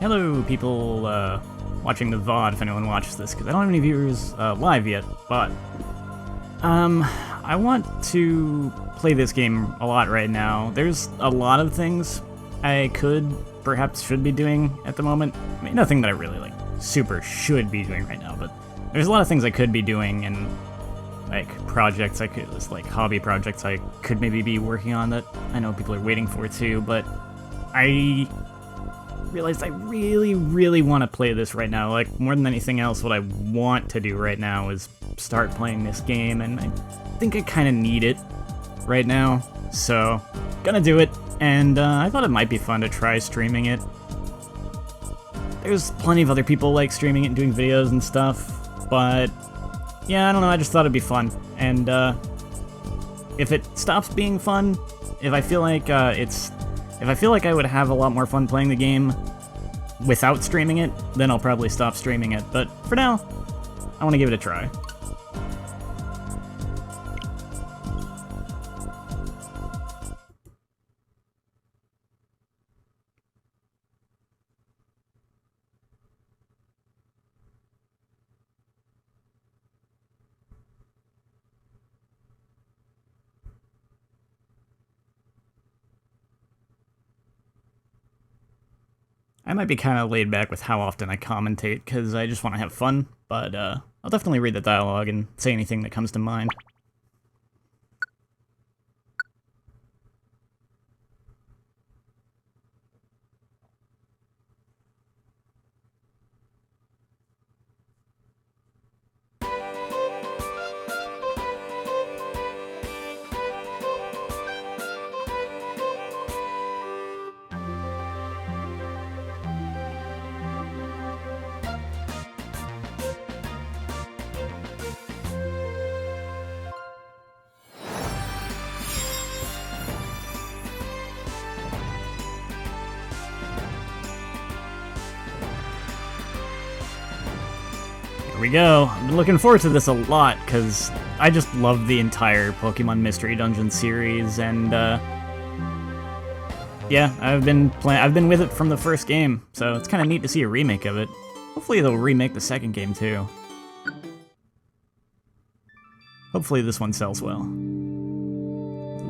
Hello, people watching the VOD, if anyone watches this, because I don't have any viewers live yet, but I want to play this game a lot right now. There's a lot of things I perhaps should be doing at the moment. I mean, nothing that I really, super should be doing right now, but there's a lot of things I could be doing, and, projects hobby projects I could maybe be working on that I know people are waiting for too, but I realized I really want to play this right now. More than anything else, what I want to do right now is start playing this game, and I think I kind of need it right now, so gonna do it, and I thought it might be fun to try streaming it. There's plenty of other people streaming it and doing videos and stuff, but yeah, I don't know, I just thought it'd be fun, and if it stops being fun, if I feel like I would have a lot more fun playing the game without streaming it, then I'll probably stop streaming it. But for now, I want to give it a try. I might be kind of laid back with how often I commentate, because I just want to have fun, but I'll definitely read the dialogue and say anything that comes to mind. Here we go. I've been looking forward to this a lot, because I just love the entire Pokemon Mystery Dungeon series, and yeah, I've been with it from the first game, so it's kind of neat to see a remake of it. Hopefully they'll remake the second game too. Hopefully this one sells well.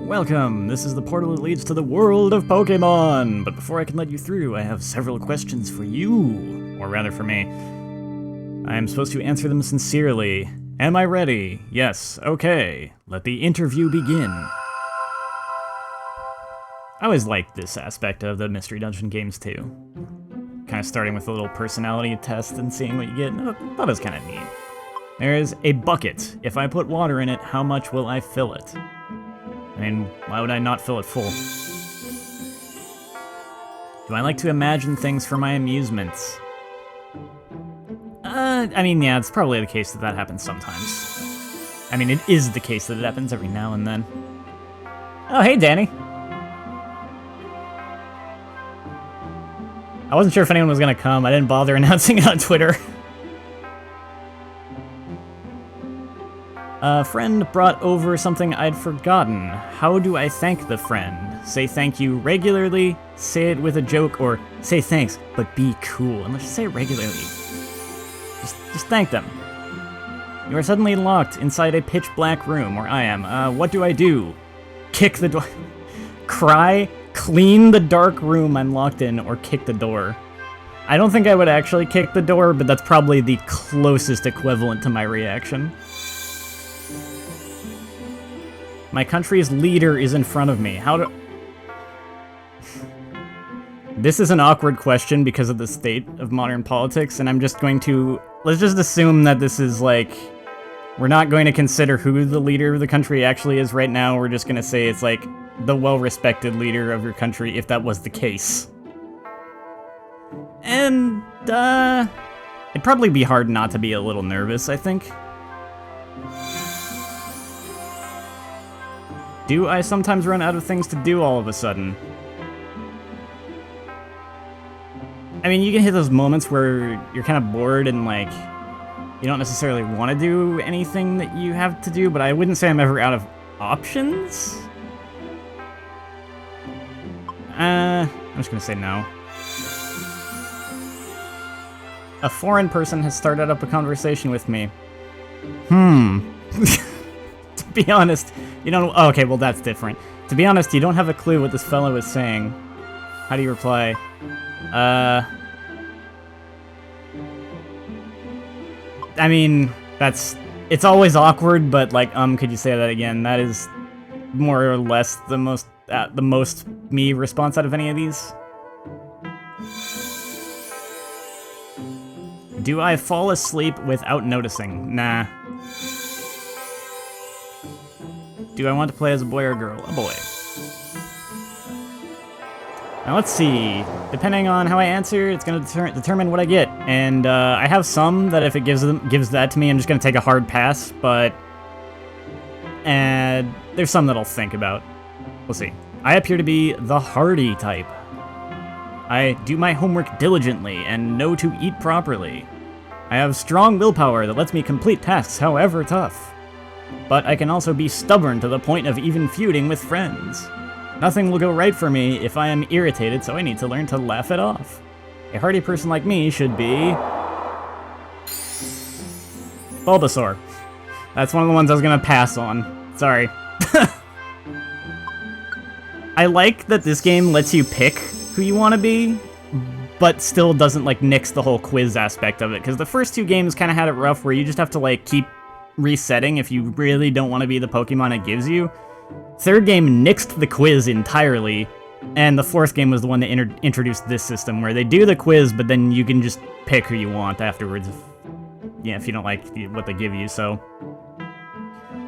Welcome! This is the portal that leads to the world of Pokemon! But before I can let you through, I have several questions for you. Or rather for me. I am supposed to answer them sincerely. Am I ready? Yes. Okay. Let the interview begin. I always liked this aspect of the Mystery Dungeon games too. Kind of starting with a little personality test and seeing what you get. I thought it was kind of neat. There is a bucket. If I put water in it, how much will I fill it? I mean, why would I not fill it full? Do I like to imagine things for my amusements? I mean, yeah, it's probably the case that happens sometimes. I mean, it is the case that it happens every now and then. Oh, hey, Danny. I wasn't sure if anyone was gonna come. I didn't bother announcing it on Twitter. A friend brought over something I'd forgotten. How do I thank the friend? Say thank you regularly, say it with a joke, or say thanks, but be cool. And let's just say it regularly. Just thank them. You are suddenly locked inside a pitch-black room, where I am. What do I do? Kick the door. Cry, clean the dark room I'm locked in, or kick the door. I don't think I would actually kick the door, but that's probably the closest equivalent to my reaction. My country's leader is in front of me. How do... This is an awkward question because of the state of modern politics, and I'm just going to... Let's just assume that this is, we're not going to consider who the leader of the country actually is right now. We're just going to say it's, the well-respected leader of your country, if that was the case. And, it'd probably be hard not to be a little nervous, I think. Do I sometimes run out of things to do all of a sudden? I mean, you can hit those moments where you're kind of bored and, you don't necessarily want to do anything that you have to do, but I wouldn't say I'm ever out of options. I'm just gonna say no. A foreign person has started up a conversation with me. To be honest, you don't... Oh, okay, well, that's different. To be honest, you don't have a clue what this fellow is saying. How do you reply? I mean, that's... It's always awkward, but, like, could you say that again? That is more or less the most me response out of any of these. Do I fall asleep without noticing? Nah. Do I want to play as a boy or a girl? A boy. Now let's see. Depending on how I answer, it's going to determine what I get. And I have some that if it gives that to me, I'm just going to take a hard pass, but... And there's some that I'll think about. We'll see. I appear to be the hardy type. I do my homework diligently and know to eat properly. I have strong willpower that lets me complete tasks however tough. But I can also be stubborn to the point of even feuding with friends. Nothing will go right for me if I am irritated, so I need to learn to laugh it off. A hardy person like me should be... Bulbasaur. That's one of the ones I was gonna pass on. Sorry. I like that this game lets you pick who you want to be, but still doesn't, like, nix the whole quiz aspect of it, because the first two games kind of had it rough where you just have to, like, keep resetting if you really don't want to be the Pokemon it gives you. Third game nixed the quiz entirely, and the fourth game was the one that introduced this system where they do the quiz, but then you can just pick who you want afterwards if you don't like what they give you, so...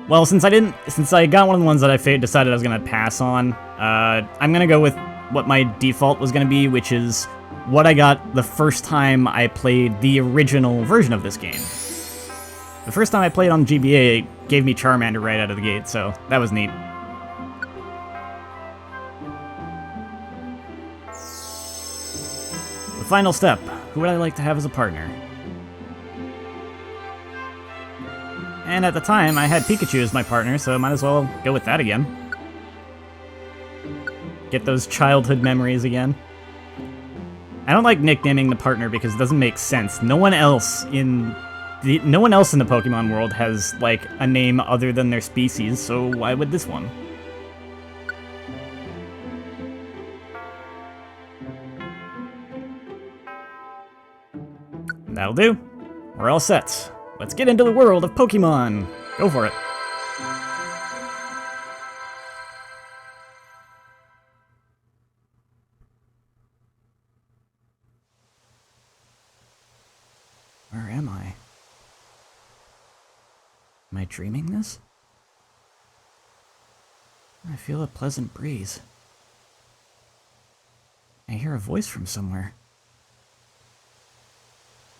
Well, since I got one of the ones that I decided I was going to pass on, I'm going to go with what my default was going to be, which is what I got the first time I played the original version of this game. The first time I played on GBA, it gave me Charmander right out of the gate, so that was neat. The final step. Who would I like to have as a partner? And at the time, I had Pikachu as my partner, so I might as well go with that again. Get those childhood memories again. I don't like nicknaming the partner because it doesn't make sense. No one else in the Pokemon world has, like, a name other than their species, so why would this one? That'll do. We're all set. Let's get into the world of Pokemon! Go for it. Where am I? Am I dreaming this? I feel a pleasant breeze. I hear a voice from somewhere.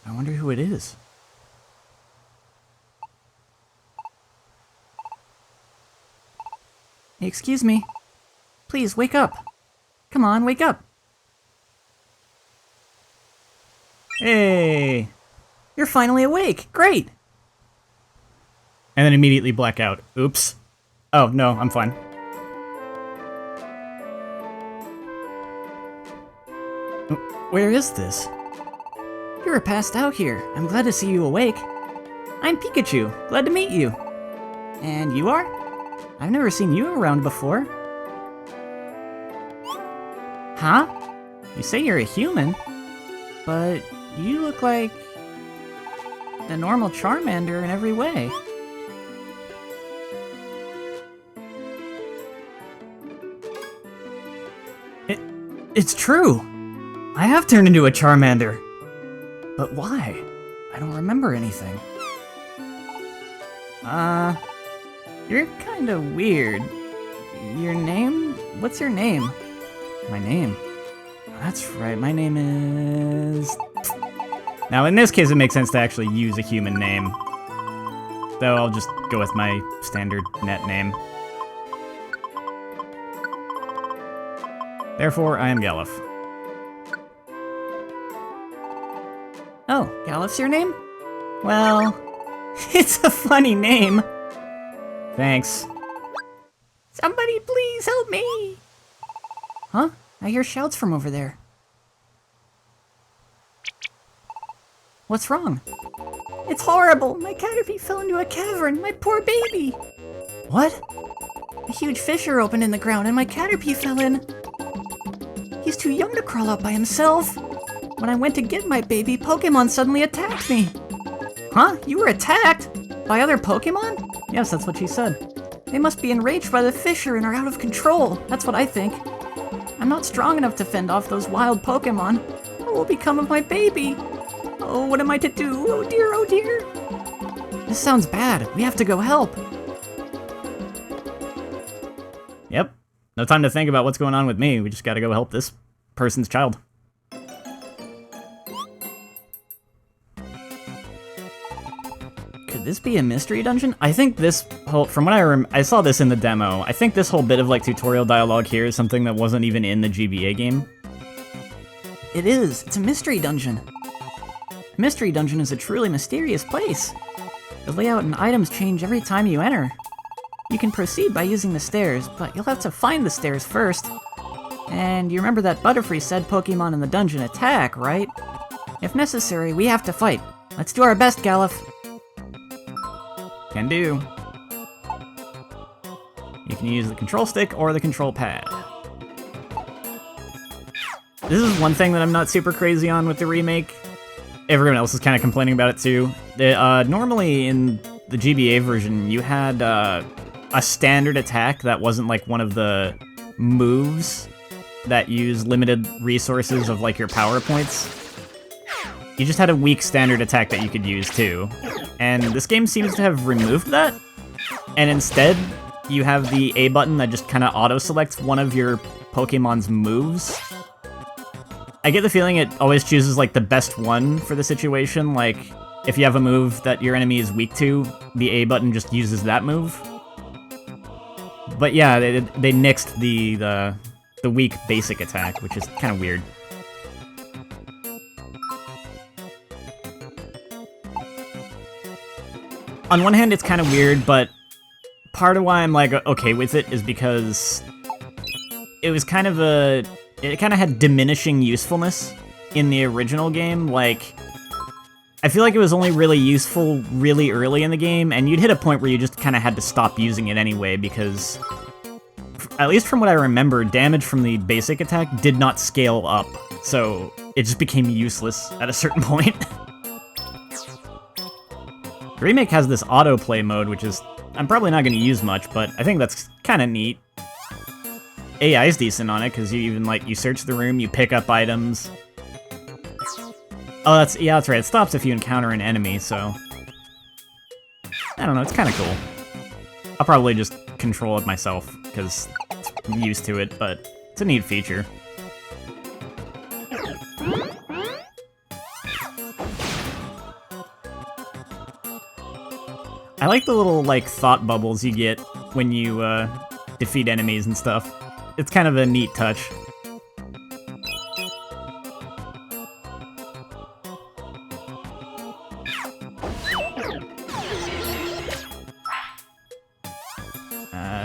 I wonder who it is. Excuse me. Please, wake up. Come on, wake up. Hey! You're finally awake! Great! And then immediately black out. Oops. Oh, no, I'm fine. Where is this? You were passed out here. I'm glad to see you awake. I'm Pikachu. Glad to meet you. And you are? I've never seen you around before. Huh? You say you're a human, but you look like a normal Charmander in every way. It's true! I have turned into a Charmander. But why? I don't remember anything. You're kinda weird. Your name? What's your name? My name? That's right, my name is... Now, in this case, it makes sense to actually use a human name. Though I'll just go with my standard net name. Therefore, I am Galuf. Oh, Galuf's your name? Well, it's a funny name. Thanks. Somebody please help me! Huh? I hear shouts from over there. What's wrong? It's horrible! My Caterpie fell into a cavern! My poor baby! What? A huge fissure opened in the ground and my Caterpie fell in. He's too young to crawl out by himself. When I went to get my baby, Pokémon suddenly attacked me. Huh? You were attacked? By other Pokémon? Yes, that's what she said. They must be enraged by the fissure and are out of control. That's what I think. I'm not strong enough to fend off those wild Pokémon. What will become of my baby? Oh, what am I to do? Oh dear, oh dear. This sounds bad. We have to go help. Yep. No time to think about what's going on with me. We just gotta go help this person's child. Could this be a mystery dungeon? I think this whole, from what I saw this in the demo, I think this whole bit of like tutorial dialogue here is something that wasn't even in the GBA game. It is. It's a mystery dungeon. A mystery dungeon is a truly mysterious place. The layout and items change every time you enter. You can proceed by using the stairs, but you'll have to find the stairs first. And you remember that Butterfree said Pokemon in the dungeon attack, right? If necessary, we have to fight. Let's do our best, Galuf. Can do. You can use the control stick or the control pad. This is one thing that I'm not super crazy on with the remake. Everyone else is kind of complaining about it too. Normally in the GBA version, you had a standard attack that wasn't like one of the moves that use limited resources of like your power points. You just had a weak standard attack that you could use too. And this game seems to have removed that. And instead, you have the A button that just kind of auto-selects one of your Pokemon's moves. I get the feeling it always chooses like the best one for the situation. Like, if you have a move that your enemy is weak to, the A button just uses that move. But yeah, they nixed the weak basic attack, which is kind of weird. On one hand, it's kind of weird, but part of why I'm like okay with it is because it was kind of it kind of had diminishing usefulness in the original game. Like, I feel like it was only really useful really early in the game, and you'd hit a point where you just kind of had to stop using it anyway because, at least from what I remember, damage from the basic attack did not scale up, so it just became useless at a certain point. The remake has this autoplay mode, which is I'm probably not going to use much, but I think that's kind of neat. AI is decent on it, because you even, like, you search the room, you pick up items. Oh, that's right, it stops if you encounter an enemy, so... I don't know, it's kind of cool. I'll probably just control it myself, because I'm used to it, but it's a neat feature. I like the little, like, thought bubbles you get when you, defeat enemies and stuff. It's kind of a neat touch.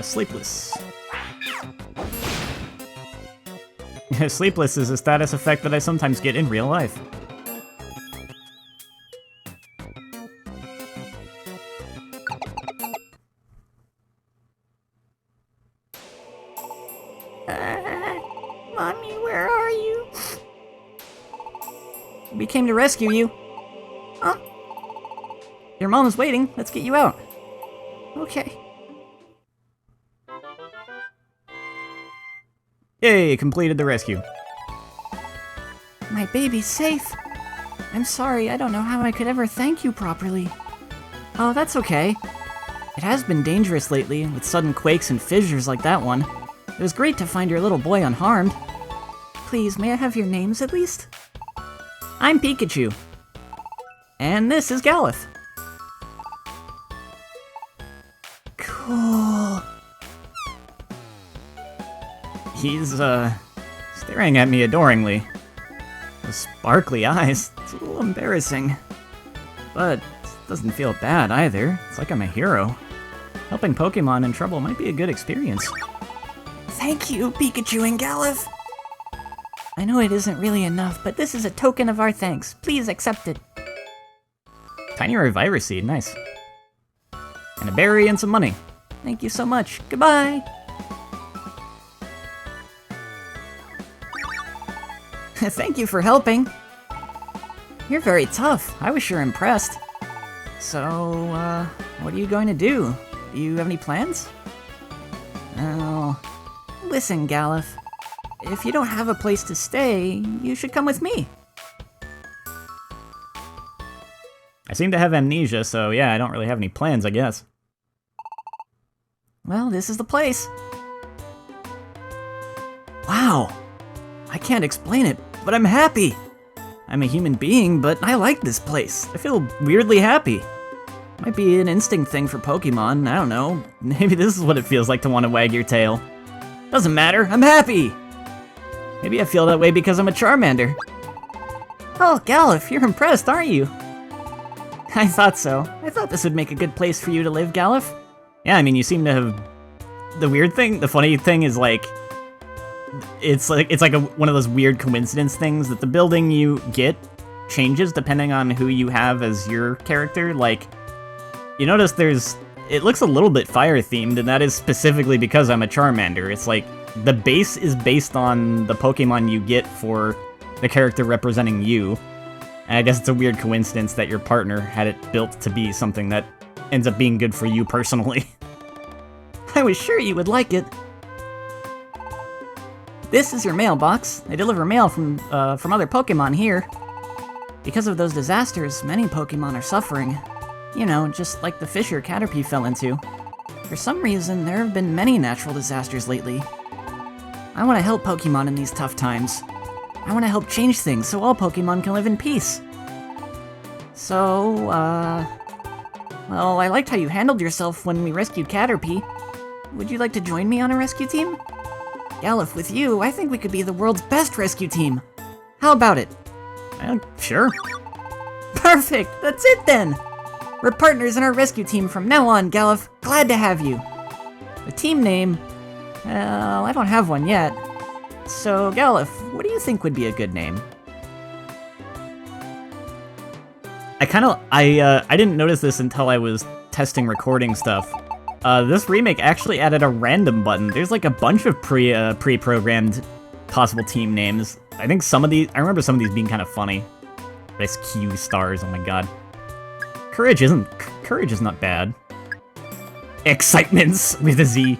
Sleepless. Sleepless is a status effect that I sometimes get in real life. Mommy, where are you? We came to rescue you. Huh? Your mom is waiting. Let's get you out. Okay. Yay, completed the rescue. My baby's safe. I'm sorry, I don't know how I could ever thank you properly. Oh, that's okay. It has been dangerous lately, with sudden quakes and fissures like that one. It was great to find your little boy unharmed. Please, may I have your names at least? I'm Pikachu. And this is Galuf. Cool. He's, staring at me adoringly. Those sparkly eyes, it's a little embarrassing. But it doesn't feel bad either. It's like I'm a hero. Helping Pokemon in trouble might be a good experience. Thank you, Pikachu and Galuf. I know it isn't really enough, but this is a token of our thanks. Please accept it. Tiny Reviver Seed, nice. And a berry and some money. Thank you so much. Goodbye! Thank you for helping. You're very tough. I was sure impressed. So, what are you going to do? Do you have any plans? Oh, listen, Galef. If you don't have a place to stay, you should come with me. I seem to have amnesia, so yeah, I don't really have any plans, I guess. Well, this is the place. Wow! I can't explain it, but I'm happy! I'm a human being, but I like this place. I feel weirdly happy. Might be an instinct thing for Pokemon, I don't know. Maybe this is what it feels like to want to wag your tail. Doesn't matter, I'm happy! Maybe I feel that way because I'm a Charmander. Oh, Galef, you're impressed, aren't you? I thought so. I thought this would make a good place for you to live, Galef. Yeah, I mean, you seem to have... The funny thing is, like... It's like one of those weird coincidence things that the building you get changes depending on who you have as your character. Like, you notice it looks a little bit fire-themed, and that is specifically because I'm a Charmander. It's like, the base is based on the Pokemon you get for the character representing you. And I guess it's a weird coincidence that your partner had it built to be something that ends up being good for you personally. I was sure you would like it. This is your mailbox. They deliver mail from other Pokemon here. Because of those disasters, many Pokemon are suffering. You know, just like the fissure Caterpie fell into. For some reason, there have been many natural disasters lately. I want to help Pokemon in these tough times. I want to help change things so all Pokemon can live in peace. So, well, I liked how you handled yourself when we rescued Caterpie. Would you like to join me on a rescue team? Galef, with you, I think we could be the world's best rescue team. How about it? Sure. Perfect! That's it then! We're partners in our rescue team from now on, Galef. Glad to have you. The team name? Well, I don't have one yet. So, Galef, what do you think would be a good name? I didn't notice this until I was testing recording stuff. This remake actually added a random button. There's like a bunch of pre-programmed possible team names. I remember some of these being kind of funny. Rescue stars, oh my god. Courage is not bad. Excitements with a Z.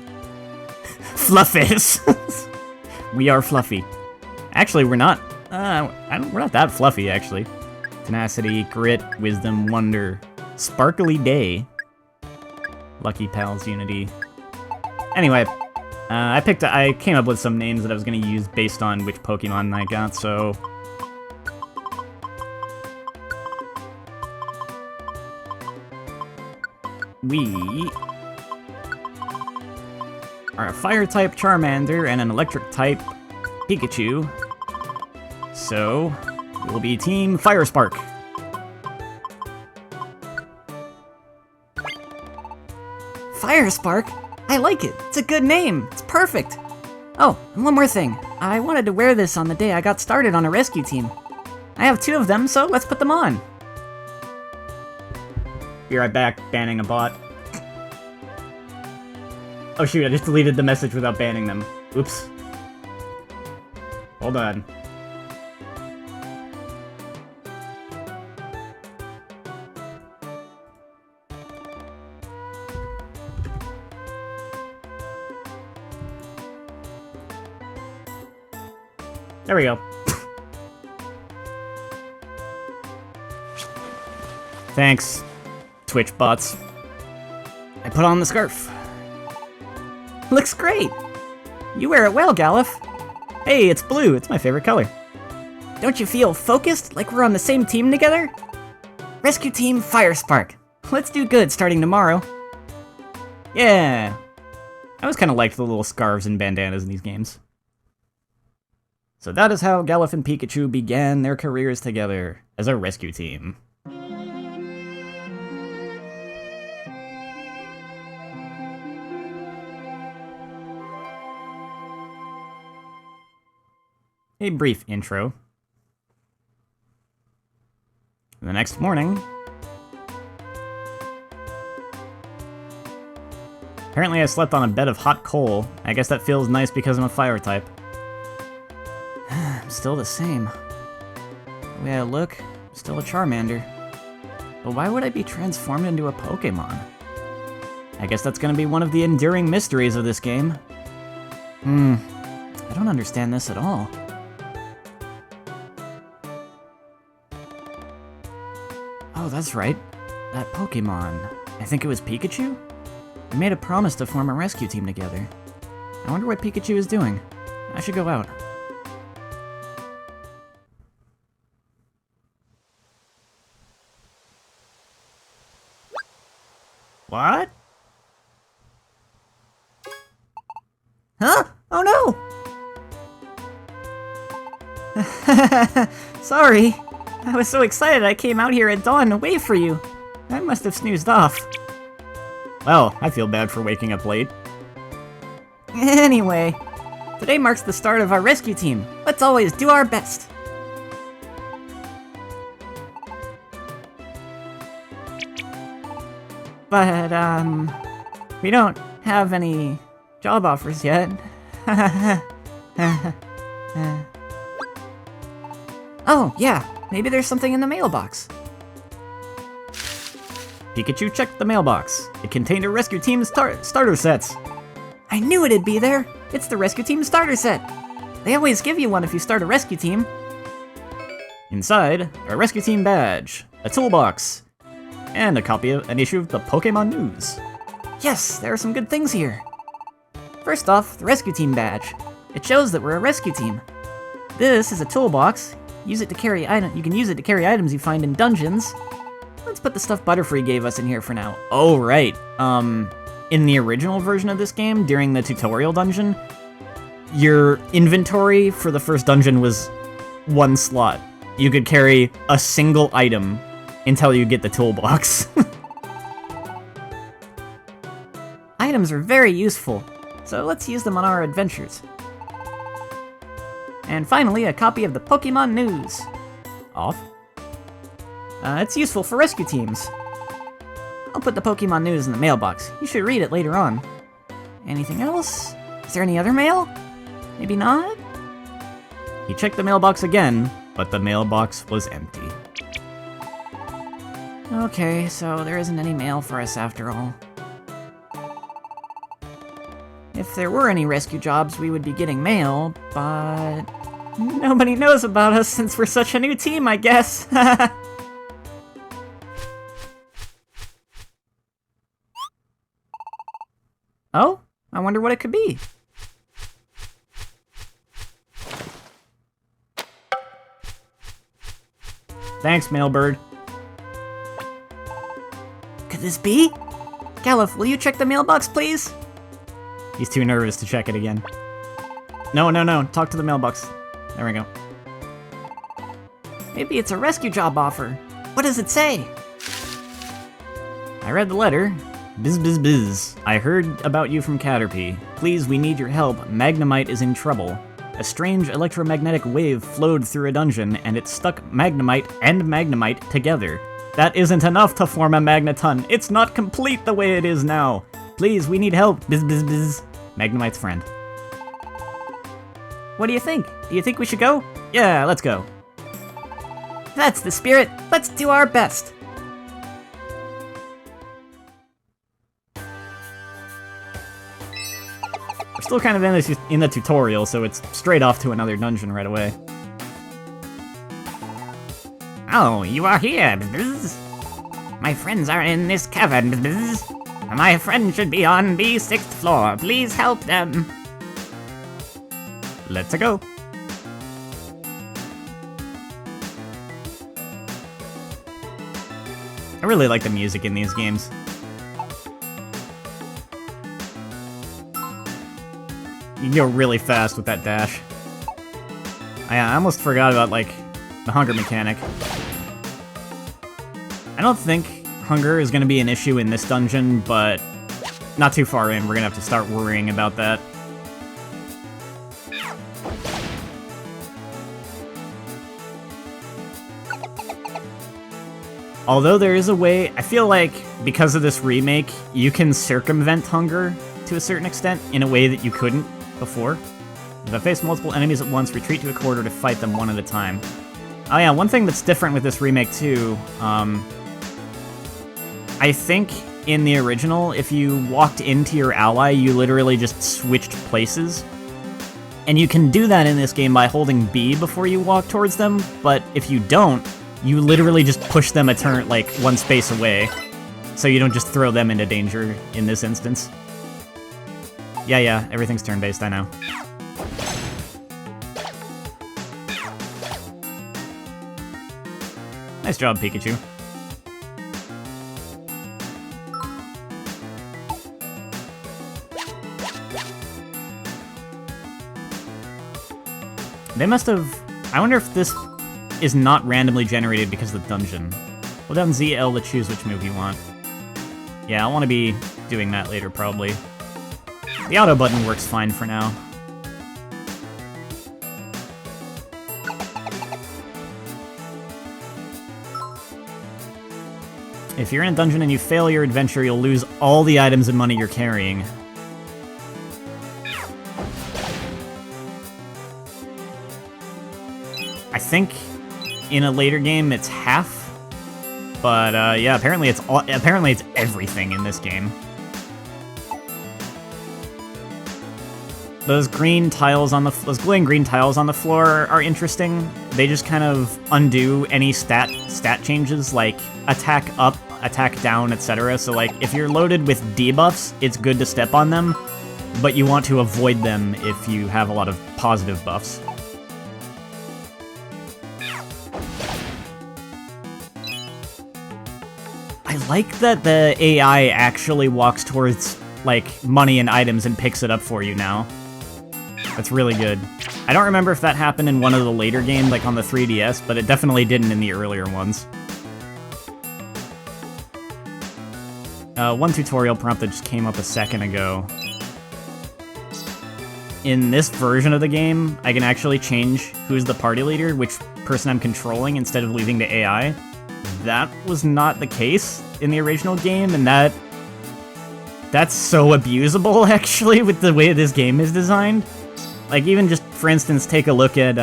Fluffies. We are fluffy. Actually, we're not. We're not that fluffy, actually. Tenacity, grit, wisdom, wonder, sparkly day. Lucky Pals Unity. Anyway, I came up with some names that I was gonna use based on which Pokemon I got, so... We are a Fire-type Charmander and an Electric-type Pikachu, so we'll be Team Fire Spark. Fire Spark? I like it. It's a good name. It's perfect. Oh, and one more thing. I wanted to wear this on the day I got started on a rescue team. I have 2 of them, so let's put them on. Be right back, banning a bot. Oh shoot, I just deleted the message without banning them. Oops. Hold on. There we go. Thanks, Twitch bots. I put on the scarf. Looks great! You wear it well, Galef. Hey, it's blue. It's my favorite color. Don't you feel focused, like we're on the same team together? Rescue Team Fire Spark. Let's do good starting tomorrow. Yeah. I always kind of liked the little scarves and bandanas in these games. So that is how Galef and Pikachu began their careers together as a rescue team. A brief intro. The next morning, Apparently I slept on a bed of hot coal. I guess that feels nice because I'm a fire type. I'm still the same. The way I look, I'm still a Charmander. But why would I be transformed into a Pokémon? I guess that's gonna be one of the enduring mysteries of this game. I don't understand this at all. Oh, that's right. That Pokémon. I think it was Pikachu? We made a promise to form a rescue team together. I wonder what Pikachu is doing. I should go out. What? Huh? Oh no! Sorry. I was so excited I came out here at dawn to wait for you. I must have snoozed off. Well, I feel bad for waking up late. Anyway, today marks the start of our rescue team. Let's always do our best. But, we don't have any job offers yet. Oh, yeah, maybe there's something in the mailbox. Pikachu checked the mailbox. It contained a rescue team starter sets. I knew it'd be there. It's the rescue team starter set. They always give you one if you start a rescue team. Inside, a rescue team badge, a toolbox, and a copy of an issue of the Pokémon News. Yes, there are some good things here. First off, the rescue team badge. It shows that we're a rescue team. This is a toolbox. You can use it to carry items you find in dungeons. Let's put the stuff Butterfree gave us in here for now. Oh, right. In the original version of this game, during the tutorial dungeon, your inventory for the first dungeon was one slot. You could carry a single item until you get the toolbox. Items are very useful, so let's use them on our adventures. And finally, a copy of the Pokémon News. Off. It's useful for rescue teams. I'll put the Pokémon News in the mailbox. You should read it later on. Anything else? Is there any other mail? Maybe not? He checked the mailbox again, but the mailbox was empty. Okay, so there isn't any mail for us after all. If there were any rescue jobs, we would be getting mail, but nobody knows about us since we're such a new team, I guess. Oh? I wonder what it could be. Thanks, Mailbird. Could this be? Galuf, will you check the mailbox, please? He's too nervous to check it again. No, talk to the mailbox. There we go. Maybe it's a rescue job offer. What does it say? I read the letter. Biz biz biz. I heard about you from Caterpie. Please, we need your help. Magnemite is in trouble. A strange electromagnetic wave flowed through a dungeon, and it stuck Magnemite and Magnemite together. That isn't enough to form a Magneton. It's not complete the way it is now. Please, we need help. Biz biz biz. Magnemite's friend. What do you think? Do you think we should go? Yeah, let's go. That's the spirit. Let's do our best. We're still kind of in the tutorial, so it's straight off to another dungeon right away. Oh, you are here, bzz. My friends are in this cavern, bzz. My friend should be on the 6th floor. Please help them. Let's go. I really like the music in these games. You can go really fast with that dash. I almost forgot about, like, the hunger mechanic. I don't think hunger is going to be an issue in this dungeon, but not too far in, we're going to have to start worrying about that. Although there is a way, I feel like because of this remake, you can circumvent hunger to a certain extent in a way that you couldn't before. If I face multiple enemies at once, retreat to a corridor to fight them one at a time. Oh yeah, one thing that's different with this remake too, I think in the original, if you walked into your ally, you literally just switched places. And you can do that in this game by holding B before you walk towards them, but if you don't, you literally just push them a turn, like, one space away. So you don't just throw them into danger in this instance. Yeah, everything's turn-based, I know. Nice job, Pikachu. They must have... I wonder if this is not randomly generated because of the dungeon. Hold down ZL to choose which move you want. Yeah, I want to be doing that later, probably. The auto button works fine for now. If you're in a dungeon and you fail your adventure, you'll lose all the items and money you're carrying. I think in a later game it's half, but yeah, apparently it's everything in this game. Those green tiles on those glowing green tiles on the floor are interesting. They just kind of undo any stat changes like attack up, attack down, etc. So like if you're loaded with debuffs, it's good to step on them, but you want to avoid them if you have a lot of positive buffs. I like that the AI actually walks towards, like, money and items and picks it up for you now. That's really good. I don't remember if that happened in one of the later games, like on the 3DS, but it definitely didn't in the earlier ones. One tutorial prompt that just came up a second ago. In this version of the game, I can actually change who's the party leader, which person I'm controlling, instead of leaving to AI. That was not the case in the original game, and that's so abusable, actually, with the way this game is designed. Like, even just, for instance, take a look at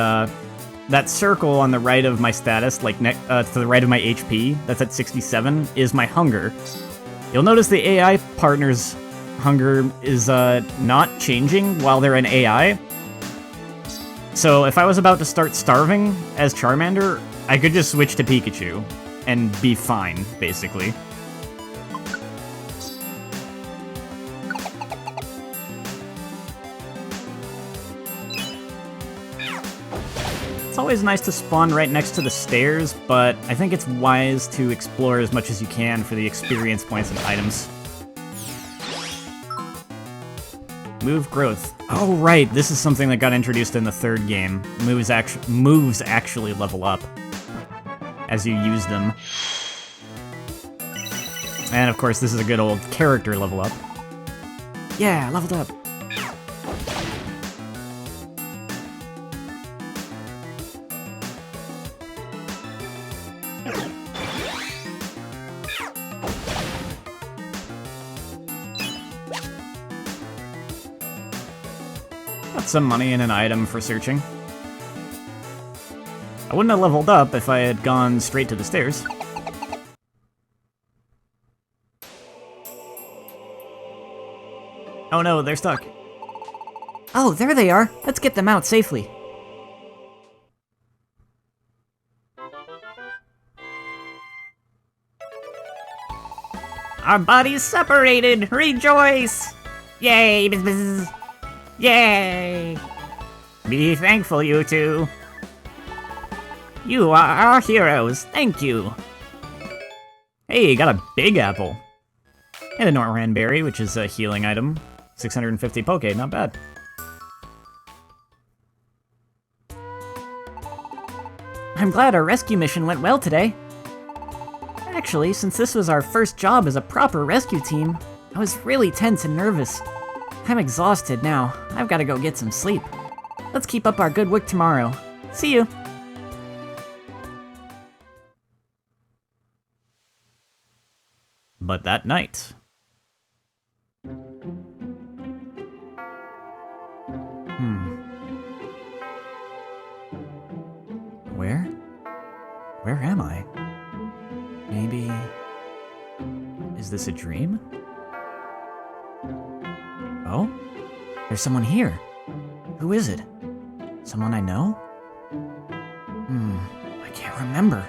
that circle on the right of my status, like, to the right of my HP, that's at 67, is my hunger. You'll notice the AI partner's hunger is not changing while they're an AI. So if I was about to start starving as Charmander, I could just switch to Pikachu and be fine, basically. It's always nice to spawn right next to the stairs, but I think it's wise to explore as much as you can for the experience points and items. Move growth. Oh right, this is something that got introduced in the third game. Moves actually level up as you use them. And of course, this is a good old character level up. Yeah, leveled up. Got some money and an item for searching. I wouldn't have leveled up if I had gone straight to the stairs. Oh no, they're stuck. Oh, there they are. Let's get them out safely. Our bodies separated! Rejoice! Yay! Bzz, bzz. Yay! Be thankful, you two. You are our heroes. Thank you. Hey, got a big apple. And a Norran berry, which is a healing item. 650 Poke, not bad. I'm glad our rescue mission went well today. Actually, since this was our first job as a proper rescue team, I was really tense and nervous. I'm exhausted now. I've got to go get some sleep. Let's keep up our good work tomorrow. See you! but that night. Where am I? Maybe... Is this a dream? Oh? There's someone here. Who is it? Someone I know? I can't remember.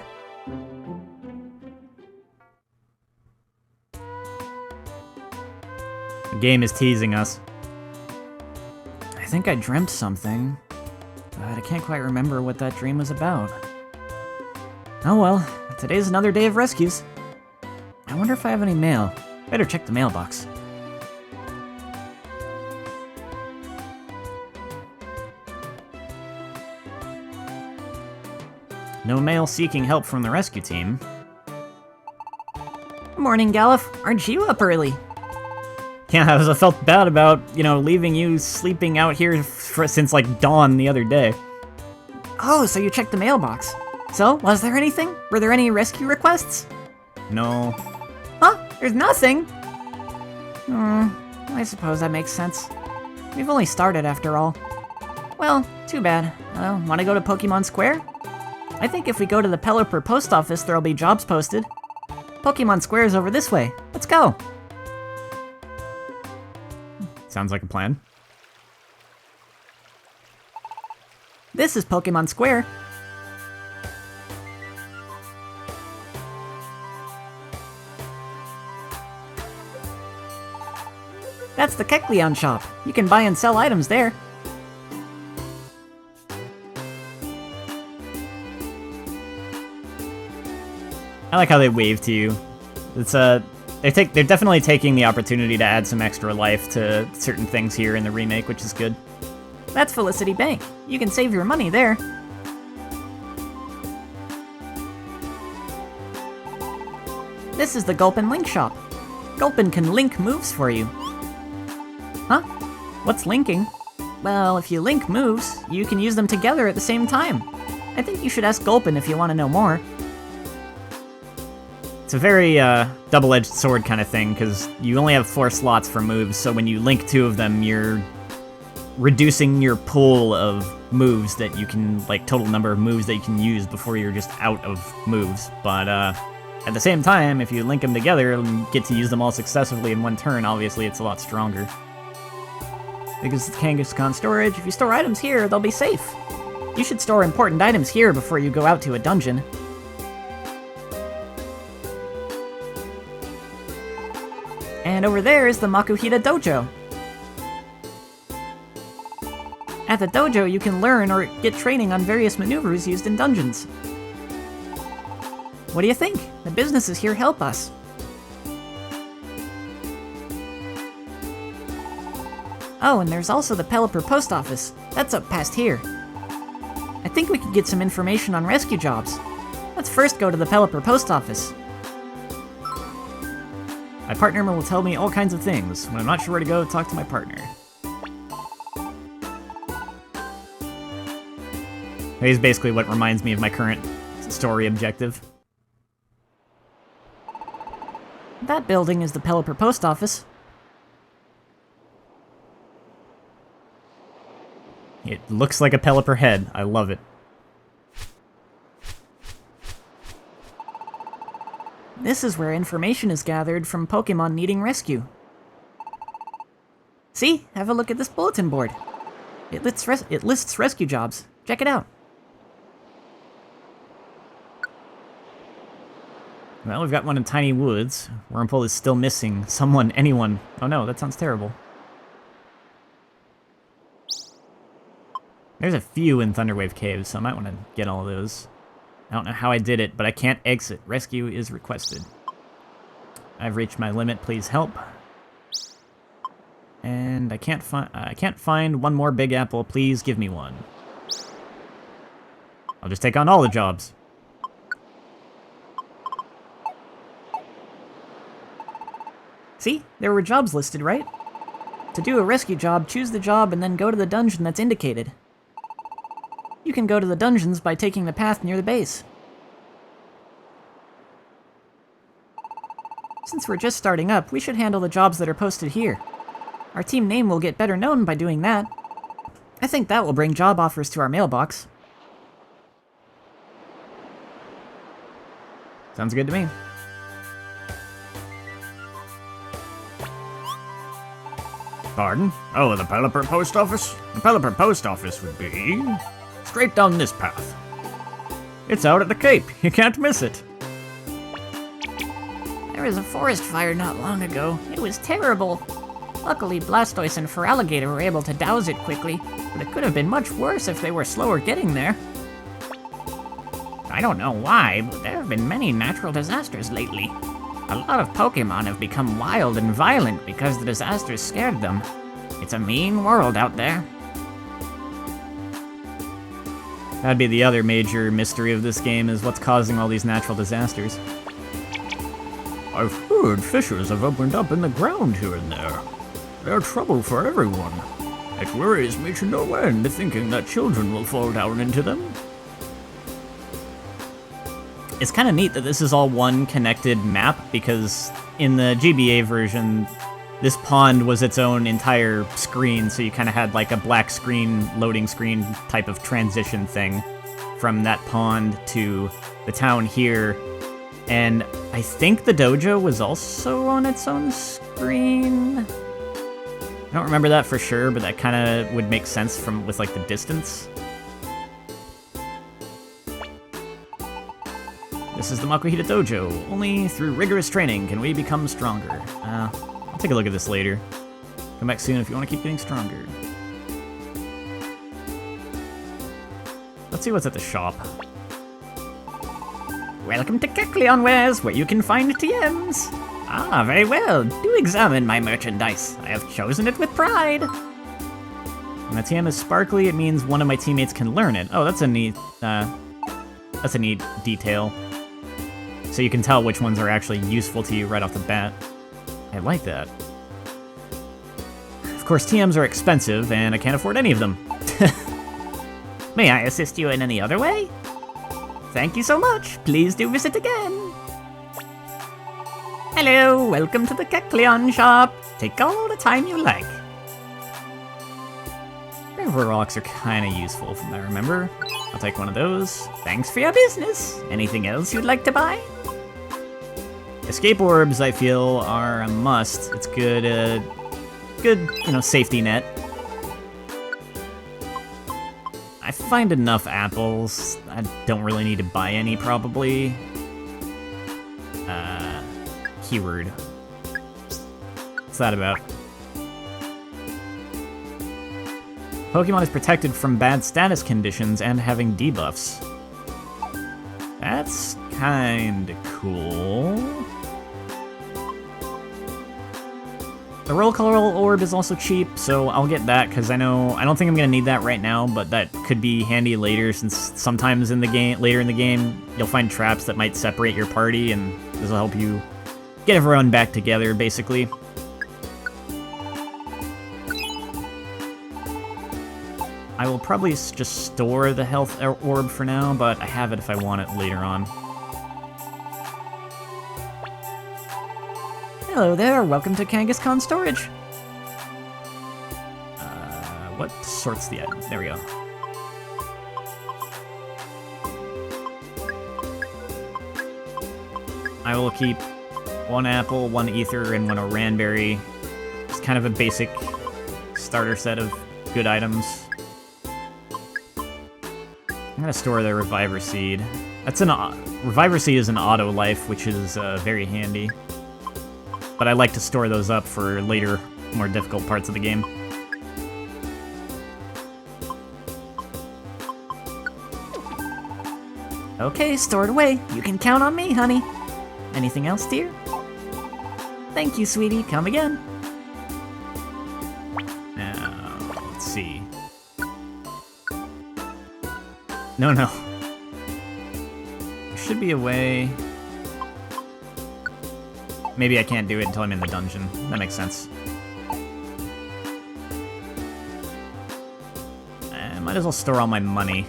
The game is teasing us. I think I dreamt something, but I can't quite remember what that dream was about. Oh well, today's another day of rescues. I wonder if I have any mail. Better check the mailbox. No mail seeking help from the rescue team. Good morning, Galuf. Aren't you up early? Yeah, I felt bad about, leaving you sleeping out here since, dawn the other day. Oh, so you checked the mailbox. So, was there anything? Were there any rescue requests? No. Huh? There's nothing? I suppose that makes sense. We've only started after all. Well, too bad. Want to go to Pokémon Square? I think if we go to the Pelipper post office, there'll be jobs posted. Pokémon Square is over this way. Let's go. Sounds like a plan. This is Pokémon Square. That's the Kecleon shop. You can buy and sell items there. I like how they wave to you. It's they're definitely taking the opportunity to add some extra life to certain things here in the remake, which is good. That's Felicity Bank. You can save your money there. This is the Gulpin Link shop. Gulpin can link moves for you. Huh? What's linking? Well, if you link moves, you can use them together at the same time. I think you should ask Gulpin if you want to know more. It's a very double-edged sword kind of thing, because you only have 4 slots for moves, so when you link 2 of them, you're reducing your pool of moves that you can, total number of moves that you can use before you're just out of moves. But at the same time, if you link them together and get to use them all successively in one turn, obviously it's a lot stronger. Because it's Kangaskhan storage, if you store items here, they'll be safe. You should store important items here before you go out to a dungeon. And over there is the Makuhita Dojo. At the dojo, you can learn or get training on various maneuvers used in dungeons. What do you think? The businesses here help us. Oh, and there's also the Pelipper post office. That's up past here. I think we could get some information on rescue jobs. Let's first go to the Pelipper post office. My partner will tell me all kinds of things. When I'm not sure where to go, talk to my partner. He's basically what reminds me of my current story objective. That building is the Pelipper post office. It looks like a Pelipper head. I love it. This is where information is gathered from Pokémon needing rescue. See? Have a look at this bulletin board. It lists rescue jobs. Check it out. Well, we've got one in Tiny Woods. Wurmple is still missing. Someone, anyone. Oh no, that sounds terrible. There's a few in Thunderwave Caves, so I might want to get all of those. I don't know how I did it, but I can't exit. Rescue is requested. I've reached my limit, please help. And I can't find one more Big Apple, please give me one. I'll just take on all the jobs. See? There were jobs listed, right? To do a rescue job, choose the job and then go to the dungeon that's indicated. You can go to the dungeons by taking the path near the base. Since we're just starting up, we should handle the jobs that are posted here. Our team name will get better known by doing that. I think that will bring job offers to our mailbox. Sounds good to me. Pardon? Oh, the Pelipper Post Office? The Pelipper Post Office would be straight down this path. It's out at the Cape. You can't miss it. There was a forest fire not long ago. It was terrible. Luckily, Blastoise and Feraligatr were able to douse it quickly, but it could have been much worse if they were slower getting there. I don't know why, but there have been many natural disasters lately. A lot of Pokémon have become wild and violent because the disasters scared them. It's a mean world out there. That'd be the other major mystery of this game, is what's causing all these natural disasters. I've heard fissures have opened up in the ground here and there. They're trouble for everyone. It worries me to no end, thinking that children will fall down into them. It's kind of neat that this is all one connected map, because in the GBA version, this pond was its own entire screen, so you kind of had like a black screen, loading screen type of transition thing from that pond to the town here. And I think the dojo was also on its own screen. I don't remember that for sure, but that kind of would make sense with like the distance. This is the Makuhita Dojo. Only through rigorous training can we become stronger. I'll take a look at this later. Come back soon if you want to keep getting stronger. Let's see what's at the shop. Welcome to Kecleon Wares, where you can find TMs. Ah, very well. Do examine my merchandise. I have chosen it with pride. When a TM is sparkly, it means one of my teammates can learn it. Oh, that's a neat detail. So you can tell which ones are actually useful to you right off the bat. I like that. Of course, TMs are expensive, and I can't afford any of them. May I assist you in any other way? Thank you so much. Please do visit again. Hello, welcome to the Kecleon shop. Take all the time you like. River rocks are kind of useful from what I remember. I'll take one of those. Thanks for your business. Anything else you'd like to buy? Escape orbs, I feel, are a must. It's good, safety net. I find enough apples. I don't really need to buy any, probably. Keyword. What's that about? Pokemon is protected from bad status conditions and having debuffs. That's kinda cool. The roll call orb is also cheap, so I'll get that, because I don't think I'm gonna need that right now, but that could be handy later, since sometimes later in the game, you'll find traps that might separate your party, and this will help you get everyone back together, basically. I will probably just store the health orb for now, but I have it if I want it later on. Hello there, welcome to Kangaskhan Storage. What sorts the items? There we go. I will keep one apple, one ether, and one Oranberry. It's kind of a basic starter set of good items. I'm gonna store the Reviver Seed. Reviver Seed is an auto life, which is very handy. But I like to store those up for later, more difficult parts of the game. Okay, stored away. You can count on me, honey. Anything else, dear? Thank you, sweetie. Come again. Now, let's see. No. There should be a way. Maybe I can't do it until I'm in the dungeon. That makes sense. I might as well store all my money.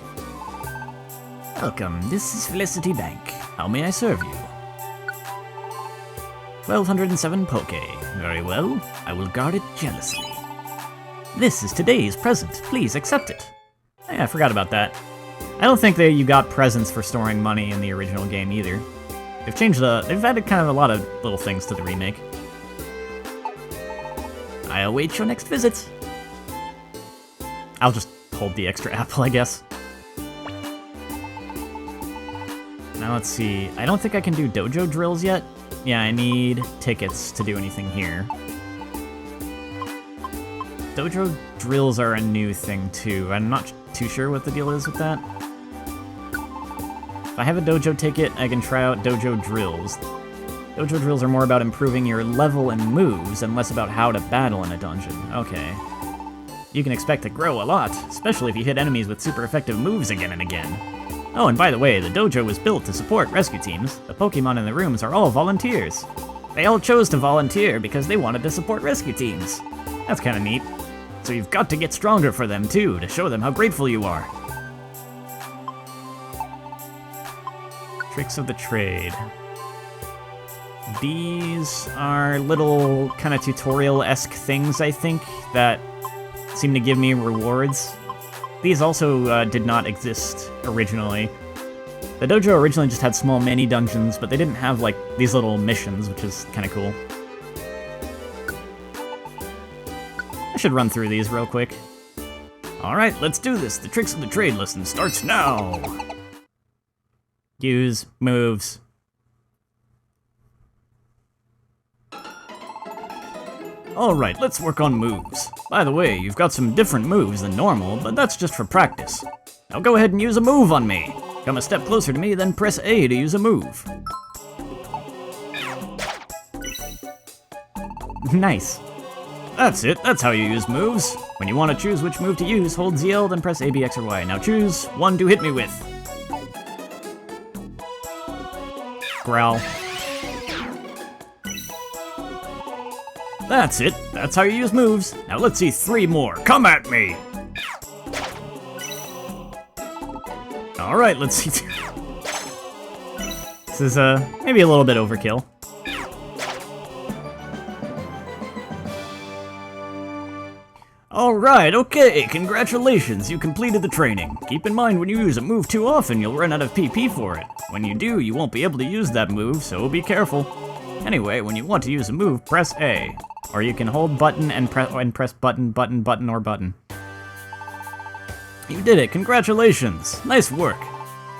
Welcome, this is Felicity Bank. How may I serve you? 1,207 Poke. Very well. I will guard it jealously. This is today's present. Please accept it. Yeah, I forgot about that. I don't think that you got presents for storing money in the original game either. They've added kind of a lot of little things to the remake. I await your next visit. I'll just hold the extra apple, I guess. Now let's see. I don't think I can do dojo drills yet. Yeah, I need tickets to do anything here. Dojo drills are a new thing too. I'm not too sure what the deal is with that. If I have a dojo ticket, I can try out dojo drills. Dojo drills are more about improving your level and moves, and less about how to battle in a dungeon. Okay. You can expect to grow a lot, especially if you hit enemies with super effective moves again and again. Oh, and by the way, the dojo was built to support rescue teams. The Pokémon in the rooms are all volunteers. They all chose to volunteer because they wanted to support rescue teams. That's kinda neat. So you've got to get stronger for them too, to show them how grateful you are. Tricks of the trade. These are little kind of tutorial-esque things, I think, that seem to give me rewards. These also did not exist originally. The dojo originally just had small mini dungeons, but they didn't have like these little missions, which is kind of cool. I should run through these real quick. Alright, let's do this. The Tricks of the Trade lesson starts now! Use moves. Alright, let's work on moves. By the way, you've got some different moves than normal, but that's just for practice. Now go ahead and use a move on me. Come a step closer to me, then press A to use a move. Nice. That's it, that's how you use moves. When you want to choose which move to use, hold ZL, then press A, B, X, or Y. Now choose one to hit me with. Growl. That's it. That's how you use moves. Now let's see 3 more. Come at me! Alright, let's see. This is, maybe a little bit overkill. Alright, okay, congratulations, you completed the training. Keep in mind, when you use a move too often, you'll run out of PP for it. When you do, you won't be able to use that move, so be careful. Anyway, when you want to use a move, press A. Or you can hold button and press button, button, button, or button. You did it, congratulations. Nice work.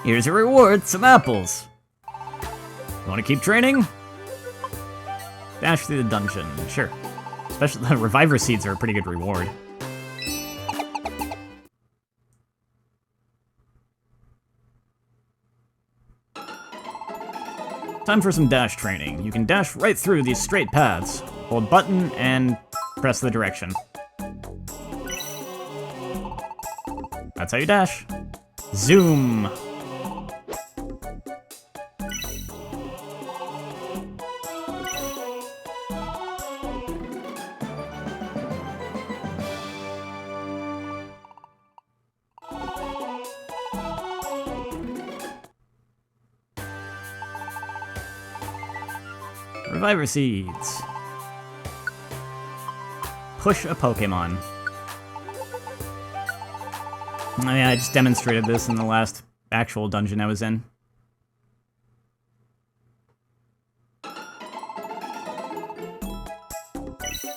Here's your reward, some apples. You want to keep training? Dash through the dungeon, sure. Especially the reviver seeds are a pretty good reward. Time for some dash training. You can dash right through these straight paths. Hold button and press the direction. That's how you dash. Zoom. Reviver seeds. Push a Pokémon. Oh yeah, I just demonstrated this in the last actual dungeon I was in.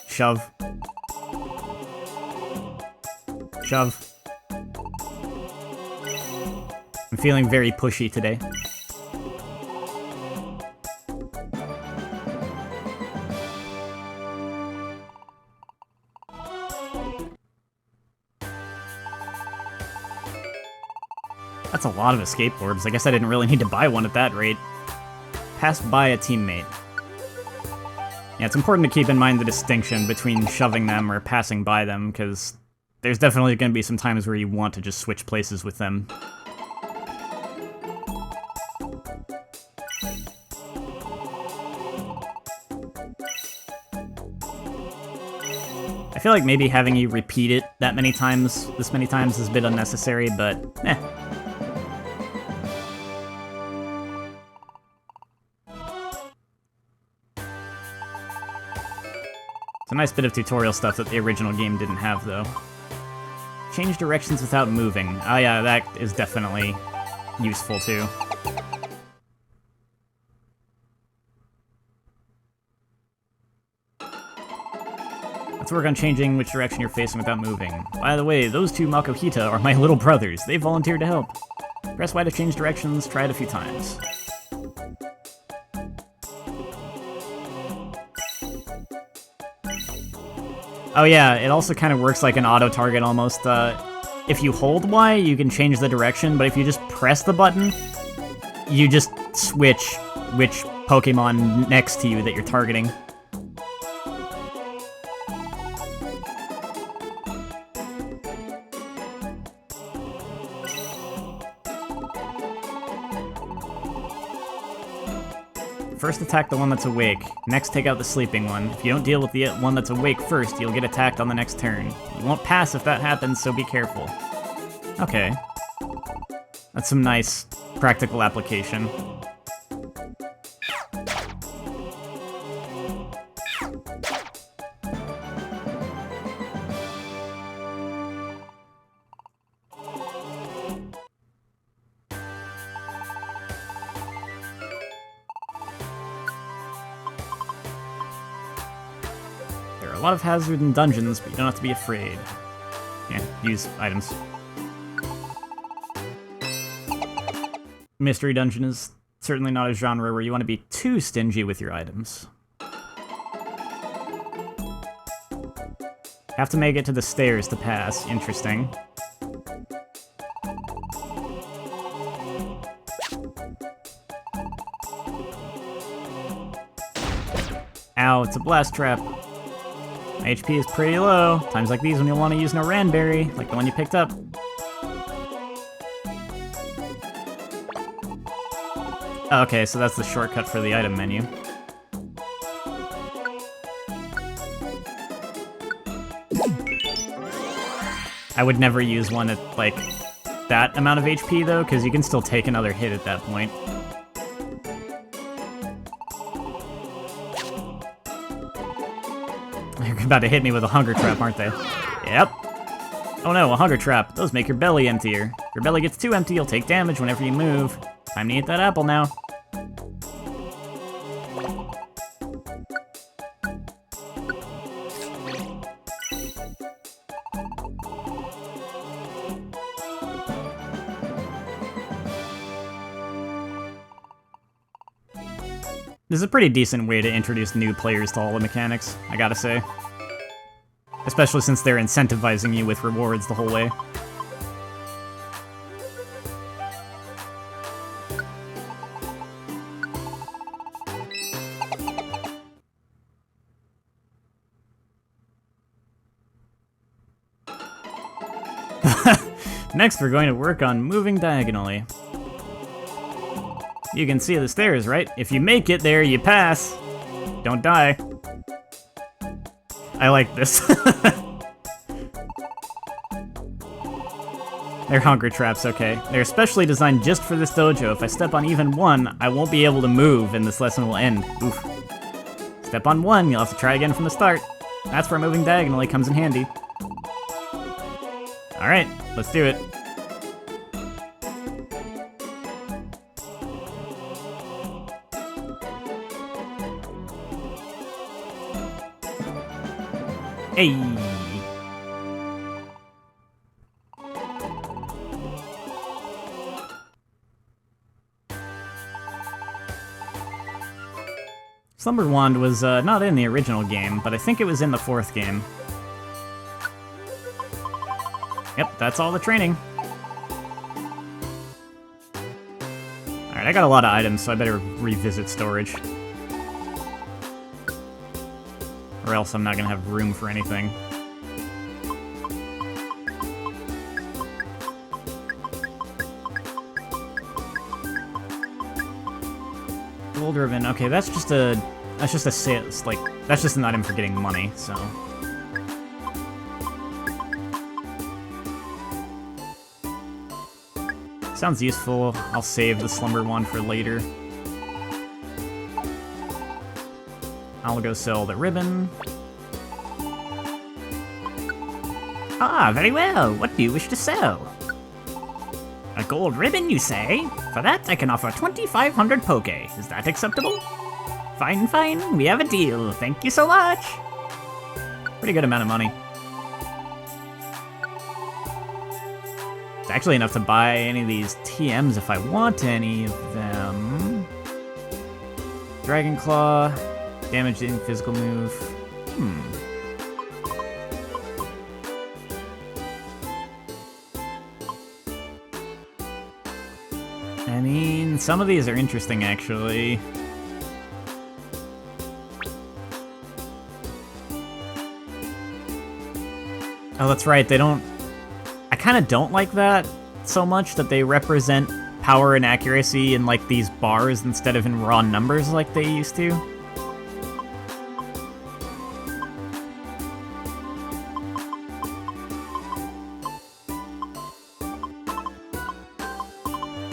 Shove. Shove. I'm feeling very pushy today. That's a lot of escape orbs. I guess I didn't really need to buy one at that rate. Pass by a teammate. Yeah, it's important to keep in mind the distinction between shoving them or passing by them, because there's definitely going to be some times where you want to just switch places with them. I feel like maybe having you repeat it this many times is a bit unnecessary, but eh. It's a nice bit of tutorial stuff that the original game didn't have, though. Change directions without moving. Oh yeah, that is definitely useful, too. Let's work on changing which direction you're facing without moving. By the way, those two Makohita are my little brothers. They volunteered to help. Press Y to change directions, try it a few times. Oh yeah, it also kind of works like an auto-target almost. If you hold Y, you can change the direction, but if you just press the button, you just switch which Pokemon next to you that you're targeting. First attack the one that's awake, next take out the sleeping one. If you don't deal with the one that's awake first, you'll get attacked on the next turn. You won't pass if that happens, so be careful. Okay. That's some nice practical application. A lot of hazard in dungeons, but you don't have to be afraid. Yeah, use items. Mystery dungeon is certainly not a genre where you want to be too stingy with your items. Have to make it to the stairs to pass. Interesting. Ow, it's a blast trap. My HP is pretty low. Times like these when you'll want to use an Oranberry, like the one you picked up. Okay, so that's the shortcut for the item menu. I would never use one at, like, that amount of HP, though, because you can still take another hit at that point. They're about to hit me with a hunger trap, aren't they? Yep. Oh no, a hunger trap. Those make your belly emptier. If your belly gets too empty, you'll take damage whenever you move. Time to eat that apple now. This is a pretty decent way to introduce new players to all the mechanics, I gotta say. Especially since they're incentivizing you with rewards the whole way. Next, we're going to work on moving diagonally. You can see the stairs, right? If you make it there, you pass. Don't die. I like this. They're hunger traps, okay. They're especially designed just for this dojo. If I step on even one, I won't be able to move and this lesson will end. Oof. Step on one, you'll have to try again from the start. That's where moving diagonally comes in handy. Alright, let's do it. Hey! Slumber Wand was not in the original game, but I think it was in the 4th game. Yep, that's all the training. Alright, I got a lot of items, so I better revisit storage. Or else I'm not gonna have room for anything. Gold ribbon, okay, that's just a sales, like, that's just an item for getting money, so. Sounds useful. I'll save the Slumber Wand for later. I'll go sell the ribbon. Ah, very well. What do you wish to sell? A gold ribbon, you say? For that, I can offer 2,500 poke. Is that acceptable? Fine, fine. We have a deal. Thank you so much. Pretty good amount of money. It's actually enough to buy any of these TMs if I want any of them. Dragon Claw, damaging physical move. I mean, some of these are interesting, actually. Oh, that's right, they don't... I kind of don't like that so much, that they represent power and accuracy in, like, these bars instead of in raw numbers like they used to.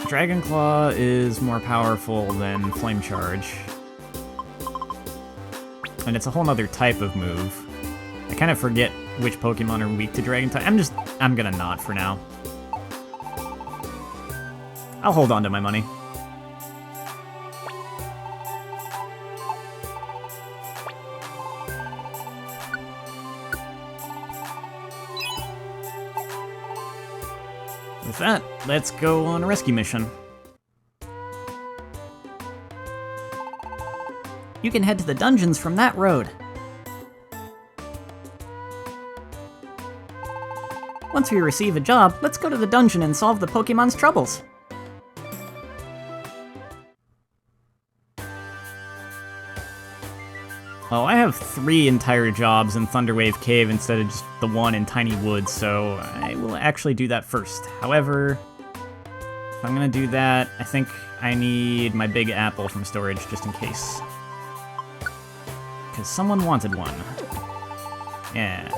Dragon Claw is more powerful than Flame Charge. And it's a whole nother type of move. I kind of forget which Pokemon are weak to Dragon type. I'm gonna not for now. I'll hold on to my money. With that, let's go on a rescue mission. You can head to the dungeons from that road. Once we receive a job, let's go to the dungeon and solve the Pokemon's troubles. Well, I have 3 entire jobs in Thunderwave Cave instead of just the one in Tiny Woods, so I will actually do that first. However, if I'm gonna do that, I think I need my big apple from storage just in case. Because someone wanted one. Yeah.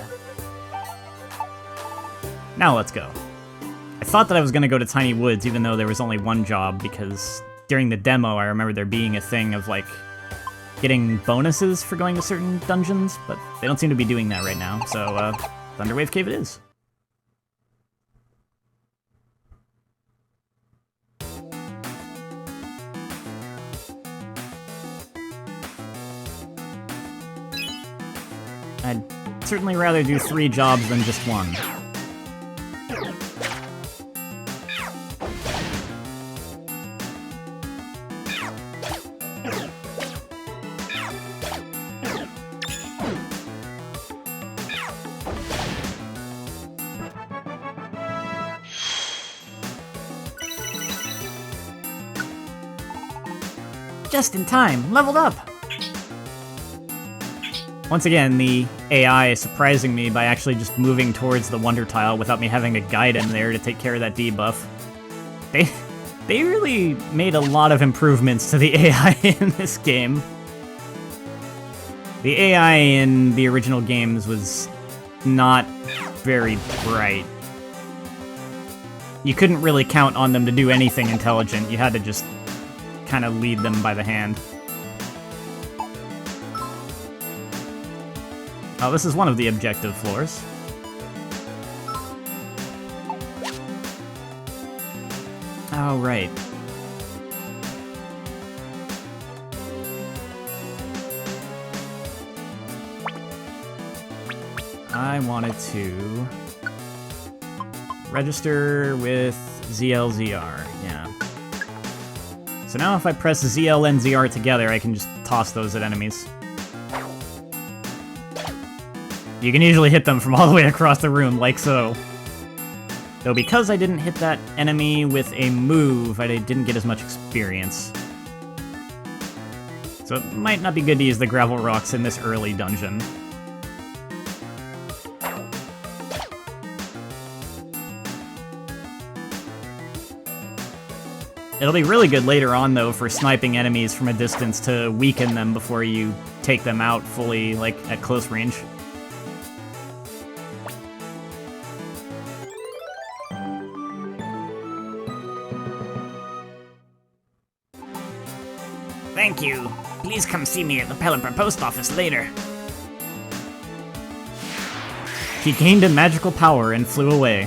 Now let's go. I thought that I was gonna go to Tiny Woods even though there was only one job, because during the demo I remember there being a thing of like getting bonuses for going to certain dungeons, but they don't seem to be doing that right now, so Thunderwave Cave it is. I'd certainly rather do 3 jobs than just one. Just in time, leveled up! Once again, the AI is surprising me by actually just moving towards the Wonder Tile without me having to guide him there to take care of that debuff. They really made a lot of improvements to the AI in this game. The AI in the original games was not very bright. You couldn't really count on them to do anything intelligent. You had to just kind of lead them by the hand. Oh, this is one of the objective floors. Oh, right. I wanted to register with ZLZR, yeah. So now if I press ZL and ZR together, I can just toss those at enemies. You can usually hit them from all the way across the room, like so. Though because I didn't hit that enemy with a move, I didn't get as much experience. So it might not be good to use the gravel rocks in this early dungeon. It'll be really good later on, though, for sniping enemies from a distance to weaken them before you take them out fully, like, at close range. Thank you. Please come see me at the Pelipper post office later. He gained a magical power and flew away.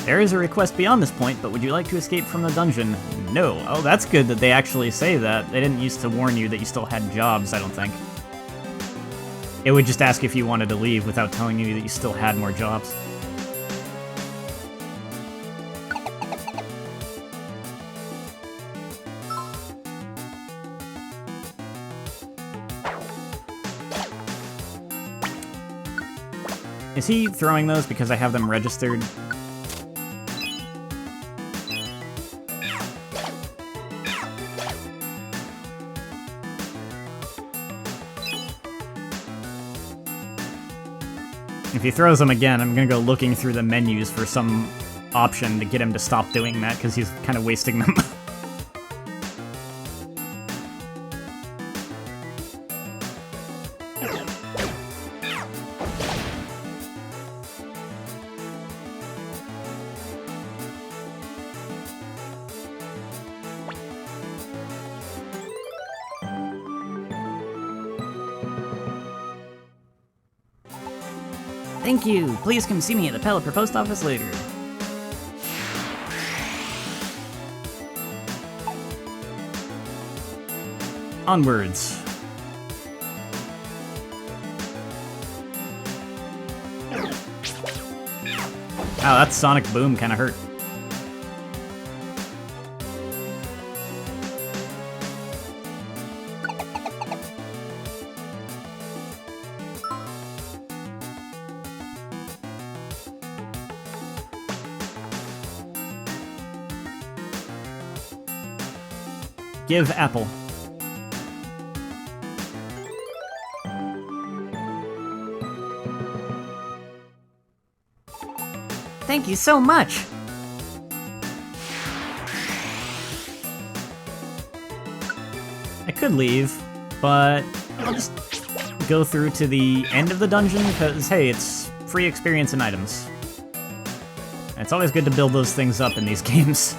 There is a request beyond this point, but would you like to escape from the dungeon? No. Oh, that's good that they actually say that. They didn't used to warn you that you still had jobs, I don't think. It would just ask if you wanted to leave without telling you that you still had more jobs. Is he throwing those because I have them registered? If he throws them again, I'm gonna go looking through the menus for some option to get him to stop doing that, because he's kind of wasting them. Thank you. Please come see me at the Pelipper Post Office later. Onwards. Wow, that sonic boom kind of hurt. Give apple. Thank you so much. I could leave, but I'll just go through to the end of the dungeon because, hey, it's free experience and items. It's always good to build those things up in these games.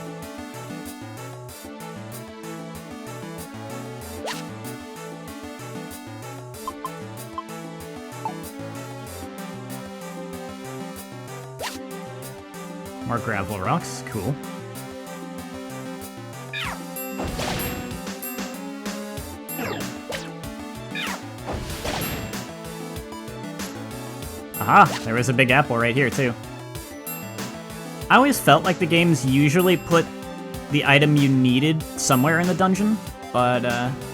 More gravel rocks, cool. Aha, there was a big apple right here too. I always felt like the games usually put the item you needed somewhere in the dungeon, but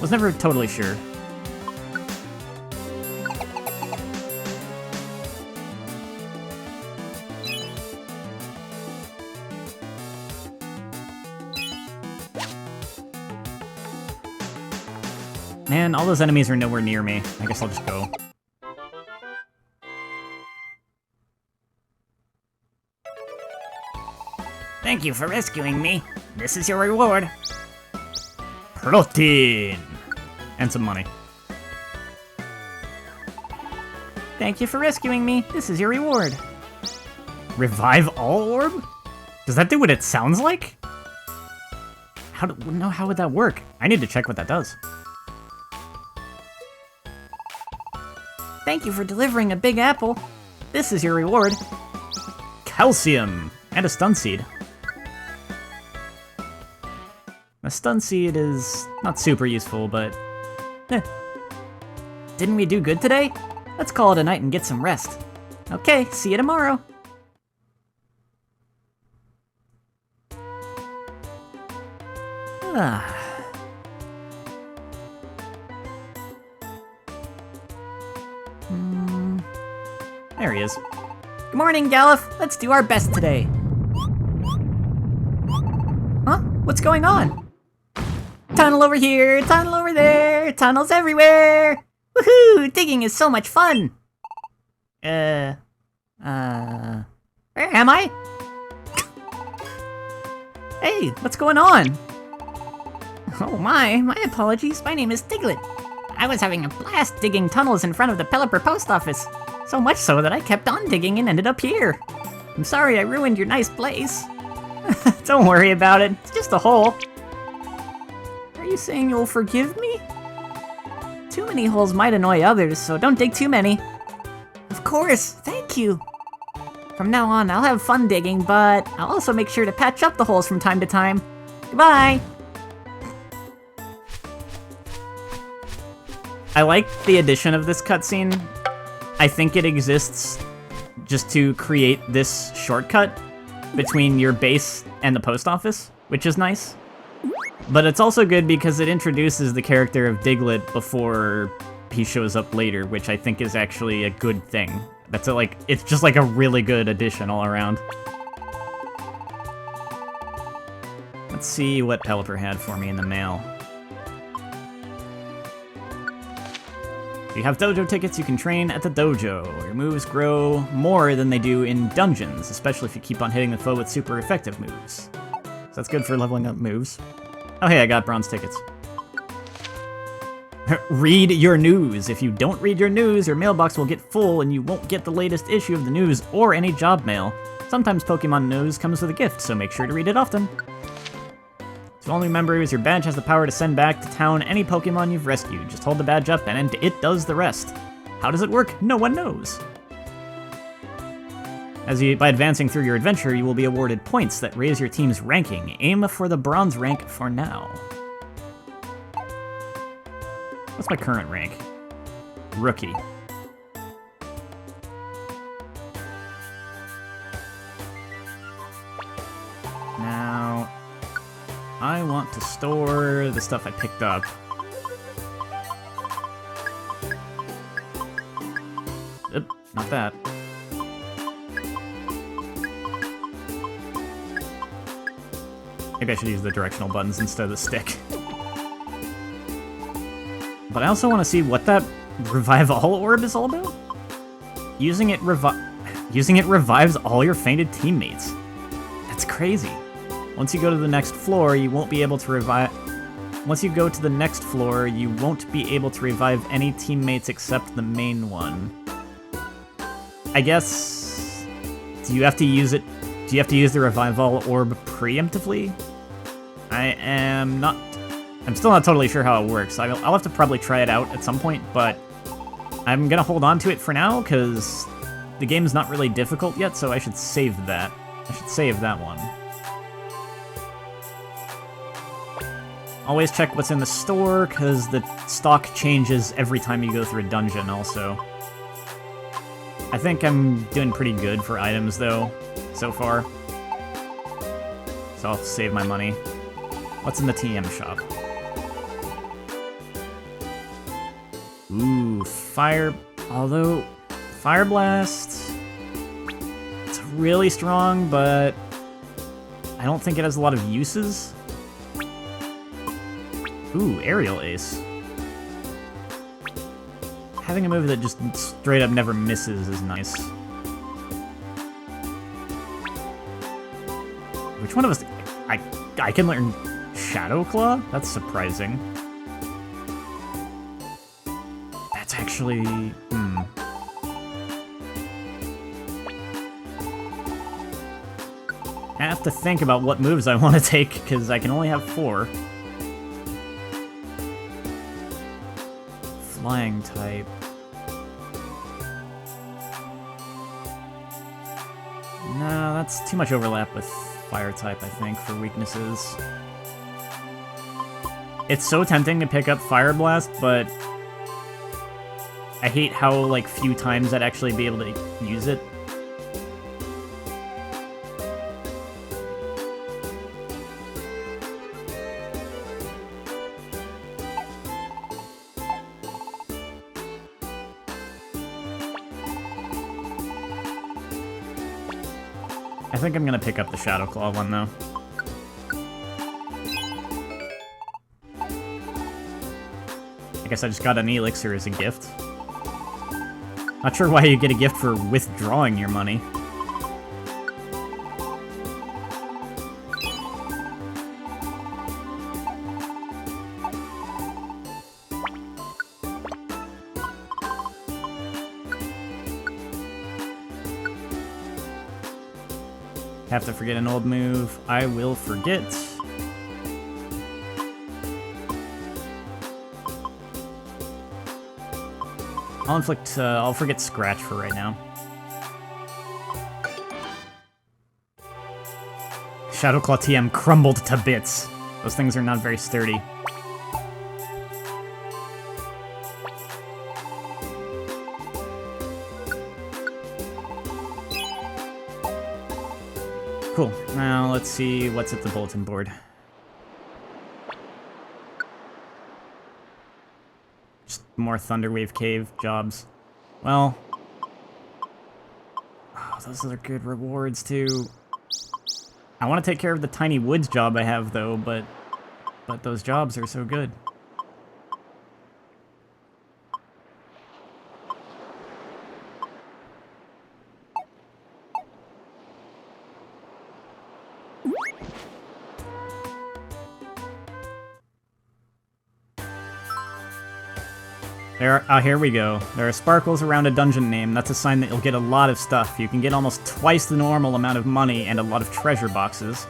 was never totally sure. Man, all those enemies are nowhere near me. I guess I'll just go. Thank you for rescuing me. This is your reward. Protein! And some money. Thank you for rescuing me. This is your reward. Revive all orb? Does that do what it sounds like? How would that work? I need to check what that does. Thank you for delivering a big apple. This is your reward. Calcium! And a stun seed. A stun seed is not super useful, but Didn't we do good today? Let's call it a night and get some rest. Okay, see you tomorrow. Ah. There he is. Good morning, Galuf. Let's do our best today. Huh? What's going on? Tunnel over here, tunnel over there, tunnels everywhere! Woohoo! Digging is so much fun! Where am I? Hey, what's going on? Oh my apologies. My name is Diglett. I was having a blast digging tunnels in front of the Pelipper Post Office. So much so that I kept on digging and ended up here. I'm sorry I ruined your nice place. Don't worry about it. It's just a hole. Are you saying you'll forgive me? Too many holes might annoy others, so don't dig too many. Of course, thank thank you. From now on, I'll have fun digging, but I'll also make sure to patch up the holes from time to time. Goodbye! I like the addition of this cutscene. I think it exists just to create this shortcut between your base and the post office, which is nice. But it's also good because it introduces the character of Diglett before he shows up later, which I think is actually a good thing. It's just like a really good addition all around. Let's see what Pelipper had for me in the mail. If you have dojo tickets, you can train at the dojo. Your moves grow more than they do in dungeons, especially if you keep on hitting the foe with super effective moves. So that's good for leveling up moves. Oh hey, I got bronze tickets. Read your news. If you don't read your news, your mailbox will get full and you won't get the latest issue of the news or any job mail. Sometimes Pokemon news comes with a gift, so make sure to read it often. So only remember is your badge has the power to send back to town any Pokemon you've rescued. Just hold the badge up and it does the rest. How does it work? No one knows. By advancing through your adventure, you will be awarded points that raise your team's ranking. Aim for the bronze rank for now. What's my current rank? Rookie. Now, I want to store the stuff I picked up. Oop, not that. Maybe I should use the directional buttons instead of the stick. But I also want to see what that Revive All orb is all about. Using it revives all your fainted teammates. That's crazy. Once you go to the next floor, you won't be able to revive... Once you go to the next floor, you won't be able to revive any teammates except the main one. I guess... Do you have to use the Revive All orb preemptively? I'm still not totally sure how it works. I'll have to probably try it out at some point, but I'm gonna hold on to it for now, because the game's not really difficult yet, so I should save that. I should save that one. Always check what's in the store, because the stock changes every time you go through a dungeon, also. I think I'm doing pretty good for items, though, so far. So I'll save my money. What's in the TM shop? Ooh, although Fire Blast, it's really strong, but I don't think it has a lot of uses. Ooh, Aerial Ace. Having a move that just straight up never misses is nice. Which one of us... I can learn Shadow Claw? That's surprising. That's actually... I have to think about what moves I want to take, because I can only have 4. Flying type. No, that's too much overlap with fire type, I think, for weaknesses. It's so tempting to pick up Fire Blast, but I hate how, like, few times I'd actually be able to use it. I think I'm gonna pick up the Shadow Claw one, though. I guess I just got an Elixir as a gift. Not sure why you get a gift for withdrawing your money. Have to forget an old move. I will forget. I'll forget Scratch for right now. Shadow Claw TM crumbled to bits. Those things are not very sturdy. Cool. Now let's see what's at the bulletin board. Just more Thunderwave Cave jobs. Well... Oh, those are good rewards, too. I want to take care of the Tiny Woods job I have, though, but those jobs are so good. Here we go. There are sparkles around a dungeon name. That's a sign that you'll get a lot of stuff. You can get almost twice the normal amount of money and a lot of treasure boxes.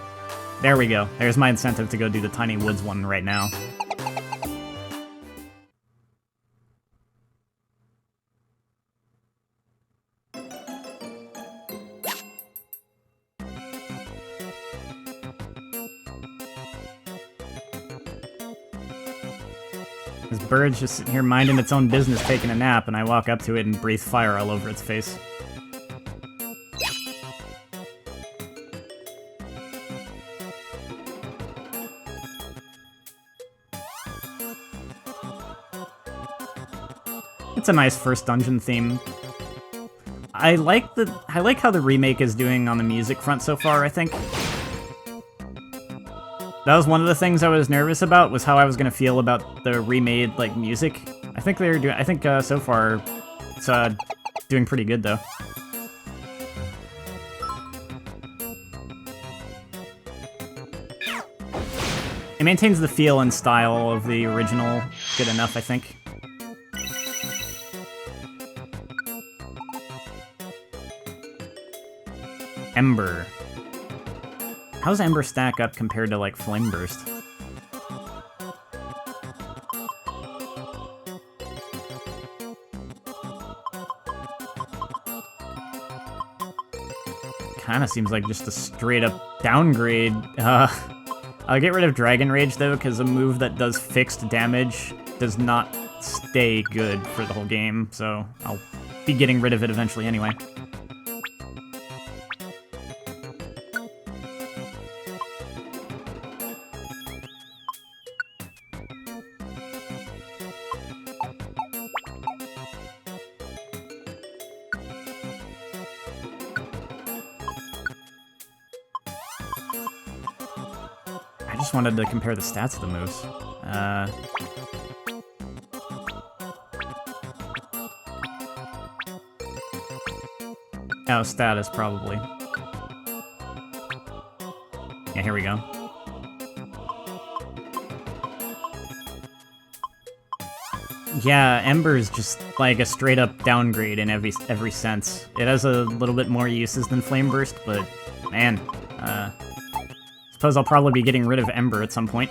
There we go. There's my incentive to go do the Tiny Woods one right now. This bird's just sitting here minding its own business, taking a nap, and I walk up to it and breathe fire all over its face. It's a nice first dungeon theme. I like how the remake is doing on the music front so far, I think. That was one of the things I was nervous about, was how I was gonna feel about the remade, like, music. I think they're doing, so far, it's, doing pretty good, though. It maintains the feel and style of the original good enough, I think. Ember. How's Ember stack up compared to, like, Flame Burst? Kinda seems like just a straight-up downgrade. I'll get rid of Dragon Rage, though, because a move that does fixed damage does not stay good for the whole game, so I'll be getting rid of it eventually anyway. I just wanted to compare the stats of the moves. Oh, status, probably. Yeah, here we go. Yeah, Ember is just like a straight-up downgrade in every sense. It has a little bit more uses than Flame Burst, but man, suppose I'll probably be getting rid of Ember at some point.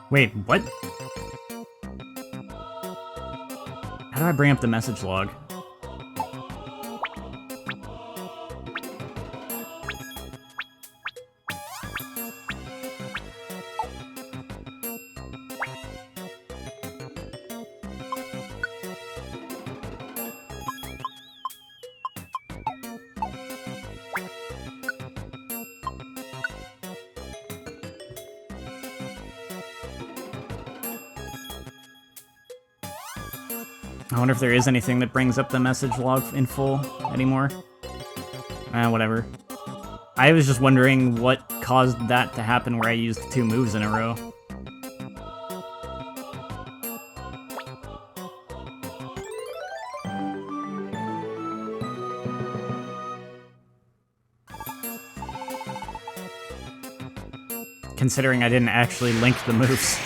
Wait, what? How do I bring up the message log? I wonder if there is anything that brings up the message log in full anymore. Whatever. I was just wondering what caused that to happen where I used 2 moves in a row. Considering I didn't actually link the moves.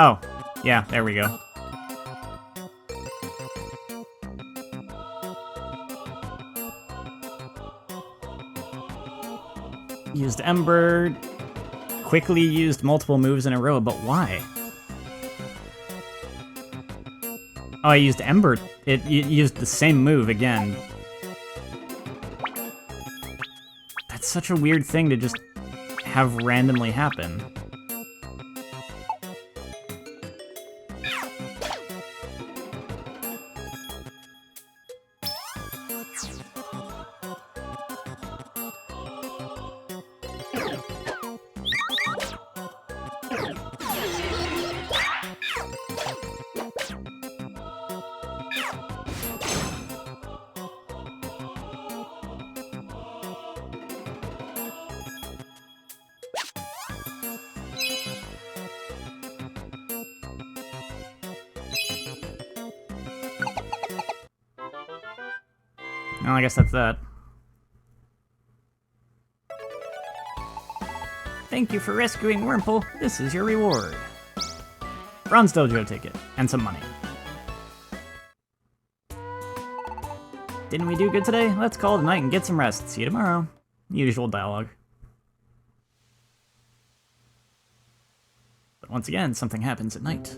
Oh, yeah, there we go. Used Ember, quickly used multiple moves in a row, but why? Oh, I used Ember. It used the same move again. That's such a weird thing to just have randomly happen. Well, I guess that's that. Thank you for rescuing Wurmple. This is your reward. Bronze Dojo ticket, and some money. Didn't we do good today? Let's call it a night and get some rest. See you tomorrow. Usual dialogue. But once again, something happens at night.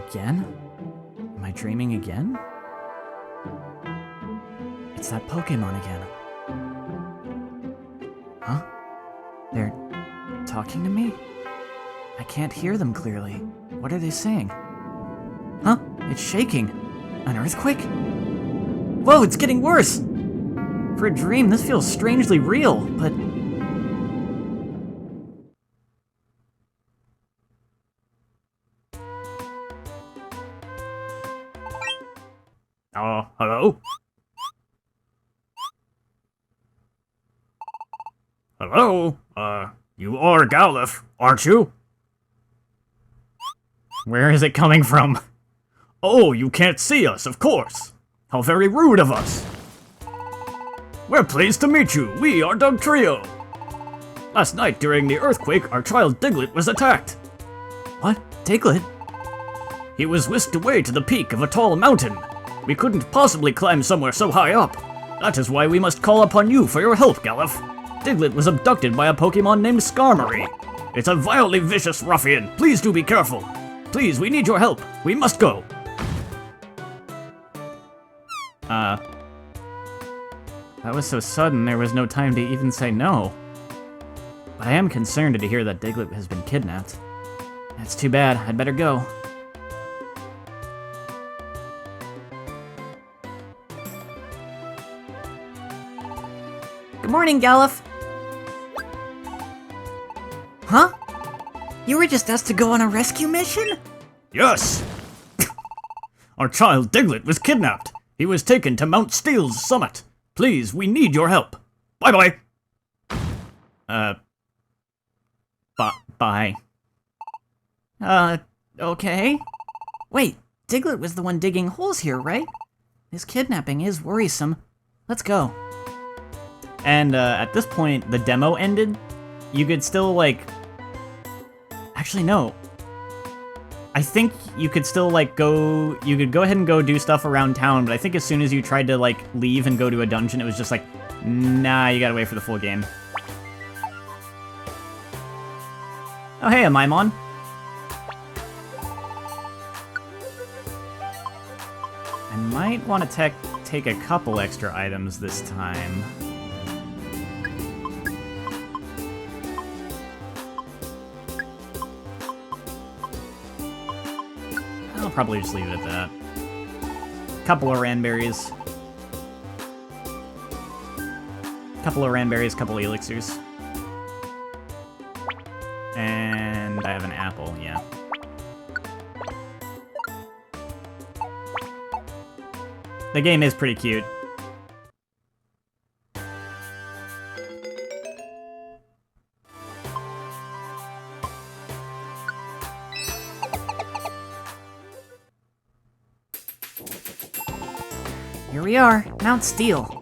Again? Am I dreaming again? It's that Pokémon again. Huh? They're talking to me? I can't hear them clearly. What are they saying? Huh? It's shaking. An earthquake? Whoa, it's getting worse! For a dream, this feels strangely real, but... Hello? Hello? You are Galuf, aren't you? Where is it coming from? Oh, you can't see us, of course. How very rude of us. We're pleased to meet you. We are Doug Trio. Last night during the earthquake, our child Diglett was attacked. What? Diglett? He was whisked away to the peak of a tall mountain. We couldn't possibly climb somewhere so high up. That is why we must call upon you for your help, Galuf. Diglett was abducted by a Pokémon named Skarmory. It's a vilely vicious ruffian. Please do be careful. Please, we need your help. We must go. That was so sudden, there was no time to even say no. But I am concerned to hear that Diglett has been kidnapped. That's too bad. I'd better go. Good morning, Galuf. Huh? You were just asked to go on a rescue mission? Yes! Our child Diglett was kidnapped. He was taken to Mount Steel's summit. Please, we need your help. Bye-bye. Bye. Okay. Wait, Diglett was the one digging holes here, right? His kidnapping is worrisome. Let's go. And, at this point, the demo ended. You could still, like... Actually, no. I think you could still, like, go... You could go ahead and go do stuff around town, but I think as soon as you tried to, like, leave and go to a dungeon, it was just like, nah, you gotta wait for the full game. Oh, hey, a Maimon. I might want to take a couple extra items this time. I'll probably just leave it at that. Couple of Ranberries. Couple of Ranberries, couple elixirs. And I have an apple, yeah. The game is pretty cute. Here we are, Mount Steel.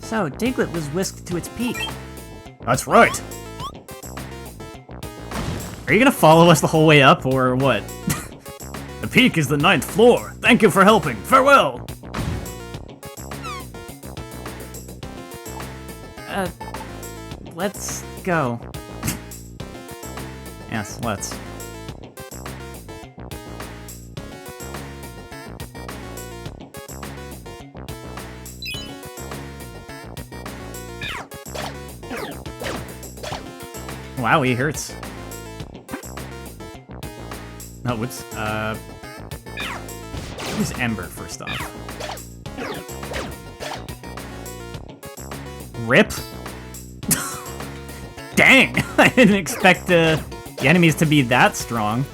So, Diglett was whisked to its peak. That's right. Are you gonna follow us the whole way up, or what? The peak is the 9th floor. Thank you for helping. Farewell! Let's go. Yes, let's. Wow, he hurts. Oh, whoops. Use Ember first off. Rip? Dang! I didn't expect the enemies to be that strong.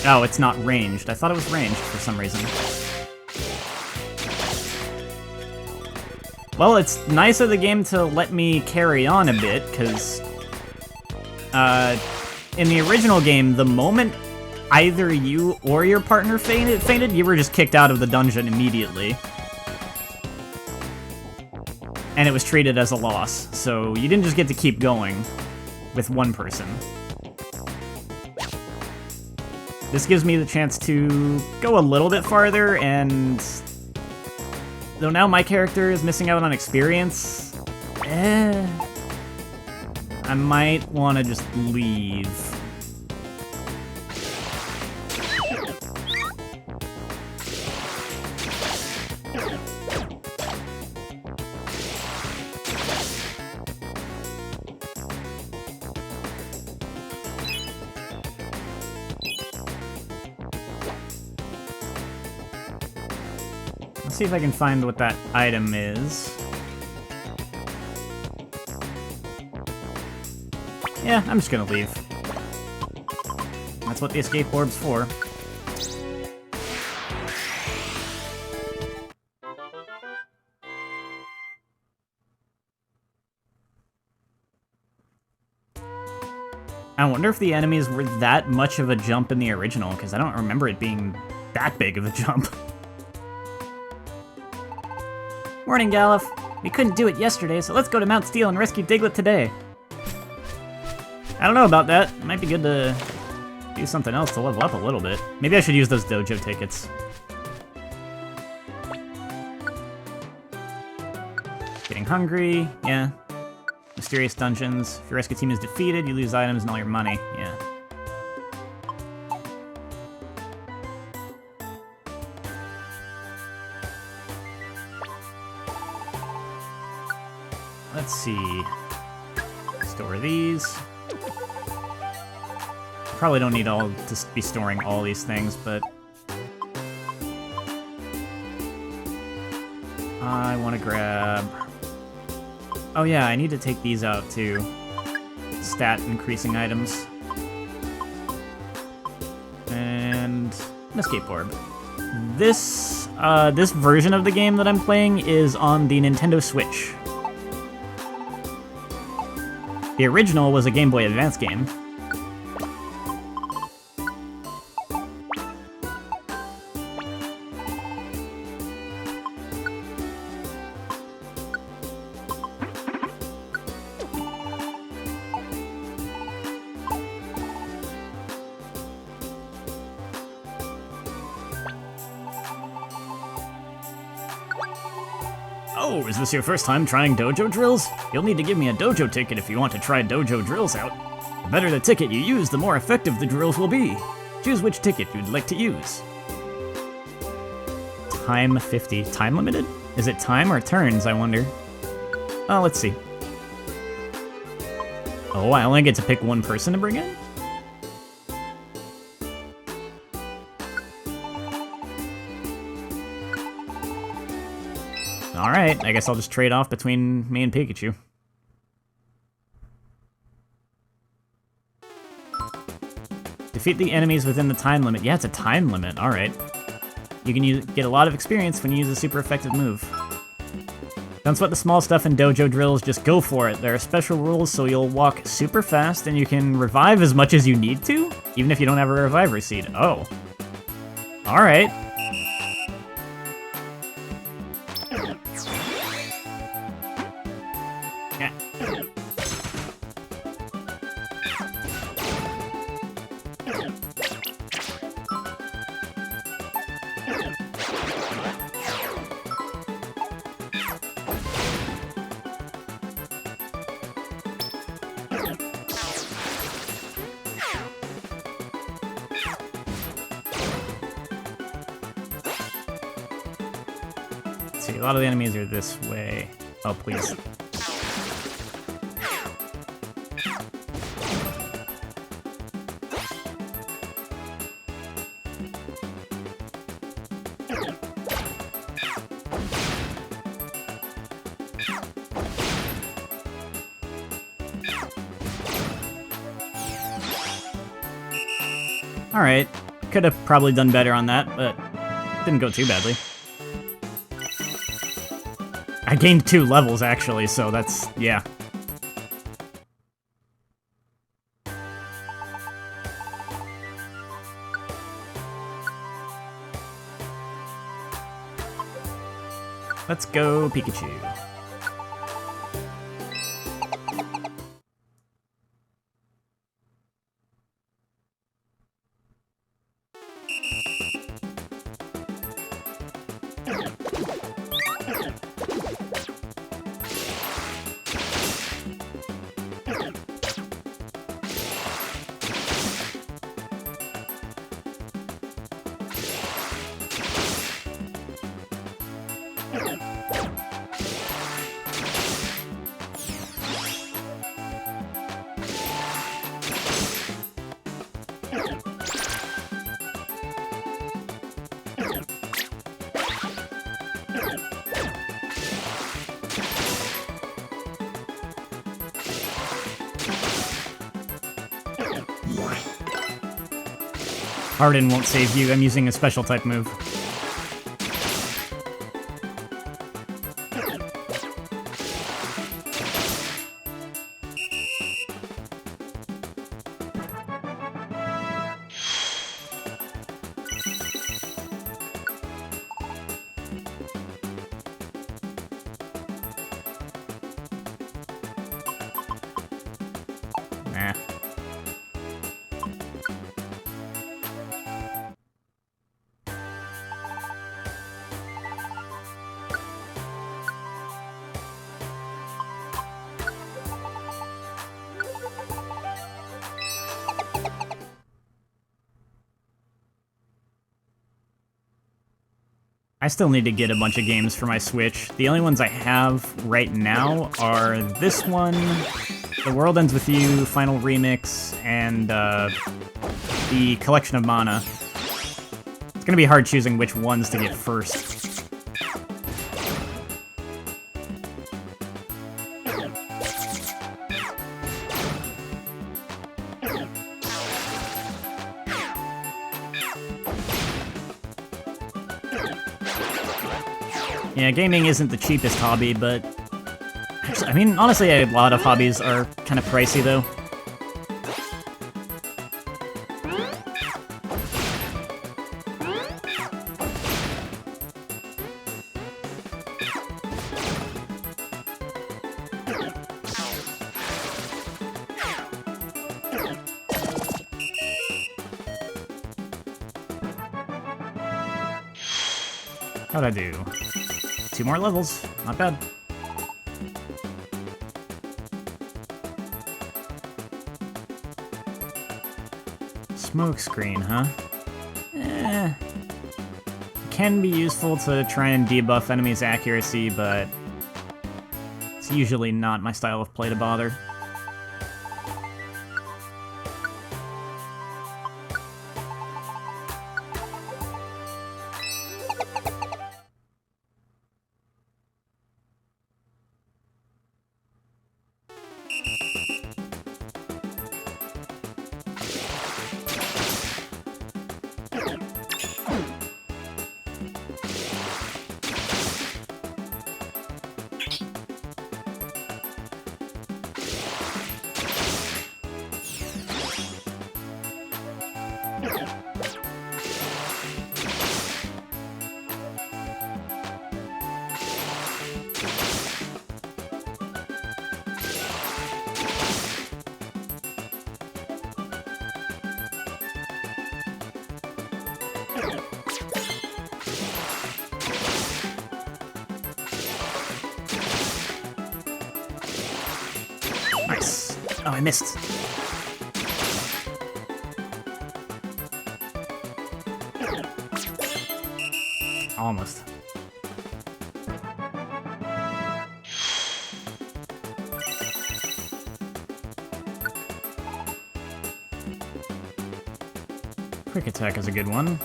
Oh, it's not ranged. I thought it was ranged for some reason. Well, it's nice of the game to let me carry on a bit, because in the original game, the moment either you or your partner fainted, you were just kicked out of the dungeon immediately. And it was treated as a loss, so you didn't just get to keep going with one person. This gives me the chance to go a little bit farther, and though now my character is missing out on experience, I might want to just leave. Let's see if I can find what that item is. Yeah, I'm just gonna leave. That's what the escape orb's for. I wonder if the enemies were that much of a jump in the original, because I don't remember it being that big of a jump. Morning, Galuf. We couldn't do it yesterday, so let's go to Mount Steel and rescue Diglett today. I don't know about that. It might be good to do something else to level up a little bit. Maybe I should use those dojo tickets. Getting hungry, yeah. Mysterious dungeons. If your rescue team is defeated, you lose items and all your money, yeah. Let's see. Store these. Probably don't need to be storing all these things, but I want to grab. Oh yeah, I need to take these out too. Stat increasing items. And an escape orb. This version of the game that I'm playing is on the Nintendo Switch. The original was a Game Boy Advance game. Oh, is this your first time trying dojo drills? You'll need to give me a dojo ticket if you want to try dojo drills out. The better the ticket you use, the more effective the drills will be. Choose which ticket you'd like to use. Time 50. Time limited? Is it time or turns, I wonder? Oh, let's see. Oh, I only get to pick one person to bring in? Alright, I guess I'll just trade off between me and Pikachu. Defeat the enemies within the time limit. Yeah, it's a time limit, alright. You can get a lot of experience when you use a super effective move. Don't sweat the small stuff in dojo drills, just go for it. There are special rules so you'll walk super fast and you can revive as much as you need to, even if you don't have a reviver seed. Oh. Alright. Yeah. Let's see, a lot of the enemies are this way. Oh, please. Alright, could have probably done better on that, but didn't go too badly. I gained 2 levels, actually, so that's, yeah. Let's go, Pikachu. Harden won't save you. I'm using a special type move. Nah. I still need to get a bunch of games for my Switch. The only ones I have right now are this one, The World Ends With You, Final Remix, and the Collection of Mana. It's gonna be hard choosing which ones to get first. Yeah, gaming isn't the cheapest hobby, but... I mean, honestly, a lot of hobbies are kind of pricey, though. How'd I do? 2 more levels. Not bad. Smoke screen, huh? Can be useful to try and debuff enemies' accuracy, but it's usually not my style of play to bother. Oh, I missed. Almost. Quick attack is a good one.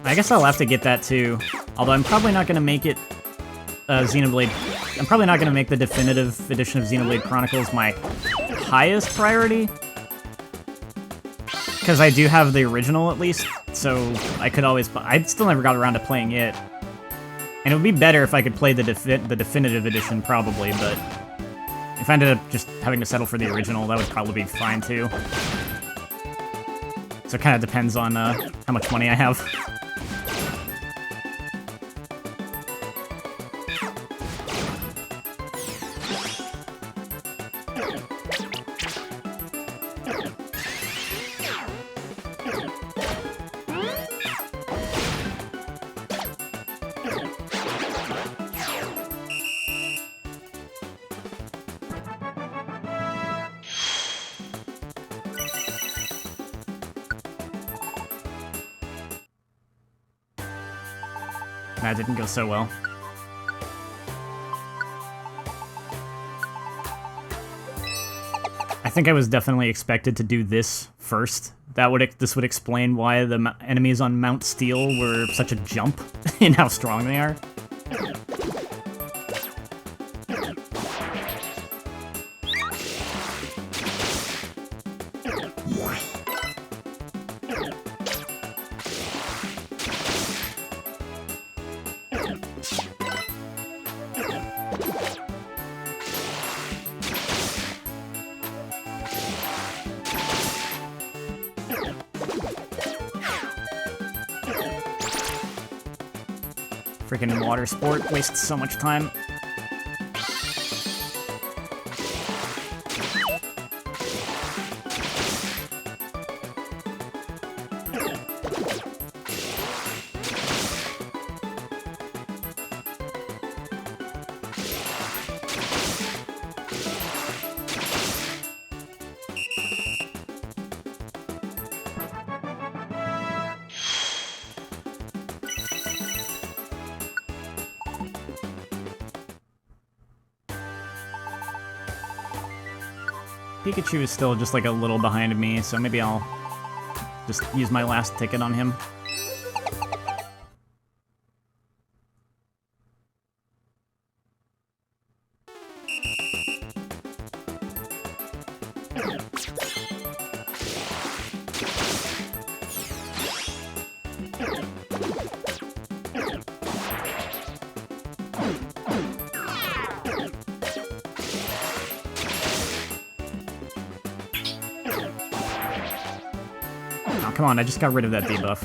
I guess I'll have to get that too. Although I'm probably not going to make it Xenoblade. I'm probably not going to make the definitive edition of Xenoblade Chronicles my highest priority. Because I do have the original at least, so I could always... I still never got around to playing it. And it would be better if I could play the definitive edition probably, but... if I ended up just having to settle for the original, that would probably be fine too. So it kind of depends on how much money I have. That didn't go so well. I think I was definitely expected to do this first. This would explain why the enemies on Mount Steel were such a jump in how strong they are. Freaking water sport wastes so much time. Pikachu is still just like a little behind me, so maybe I'll just use my last ticket on him. Oh, come on, I just got rid of that debuff.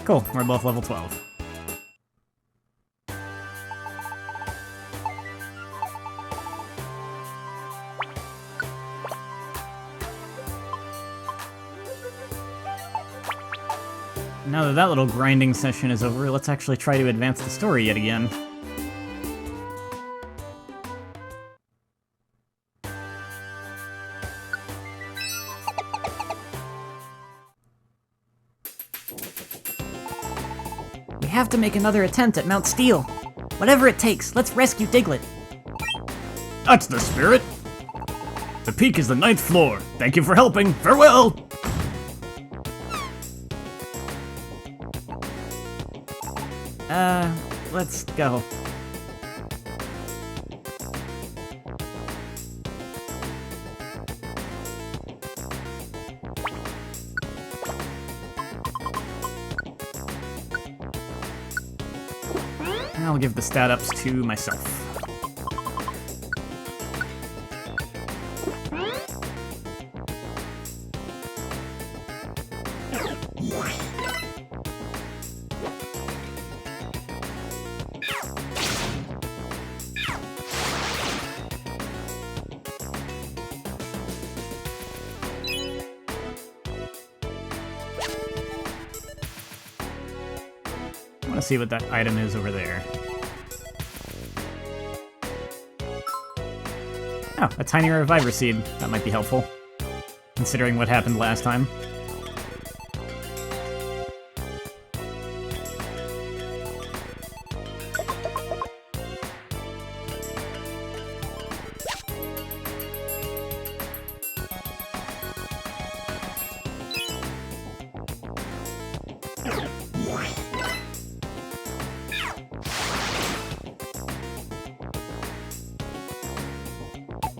Cool, we're both level 12. Now that that little grinding session is over, let's actually try to advance the story yet again. We have to make another attempt at Mount Steel. Whatever it takes, let's rescue Diglett. That's the spirit. The peak is the 9th floor. Thank you for helping. Farewell! Let's go. I'll give the stat ups to myself. I want to see what that item is over there. Oh, a tiny reviver seed. That might be helpful, considering what happened last time.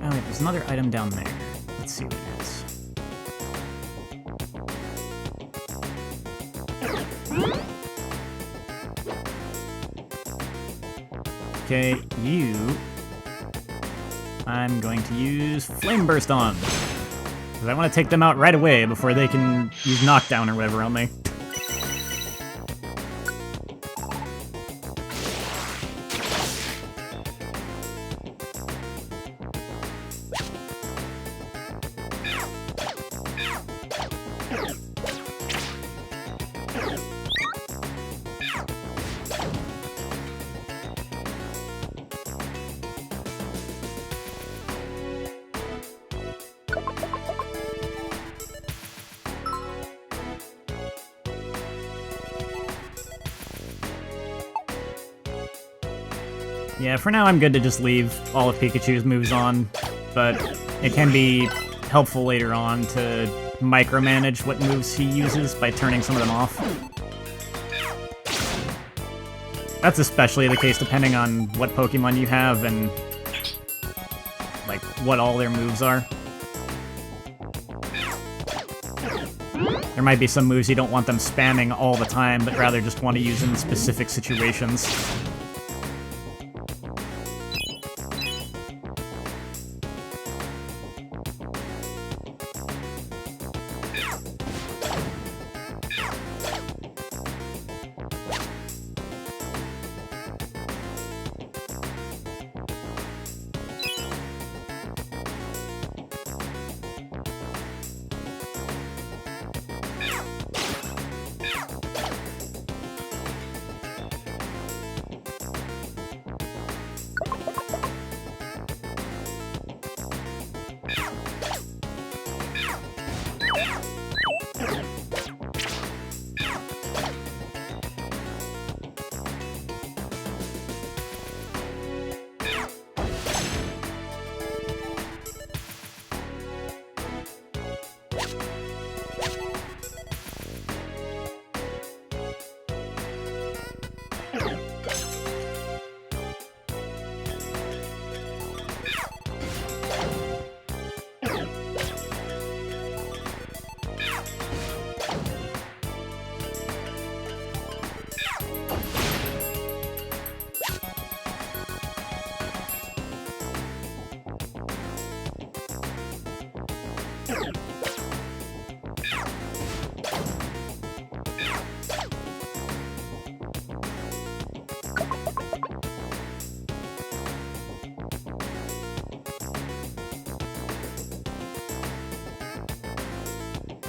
Oh wait, there's another item down there. Let's see what it is. Okay, you... I'm going to use Flame Burst on. Because I want to take them out right away before they can use Knockdown or whatever on me. Yeah, for now I'm good to just leave all of Pikachu's moves on, but it can be helpful later on to micromanage what moves he uses by turning some of them off. That's especially the case depending on what Pokemon you have and, like, what all their moves are. There might be some moves you don't want them spamming all the time, but rather just want to use in specific situations.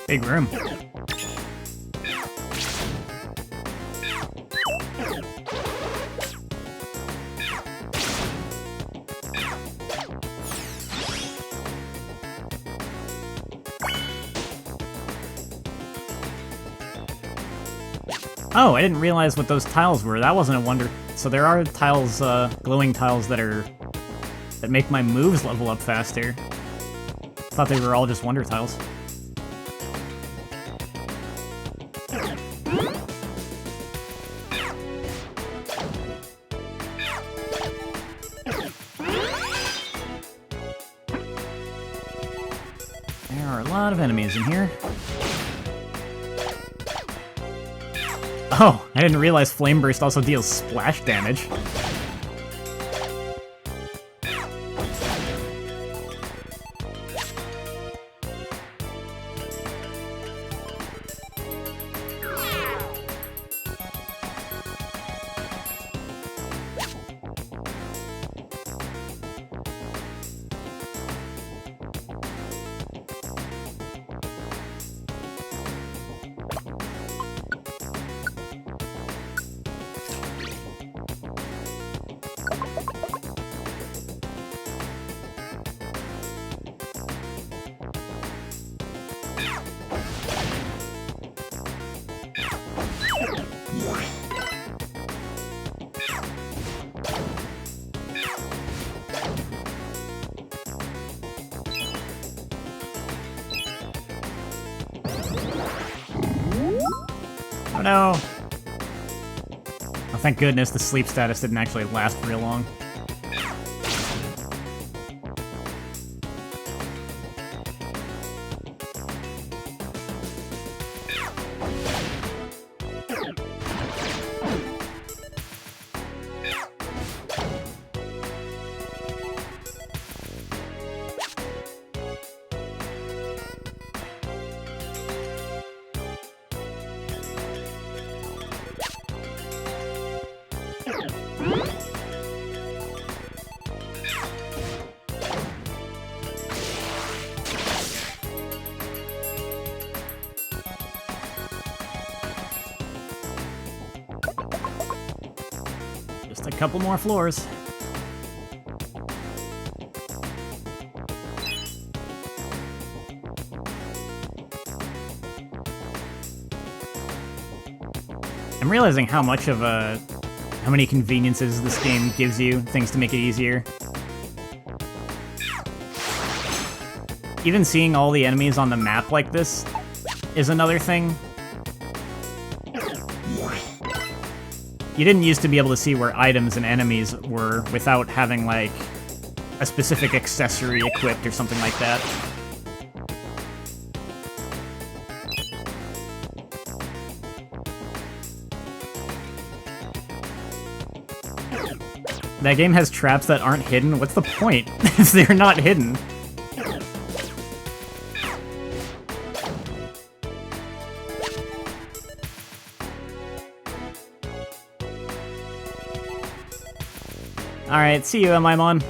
Big room. Oh, I didn't realize what those tiles were. That wasn't a wonder. So there are tiles, glowing tiles that are that make my moves level up faster. Thought they were all just wonder tiles. There are a lot of enemies in here. Oh, I didn't realize Flame Burst also deals splash damage. Oh no! Oh, thank goodness the sleep status didn't actually last real long. Just a couple more floors. I'm realizing how many conveniences this game gives you, things to make it easier. Even seeing all the enemies on the map like this is another thing. You didn't used to be able to see where items and enemies were without having, like, a specific accessory equipped or something like that. That game has traps that aren't hidden. What's the point if they're not hidden? Alright, see you, Emaimon.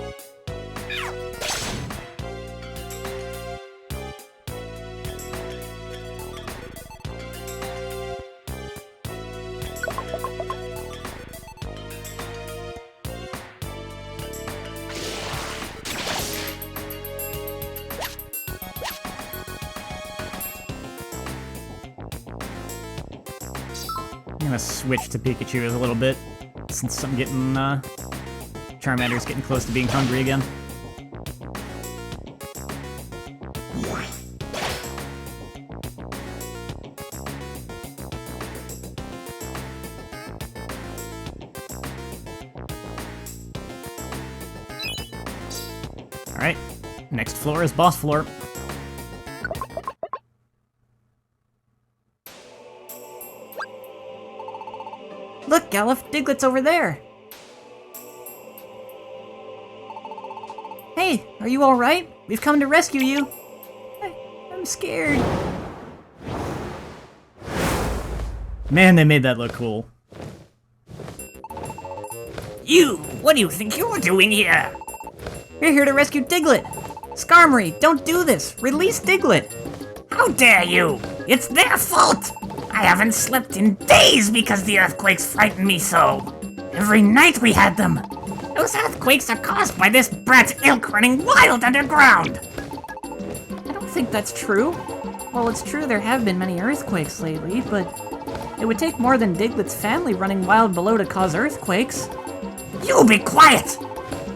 I'm gonna switch to Pikachu a little bit, since I'm getting, Charmander's getting close to being hungry again. Alright, next floor is boss floor. Look, Galuf, Diglett's over there. Hey, are you alright? We've come to rescue you. I'm scared. Man, they made that look cool. You! What do you think you're doing here? We're here to rescue Diglett. Skarmory, don't do this. Release Diglett. How dare you! It's their fault! I haven't slept in days because the earthquakes frightened me so. Every night we had them. Those earthquakes are caused by this brat's ilk running wild underground. I don't think that's true. Well, it's true there have been many earthquakes lately, but it would take more than Diglett's family running wild below to cause earthquakes. You be quiet!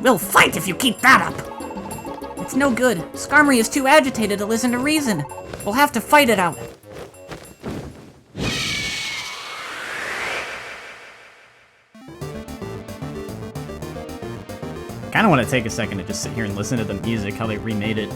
We'll fight if you keep that up. It's no good. Skarmory is too agitated to listen to reason. We'll have to fight it out. Kinda wanna take a second to just sit here and listen to the music, how they remade it.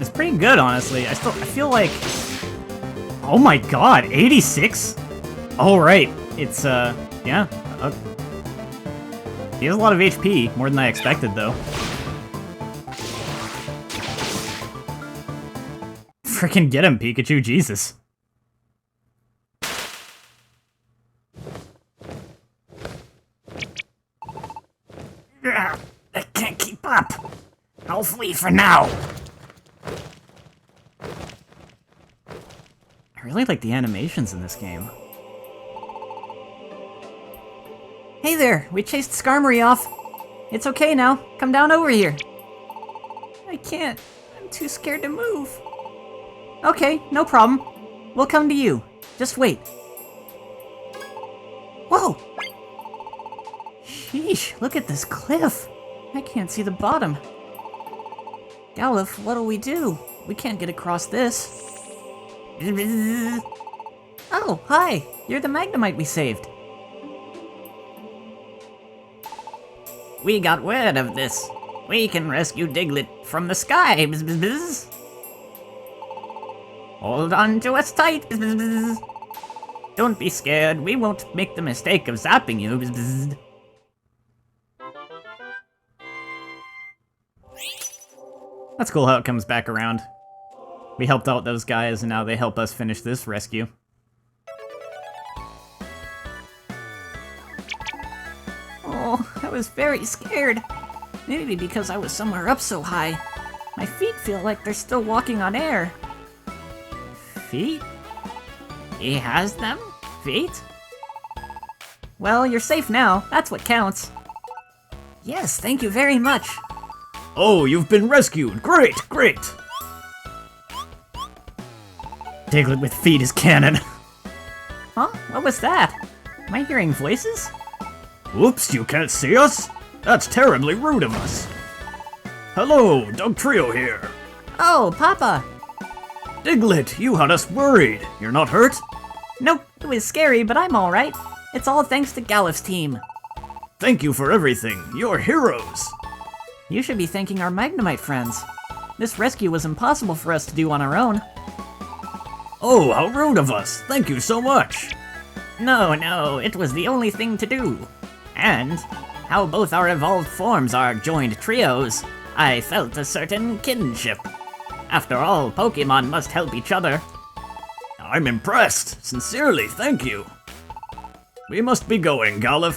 It's pretty good, honestly. I feel like... Oh my god, 86? Oh, right. It's, yeah. He has a lot of HP, more than I expected, though. Frickin' get him, Pikachu, Jesus. I can't keep up. I'll flee for now. I really like the animations in this game. Hey there, we chased Skarmory off. It's okay now. Come down over here. I can't. I'm too scared to move. Okay, no problem. We'll come to you. Just wait. Whoa! Sheesh, look at this cliff. I can't see the bottom. Galuf, what'll we do? We can't get across this. Oh, hi! You're the Magnemite we saved. We got word of this. We can rescue Diglett from the sky. Bzz, bzz, bzz. Hold on to us tight. Bzz, bzz, bzz. Don't be scared. We won't make the mistake of zapping you. Bzz, bzz. That's cool how it comes back around. We helped out those guys, and now they help us finish this rescue. Oh, I was very scared. Maybe because I was somewhere up so high. My feet feel like they're still walking on air. Feet? He has them? Feet? Well, you're safe now. That's what counts. Yes, thank you very much. Oh, you've been rescued! Great, great! Diglett with feet is canon. Huh? What was that? Am I hearing voices? Whoops, you can't see us? That's terribly rude of us. Hello, Dugtrio here. Oh, Papa! Diglett, you had us worried. You're not hurt? Nope, it was scary, but I'm alright. It's all thanks to Galuf's team. Thank you for everything. You're heroes. You should be thanking our Magnemite friends. This rescue was impossible for us to do on our own. Oh, how rude of us. Thank you so much. No, it was the only thing to do. And how both our evolved forms are joined trios, I felt a certain kinship. After all, Pokémon must help each other. I'm impressed. Sincerely, thank you. We must be going, Galuf.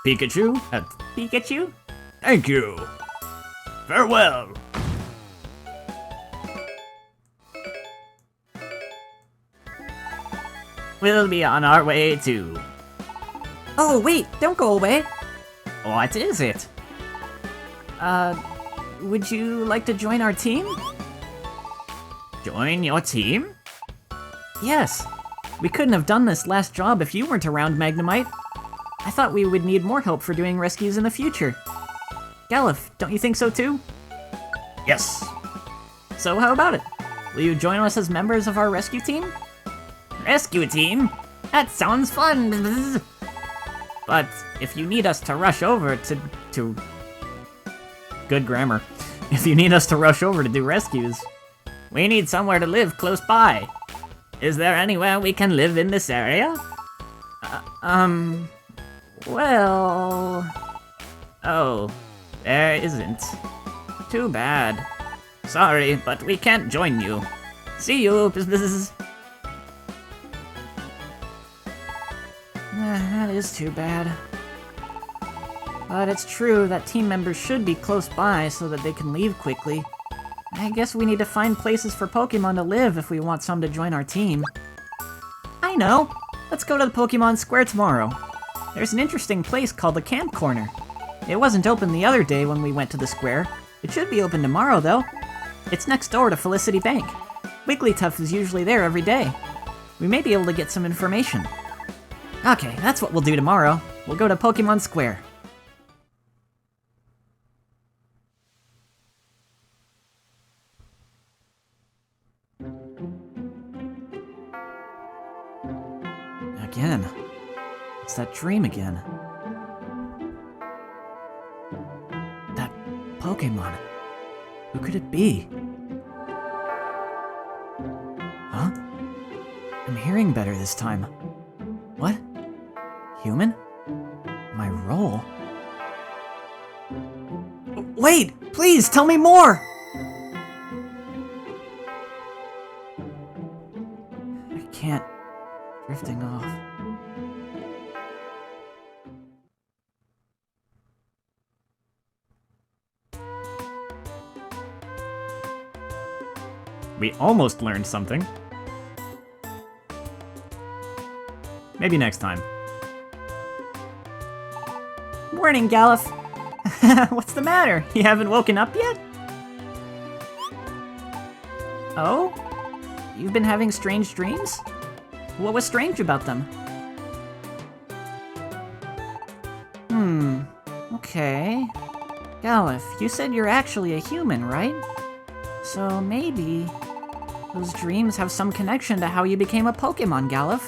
Pikachu? Pikachu? Thank you. Farewell. We'll be on our way too. Oh, wait, don't go away. What is it? Would you like to join our team? Join your team? Yes. We couldn't have done this last job if you weren't around, Magnemite. I thought we would need more help for doing rescues in the future. Galuf, don't you think so too? Yes. So how about it? Will you join us as members of our rescue team? Rescue team? That sounds fun. But if you need us to rush over to... Good grammar. If you need us to rush over to do rescues, we need somewhere to live close by. Is there anywhere we can live in this area? Well... Oh, there isn't. Too bad. Sorry, but we can't join you. See you. That is too bad. But it's true that team members should be close by so that they can leave quickly. I guess we need to find places for Pokemon to live if we want some to join our team. I know! Let's go to the Pokemon Square tomorrow. There's an interesting place called the Camp Corner. It wasn't open the other day when we went to the square. It should be open tomorrow, though. It's next door to Felicity Bank. Wigglytuff is usually there every day. We may be able to get some information. Okay, that's what we'll do tomorrow. We'll go to Pokemon Square. Again. It's that dream again. That Pokemon. Who could it be? Huh? I'm hearing better this time. What? Human? My role? Wait! Please, tell me more! I can't. Drifting off. We almost learned something. Maybe next time. Morning, Gallif. What's the matter? You haven't woken up yet? Oh? You've been having strange dreams? What was strange about them? Okay. Gallif, you said you're actually a human, right? So maybe those dreams have some connection to how you became a Pokemon, Gallif.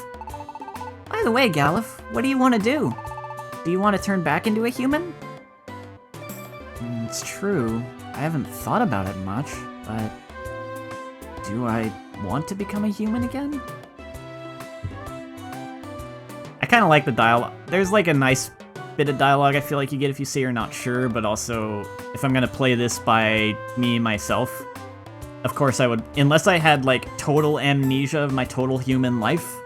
By the way, Gallif, what do you want to do? Do you want to turn back into a human? It's true. I haven't thought about it much, but do I want to become a human again? I kind of like the dialogue. There's like a nice bit of dialogue I feel like you get if you say you're not sure, but also if I'm gonna play this by me myself, of course I would, unless I had like total amnesia of my total human life,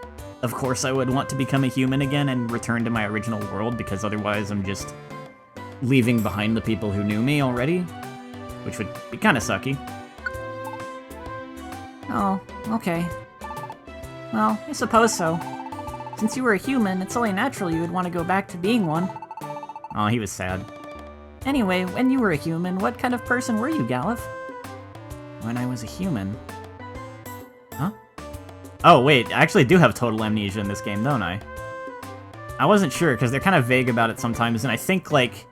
of course I would want to become a human again and return to my original world, because otherwise I'm just leaving behind the people who knew me already, which would be kind of sucky. Oh, okay. Well, I suppose so. Since you were a human, it's only natural you would want to go back to being one. Oh, he was sad. Anyway, when you were a human, what kind of person were you, Gallif? When I was a human? Huh? Oh, wait, I actually do have total amnesia in this game, don't I? I wasn't sure, because they're kind of vague about it sometimes, and I think, like...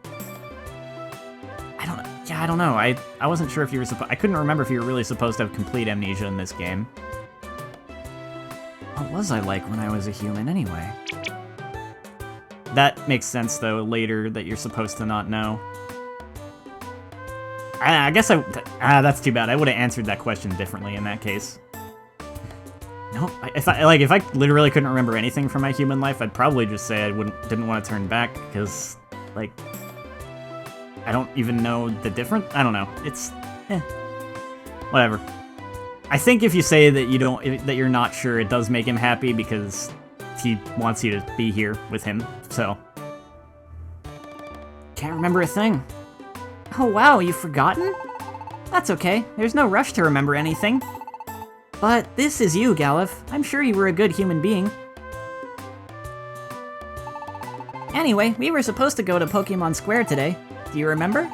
I don't know. I wasn't sure if you were supposed... I couldn't remember if you were really supposed to have complete amnesia in this game. What was I like when I was a human, anyway? That makes sense, though, later, that you're supposed to not know. I guess that's too bad. I would have answered that question differently in that case. Nope. If I literally couldn't remember anything from my human life, I'd probably just say I didn't want to turn back, because, like... I don't even know the difference. I don't know. It's, whatever. I think if you say that that you're not sure, it does make him happy because he wants you to be here with him. So, can't remember a thing. Oh wow, you've forgotten? That's okay. There's no rush to remember anything. But this is you, Gallif. I'm sure you were a good human being. Anyway, we were supposed to go to Pokemon Square today. Do you remember?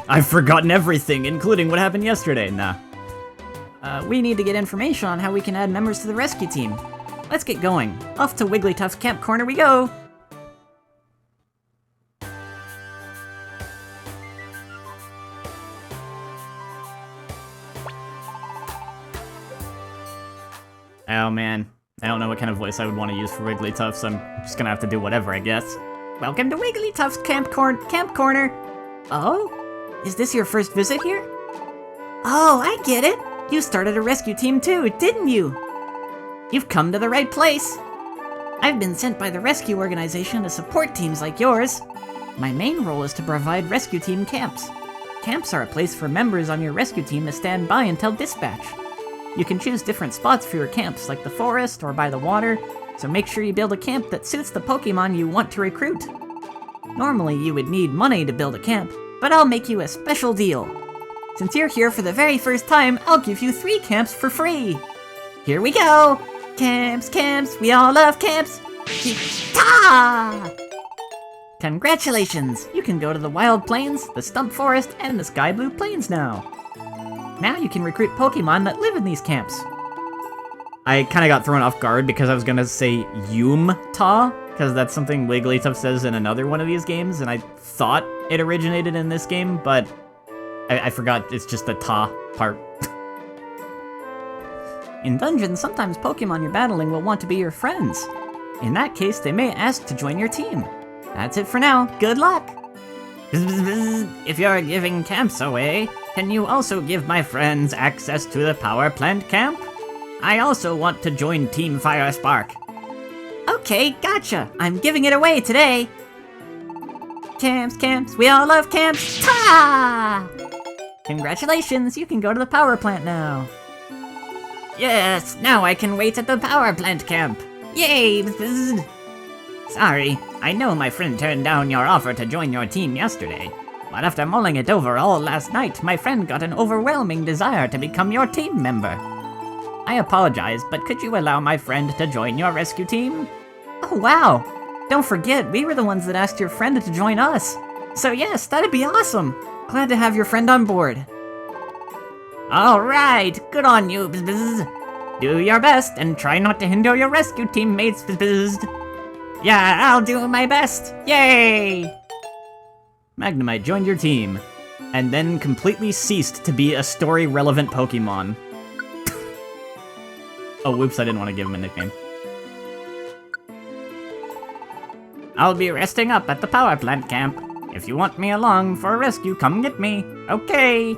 I've forgotten everything, including what happened yesterday. Nah. We need to get information on how we can add members to the rescue team. Let's get going. Off to Wigglytuff's Camp Corner we go! Oh man, I don't know what kind of voice I would want to use for Wigglytuff, so I'm just gonna have to do whatever, I guess. Welcome to Wigglytuff's Camp Corner. Oh? Is this your first visit here? Oh, I get it. You started a rescue team too, didn't you? You've come to the right place. I've been sent by the rescue organization to support teams like yours. My main role is to provide rescue team camps. Camps are a place for members on your rescue team to stand by until dispatch. You can choose different spots for your camps, like the forest or by the water, so make sure you build a camp that suits the Pokemon you want to recruit. Normally, you would need money to build a camp, but I'll make you a special deal. Since you're here for the very first time, I'll give you 3 camps for free. Here we go! Camps, camps, we all love camps! Ta! Congratulations! You can go to the Wild Plains, the Stump Forest, and the Sky Blue Plains now. Now you can recruit Pokemon that live in these camps. I kind of got thrown off guard because I was going to say Yum-Ta, because that's something Wigglytuff says in another one of these games, and I thought it originated in this game, but I forgot it's just the Ta part. In dungeons, sometimes Pokemon you're battling will want to be your friends. In that case, they may ask to join your team. That's it for now. Good luck! If you're giving camps away, can you also give my friends access to the power plant camp? I also want to join Team Fire Spark. Okay, gotcha. I'm giving it away today. Camps, camps, we all love camps. Ta! Congratulations, you can go to the power plant now. Yes, now I can wait at the power plant camp. Yay! Sorry, I know my friend turned down your offer to join your team yesterday, but after mulling it over all last night, my friend got an overwhelming desire to become your team member. I apologize, but could you allow my friend to join your rescue team? Oh wow! Don't forget, we were the ones that asked your friend to join us. So yes, that'd be awesome! Glad to have your friend on board. Alright, good on you, Do your best and try not to hinder your rescue teammates, Yeah, I'll do my best! Yay! Magnemite joined your team, and then completely ceased to be a story-relevant Pokemon. Oh, whoops, I didn't want to give him a nickname. I'll be resting up at the power plant camp. If you want me along for a rescue, come get me. Okay.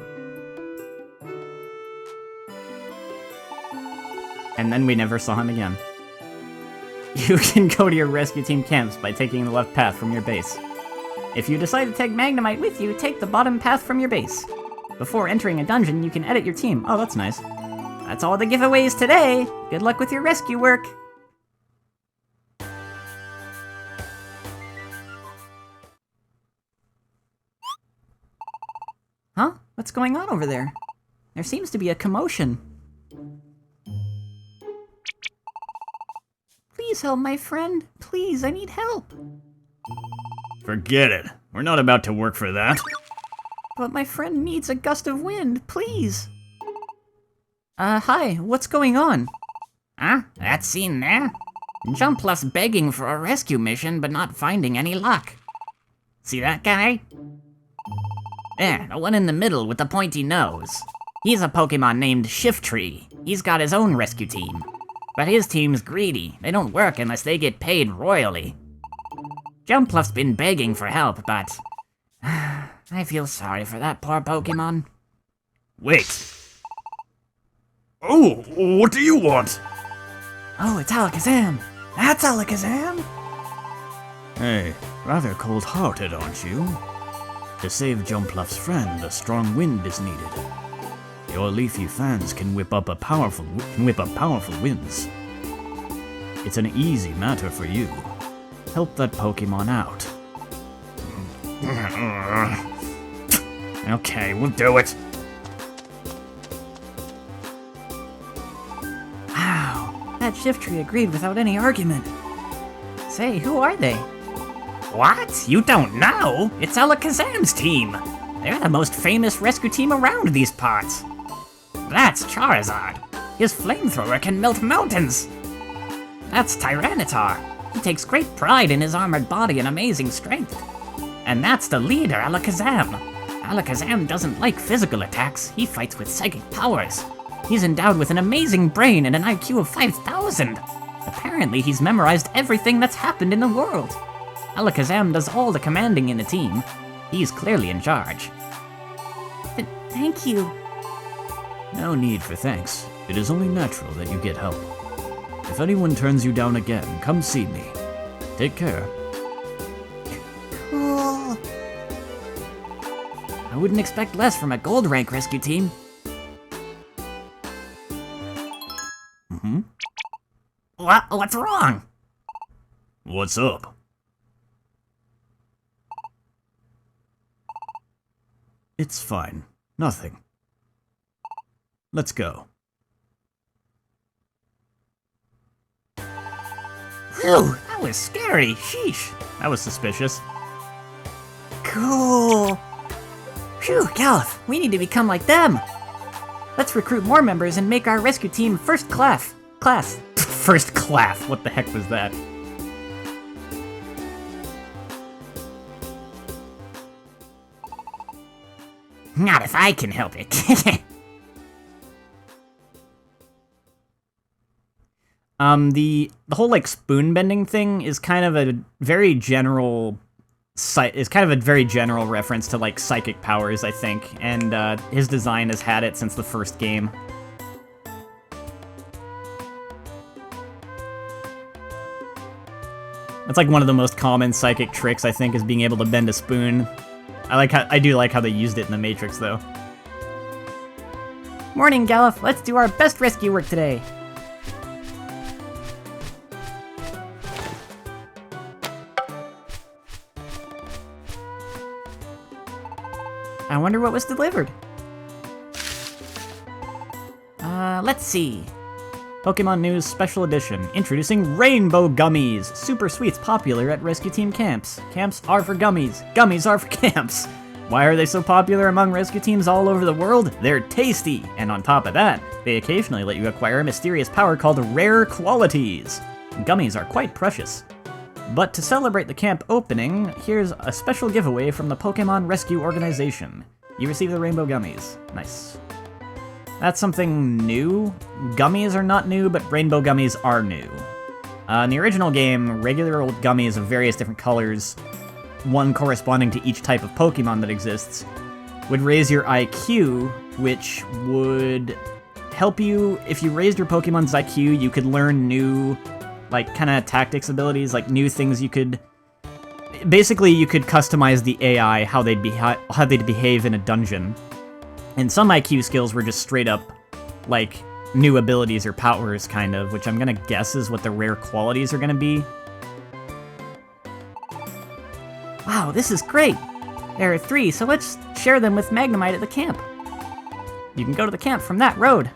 And then we never saw him again. You can go to your rescue team camps by taking the left path from your base. If you decide to take Magnemite with you, take the bottom path from your base. Before entering a dungeon, you can edit your team. Oh, that's nice. That's all the giveaways today. Good luck with your rescue work. Huh? What's going on over there? There seems to be a commotion. Please help my friend. Please, I need help. Forget it. We're not about to work for that. But my friend needs a gust of wind, please. Hi, what's going on? Huh? That scene there? Jumpluff's begging for a rescue mission, but not finding any luck. See that guy? There, the one in the middle with the pointy nose. He's a Pokemon named Shiftry. He's got his own rescue team. But his team's greedy. They don't work unless they get paid royally. Jumpluff's been begging for help, but I feel sorry for that poor Pokemon. Wait. Oh, what do you want? Oh, it's Alakazam. That's Alakazam. Hey, rather cold-hearted, aren't you? To save Jumpluff's friend, a strong wind is needed. Your leafy fans can whip up powerful winds. It's an easy matter for you. Help that Pokemon out. Okay, we'll do it. Wow, that Shiftry agreed without any argument. Say, who are they? What? You don't know? It's Alakazam's team. They're the most famous rescue team around these parts. That's Charizard. His flamethrower can melt mountains. That's Tyranitar. He takes great pride in his armored body and amazing strength. And that's the leader, Alakazam. Alakazam doesn't like physical attacks. He fights with psychic powers. He's endowed with an amazing brain and an IQ of 5,000. Apparently, he's memorized everything that's happened in the world. Alakazam does all the commanding in the team. He's clearly in charge. Thank you. No need for thanks. It is only natural that you get help. If anyone turns you down again, come see me. Take care. Cool. I wouldn't expect less from a gold rank rescue team. What's wrong? What's up? It's fine. Nothing. Let's go. Phew, that was scary. Sheesh. That was suspicious. Cool. Phew, Galuf, we need to become like them. Let's recruit more members and make our rescue team first class. First class? What the heck was that? Not if I can help it. The whole like spoon bending thing is kind of a very general reference to like psychic powers, I think, and his design has had it since the first game. That's like one of the most common psychic tricks, I think, is being able to bend a spoon. I do like how they used it in the Matrix, though. Morning, Galuf. Let's do our best rescue work today. I wonder what was delivered. Let's see. Pokemon News Special Edition, introducing Rainbow Gummies! Super sweets popular at rescue team camps. Camps are for gummies. Gummies are for camps. Why are they so popular among rescue teams all over the world? They're tasty! And on top of that, they occasionally let you acquire a mysterious power called Rare Qualities. Gummies are quite precious. But to celebrate the camp opening, here's a special giveaway from the Pokemon Rescue Organization. You receive the Rainbow Gummies. Nice. That's something new. Gummies are not new, but Rainbow Gummies are new. In the original game, regular old gummies of various different colors, one corresponding to each type of Pokemon that exists, would raise your IQ, which would help you. If you raised your Pokemon's IQ, you could learn new, like, kind of tactics abilities, like new things you could... Basically, you could customize the AI, how they'd behave in a dungeon. And some IQ skills were just straight up, like, new abilities or powers, kind of, which I'm gonna guess is what the rare qualities are gonna be. Wow, this is great! There are 3, so let's share them with Magnemite at the camp. You can go to the camp from that road.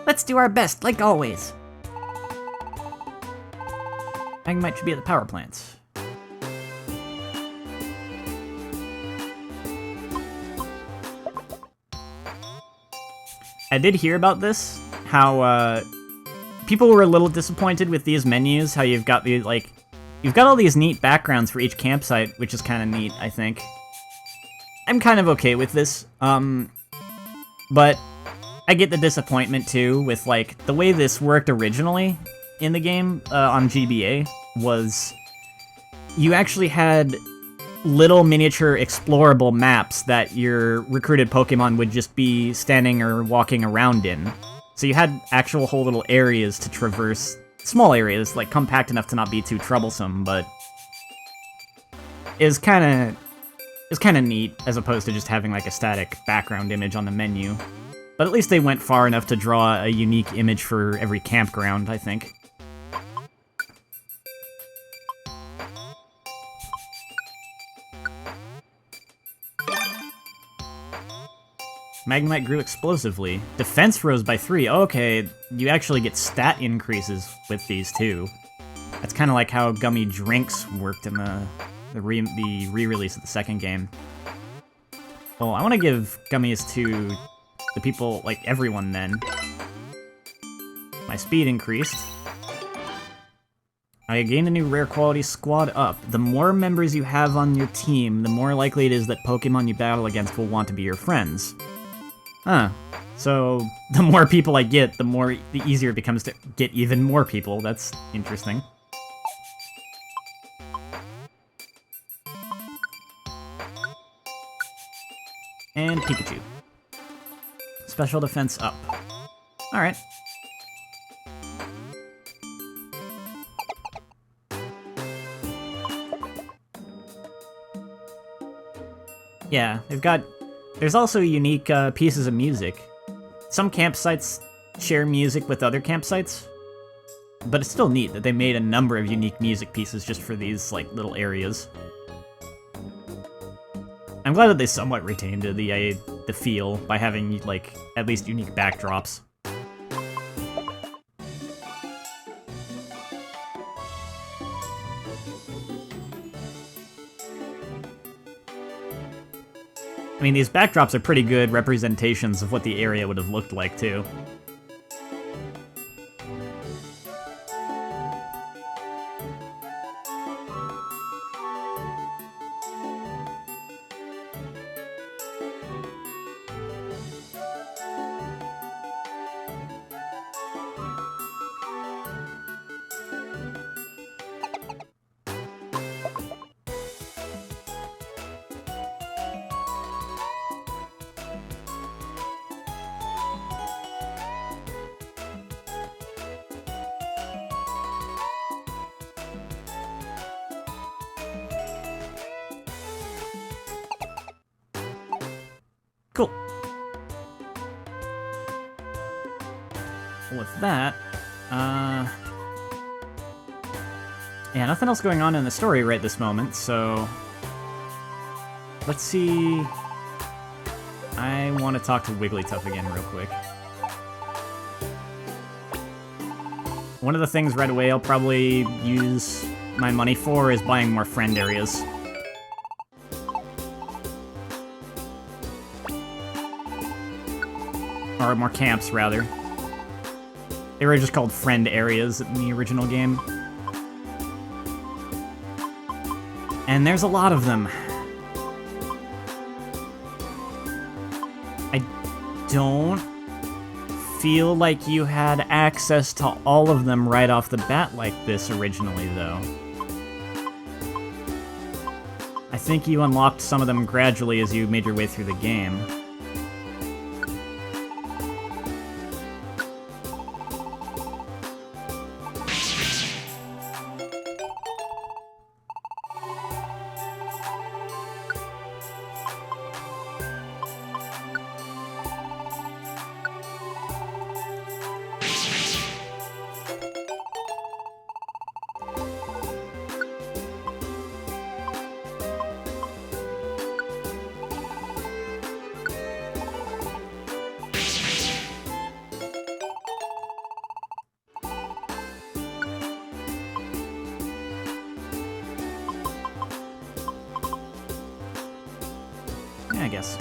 Let's do our best, like always. Magnemite should be at the power plants. I did hear about this, how people were a little disappointed with these menus, how you've got all these neat backgrounds for each campsite, which is kind of neat, I think. I'm kind of okay with this, but I get the disappointment too with like the way this worked originally in the game on GBA was you actually had little miniature explorable maps that your recruited Pokemon would just be standing or walking around in. So you had actual whole little areas to traverse, small areas, like compact enough to not be too troublesome, but is kind of neat as opposed to just having like a static background image on the menu. But at least they went far enough to draw a unique image for every campground, I think. Magnemite grew explosively. Defense rose by 3. Okay, you actually get stat increases with these too. That's kind of like how gummy drinks worked in the re-release of the second game. Well, I want to give gummies to the people, like everyone then. My speed increased. I gained a new rare quality, Squad Up. The more members you have on your team, the more likely it is that Pokemon you battle against will want to be your friends. Huh. So, the more people I get, the easier it becomes to get even more people. That's interesting. And Pikachu. Special defense up. Alright. Yeah, they've got There's also unique pieces of music. Some campsites share music with other campsites, but it's still neat that they made a number of unique music pieces just for these, like, little areas. I'm glad that they somewhat retained the feel by having, like, at least unique backdrops. I mean, these backdrops are pretty good representations of what the area would have looked like, too. Cool. With that, yeah, nothing else going on in the story right this moment, so let's see. I want to talk to Wigglytuff again real quick. One of the things right away I'll probably use my money for is buying more friend areas. Or more camps, rather. They were just called friend areas in the original game. And there's a lot of them. I don't feel like you had access to all of them right off the bat like this originally, though. I think you unlocked some of them gradually as you made your way through the game. I guess.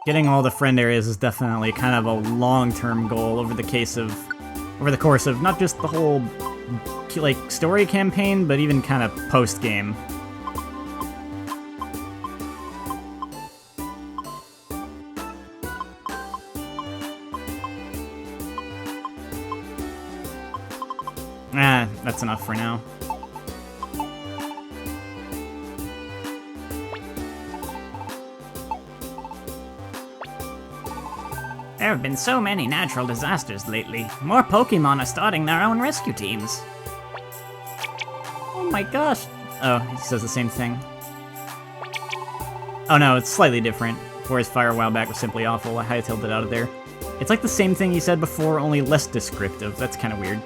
Getting all the friend areas is definitely kind of a long-term goal over the course of not just the whole, like, story campaign, but even kind of post-game. That's enough for now. There have been so many natural disasters lately. More Pokémon are starting their own rescue teams. Oh my gosh. Oh, he says the same thing. Oh no, it's slightly different. Forest Fire a while back was simply awful. I hightailed it out of there. It's like the same thing he said before, only less descriptive. That's kind of weird.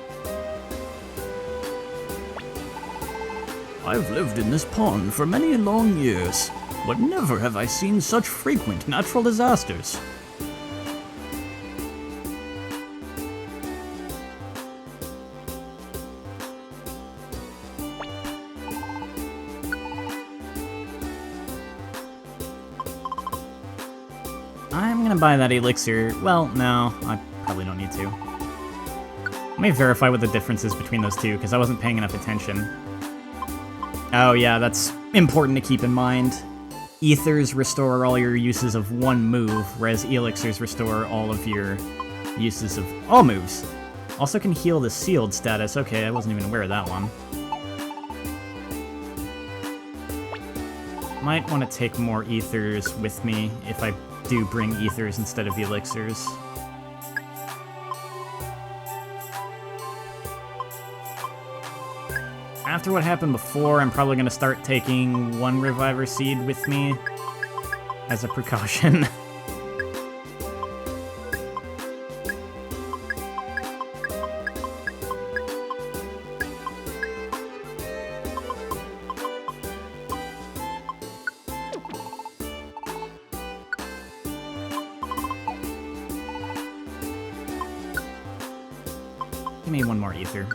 I've lived in this pond for many long years, but never have I seen such frequent natural disasters. I'm gonna buy that elixir. Well, no, I probably don't need to. Let me verify what the difference is between those two, because I wasn't paying enough attention. Oh yeah, that's important to keep in mind. Ethers restore all your uses of one move, whereas elixirs restore all of your uses of all moves. Also can heal the sealed status. Okay, I wasn't even aware of that one. Might want to take more ethers with me if I do bring ethers instead of elixirs. after what happened before, I'm probably going to start taking one Reviver Seed with me as a precaution. Give me one more ether.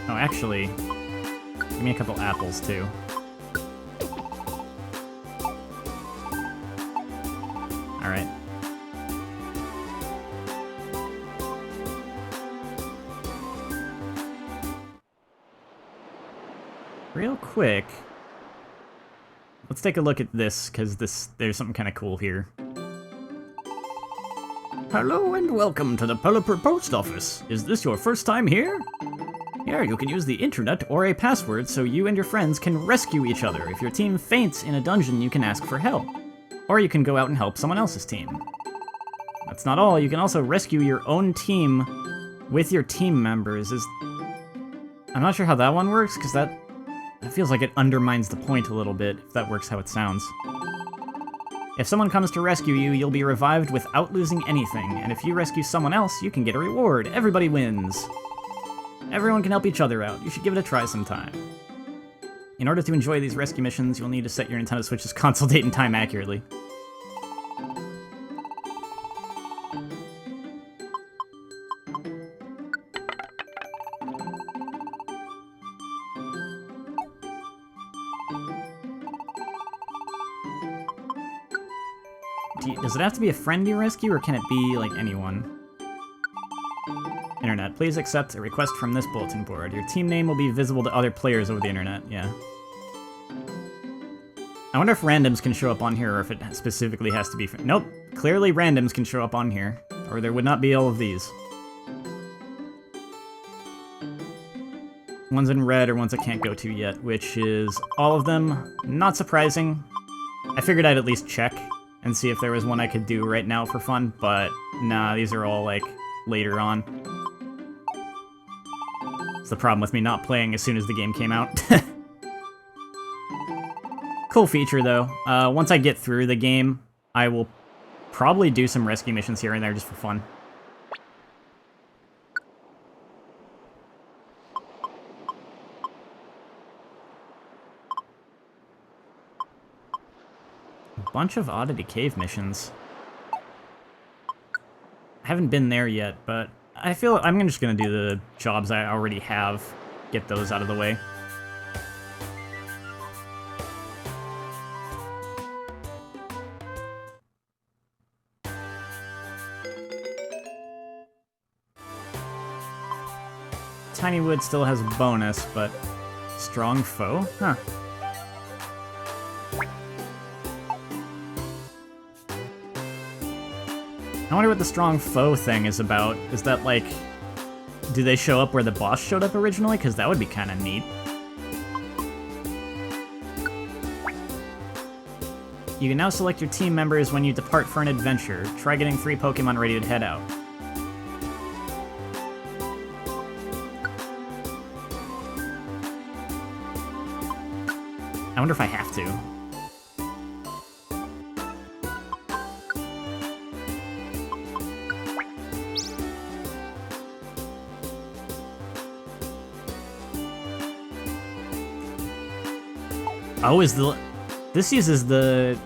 Oh, actually, give me a couple apples, too. Alright. Real quick, let's take a look at this, because there's something kind of cool here. Hello and welcome to the Pelipper Post Office. Is this your first time here? Here, you can use the internet Or a password so you and your friends can rescue each other. If your team faints in a dungeon, you can ask for help. Or you can go out and help someone else's team. That's not all, you can also rescue your own team with your team members. I'm not sure how that one works, because that feels like it undermines the point a little bit, if that works how it sounds. If someone comes to rescue you, you'll be revived without losing anything, and if you rescue someone else, you can get a reward. Everybody wins. Everyone can help each other out. You should give it a try sometime. In order to enjoy these rescue missions, you'll need to set your Nintendo Switch's console date and time accurately. Does it have to be a friend you rescue, or can it be, like, anyone? Internet, please accept a request from this bulletin board. Your team name will be visible to other players over the internet, yeah. I wonder if randoms can show up on here, or if it specifically has to be... Nope, clearly randoms can show up on here, or there would not be all of these. One's in red, or ones I can't go to yet, which is all of them. Not surprising. I figured I'd at least check and see if there was one I could do right now for fun, but nah, these are all, like, later on. It's the problem with me not playing as soon as the game came out. Cool feature, though. Once I get through the game, I will probably do some rescue missions here and there just for fun. Bunch of Oddity Cave missions. I haven't been there yet, but I feel I'm just gonna do the jobs I already have, get those out of the way. Tiny Wood still has a bonus, but Strong Foe? Huh. I wonder what the Strong Foe thing is about. Is that, like, do they show up where the boss showed up originally? Because that would be kind of neat. You can now select your team members when you depart for an adventure. Try getting 3 Pokemon ready to head out. I wonder if I have to. Oh, this uses the...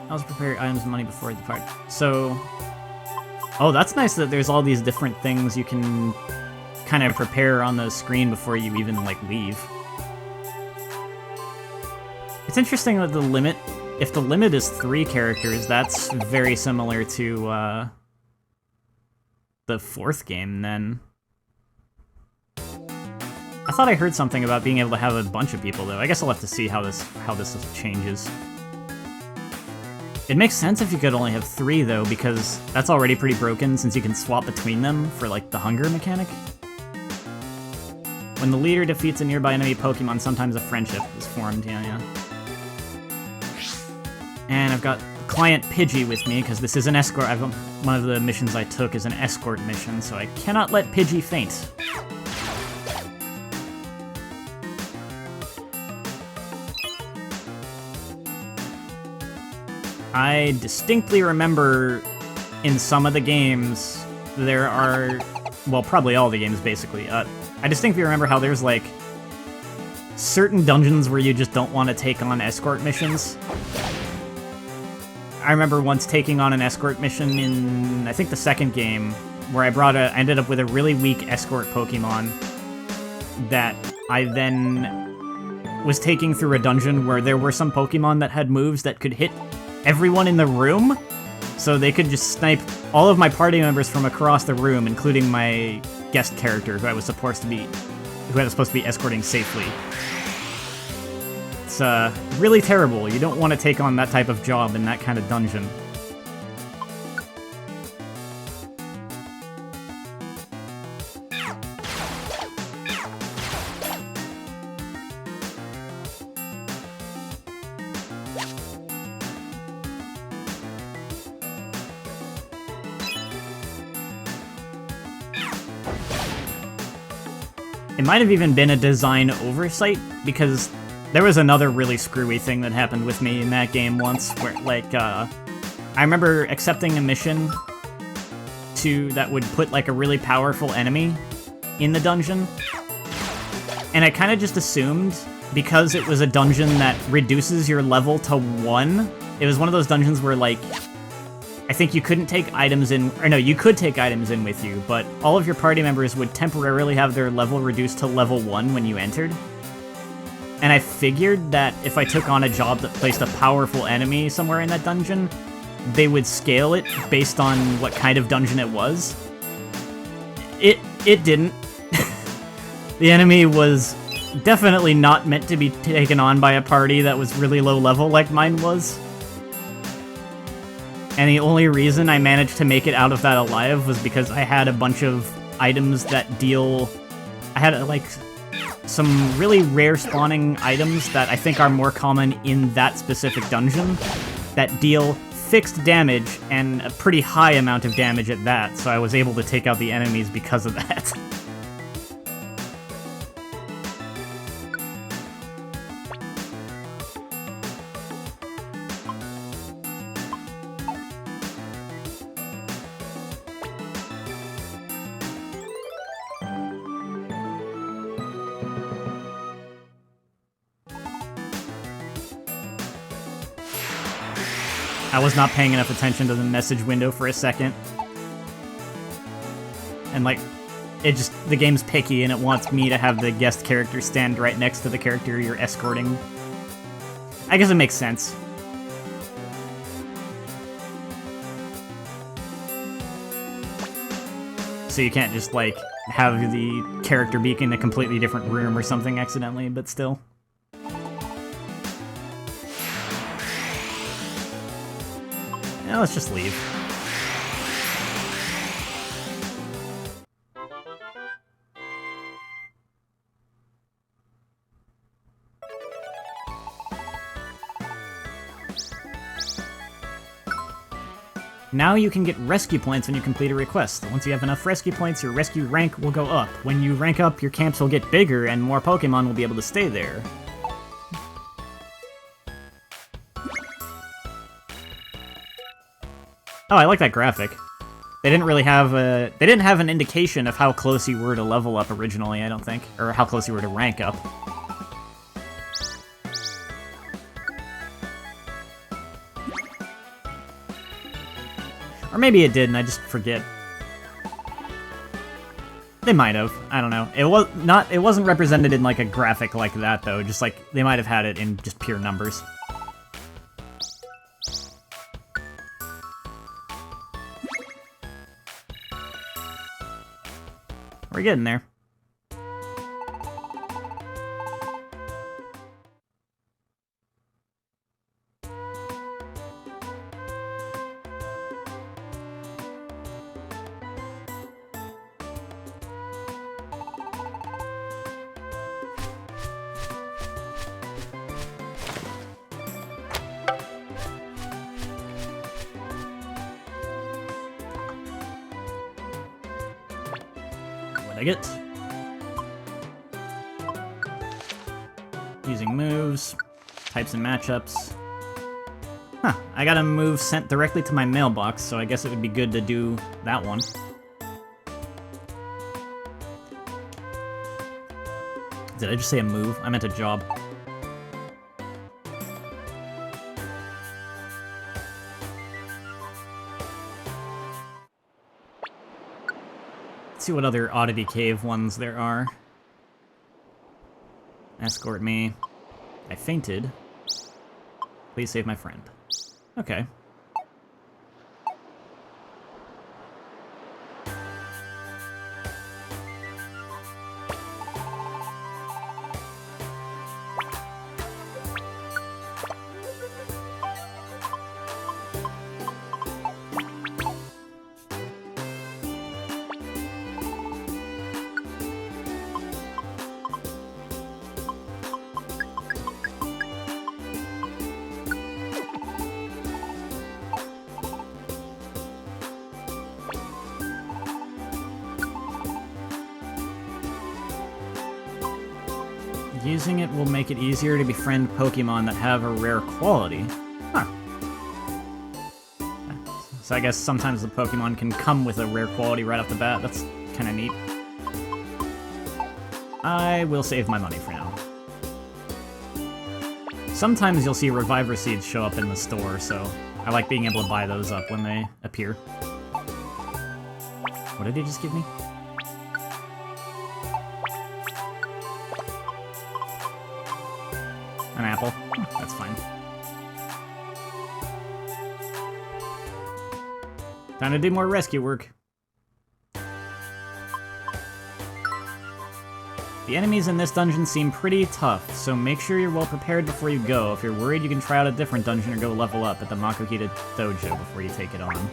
I'll prepare items and money before I depart. So... Oh, that's nice that there's all these different things you can kind of prepare on the screen before you even, like, leave. It's interesting that the limit... If the limit is 3 characters, that's very similar to, the 4th game, then. I thought I heard something about being able to have a bunch of people, though. I guess I'll have to see how this changes. It makes sense if you could only have 3, though, because that's already pretty broken, since you can swap between them for, like, the hunger mechanic. When the leader defeats a nearby enemy Pokemon, sometimes a friendship is formed, yeah. And I've got the client Pidgey with me, because this is an escort. One of the missions I took is an escort mission, so I cannot let Pidgey faint. I distinctly remember in some of the games there are, well, probably all the games basically, I distinctly remember how there's like certain dungeons where you just don't want to take on escort missions. I remember once taking on an escort mission in, I think, the second game, where I ended up with a really weak escort Pokemon that I then was taking through a dungeon where there were some Pokemon that had moves that could hit everyone in the room, so they could just snipe all of my party members from across the room, including my guest character, who I was supposed to be escorting safely. It's really terrible. You don't want to take on that type of job in that kind of dungeon. It might have even been a design oversight, because there was another really screwy thing that happened with me in that game once, where, like, I remember accepting a mission that would put, like, a really powerful enemy in the dungeon, and I kind of just assumed, because it was a dungeon that reduces your level to 1, it was one of those dungeons where, like, I think you couldn't take items in, or no, you could take items in with you, but all of your party members would temporarily have their level reduced to level 1 when you entered. And I figured that if I took on a job that placed a powerful enemy somewhere in that dungeon, they would scale it based on what kind of dungeon it was. It didn't. The enemy was definitely not meant to be taken on by a party that was really low level like mine was. And the only reason I managed to make it out of that alive was because I had a bunch of items that deal... I had, like, some really rare spawning items that I think are more common in that specific dungeon that deal fixed damage and a pretty high amount of damage at that, so I was able to take out the enemies because of that. I was not paying enough attention to the message window for a second. And, like, the game's picky and it wants me to have the guest character stand right next to the character you're escorting. I guess it makes sense. So you can't just, like, have the character be in a completely different room or something accidentally, but still. Yeah, let's just leave. Now you can get rescue points when you complete a request. Once you have enough rescue points, your rescue rank will go up. When you rank up, your camps will get bigger and more Pokemon will be able to stay there. Oh, I like that graphic. They didn't really have they didn't have an indication of how close you were to level up originally, I don't think. Or how close you were to rank up. Or maybe it did and I just forget. They might have. I don't know. It wasn't represented in like a graphic like that though, just like they might have had it in just pure numbers. We're getting there. Take it. Using moves, types and matchups. Huh, I got a move sent directly to my mailbox, so I guess it would be good to do that one. Did I just say a move? I meant a job. Let's see what other Oddity Cave ones there are. Escort me. I fainted. Please save my friend. Okay. Using it will make it easier to befriend Pokemon that have a rare quality. Huh. So I guess sometimes the Pokemon can come with a rare quality right off the bat. That's kind of neat. I will save my money for now. Sometimes you'll see Reviver Seeds show up in the store, so I like being able to buy those up when they appear. What did he just give me? An apple. That's fine. Time to do more rescue work. The enemies in this dungeon seem pretty tough, so make sure you're well prepared before you go. If you're worried, you can try out a different dungeon or go level up at the Makuhita Dojo before you take it on.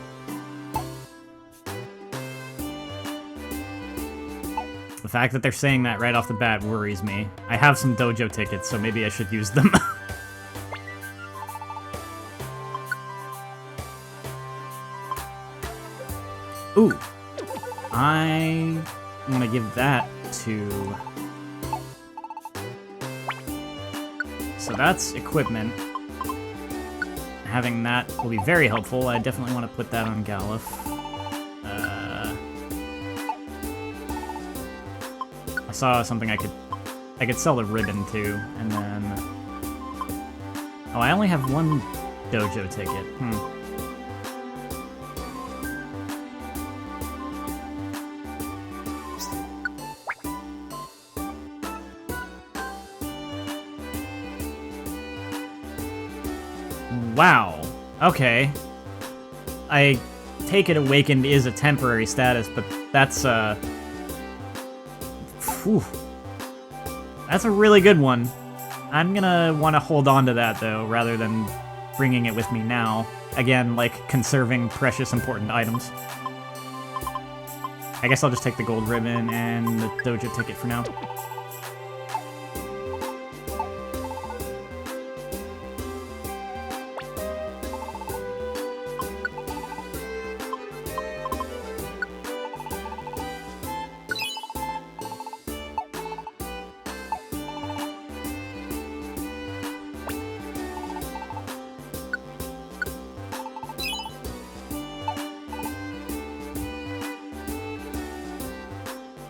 The fact that they're saying that right off the bat worries me. I have some dojo tickets, so maybe I should use them. Ooh. I want to give that to... So that's equipment. Having that will be very helpful. I definitely want to put that on Galuf. I saw something I could sell the ribbon to, and then... Oh, I only have one dojo ticket. Wow. Okay. I take it Awakened is a temporary status, but that's, Whew. That's a really good one. I'm gonna want to hold on to that, though, rather than bringing it with me now. Again, like, conserving precious important items. I guess I'll just take the gold ribbon and the dojo ticket for now.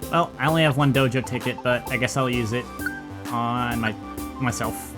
Well, I only have one dojo ticket, but I guess I'll use it on myself.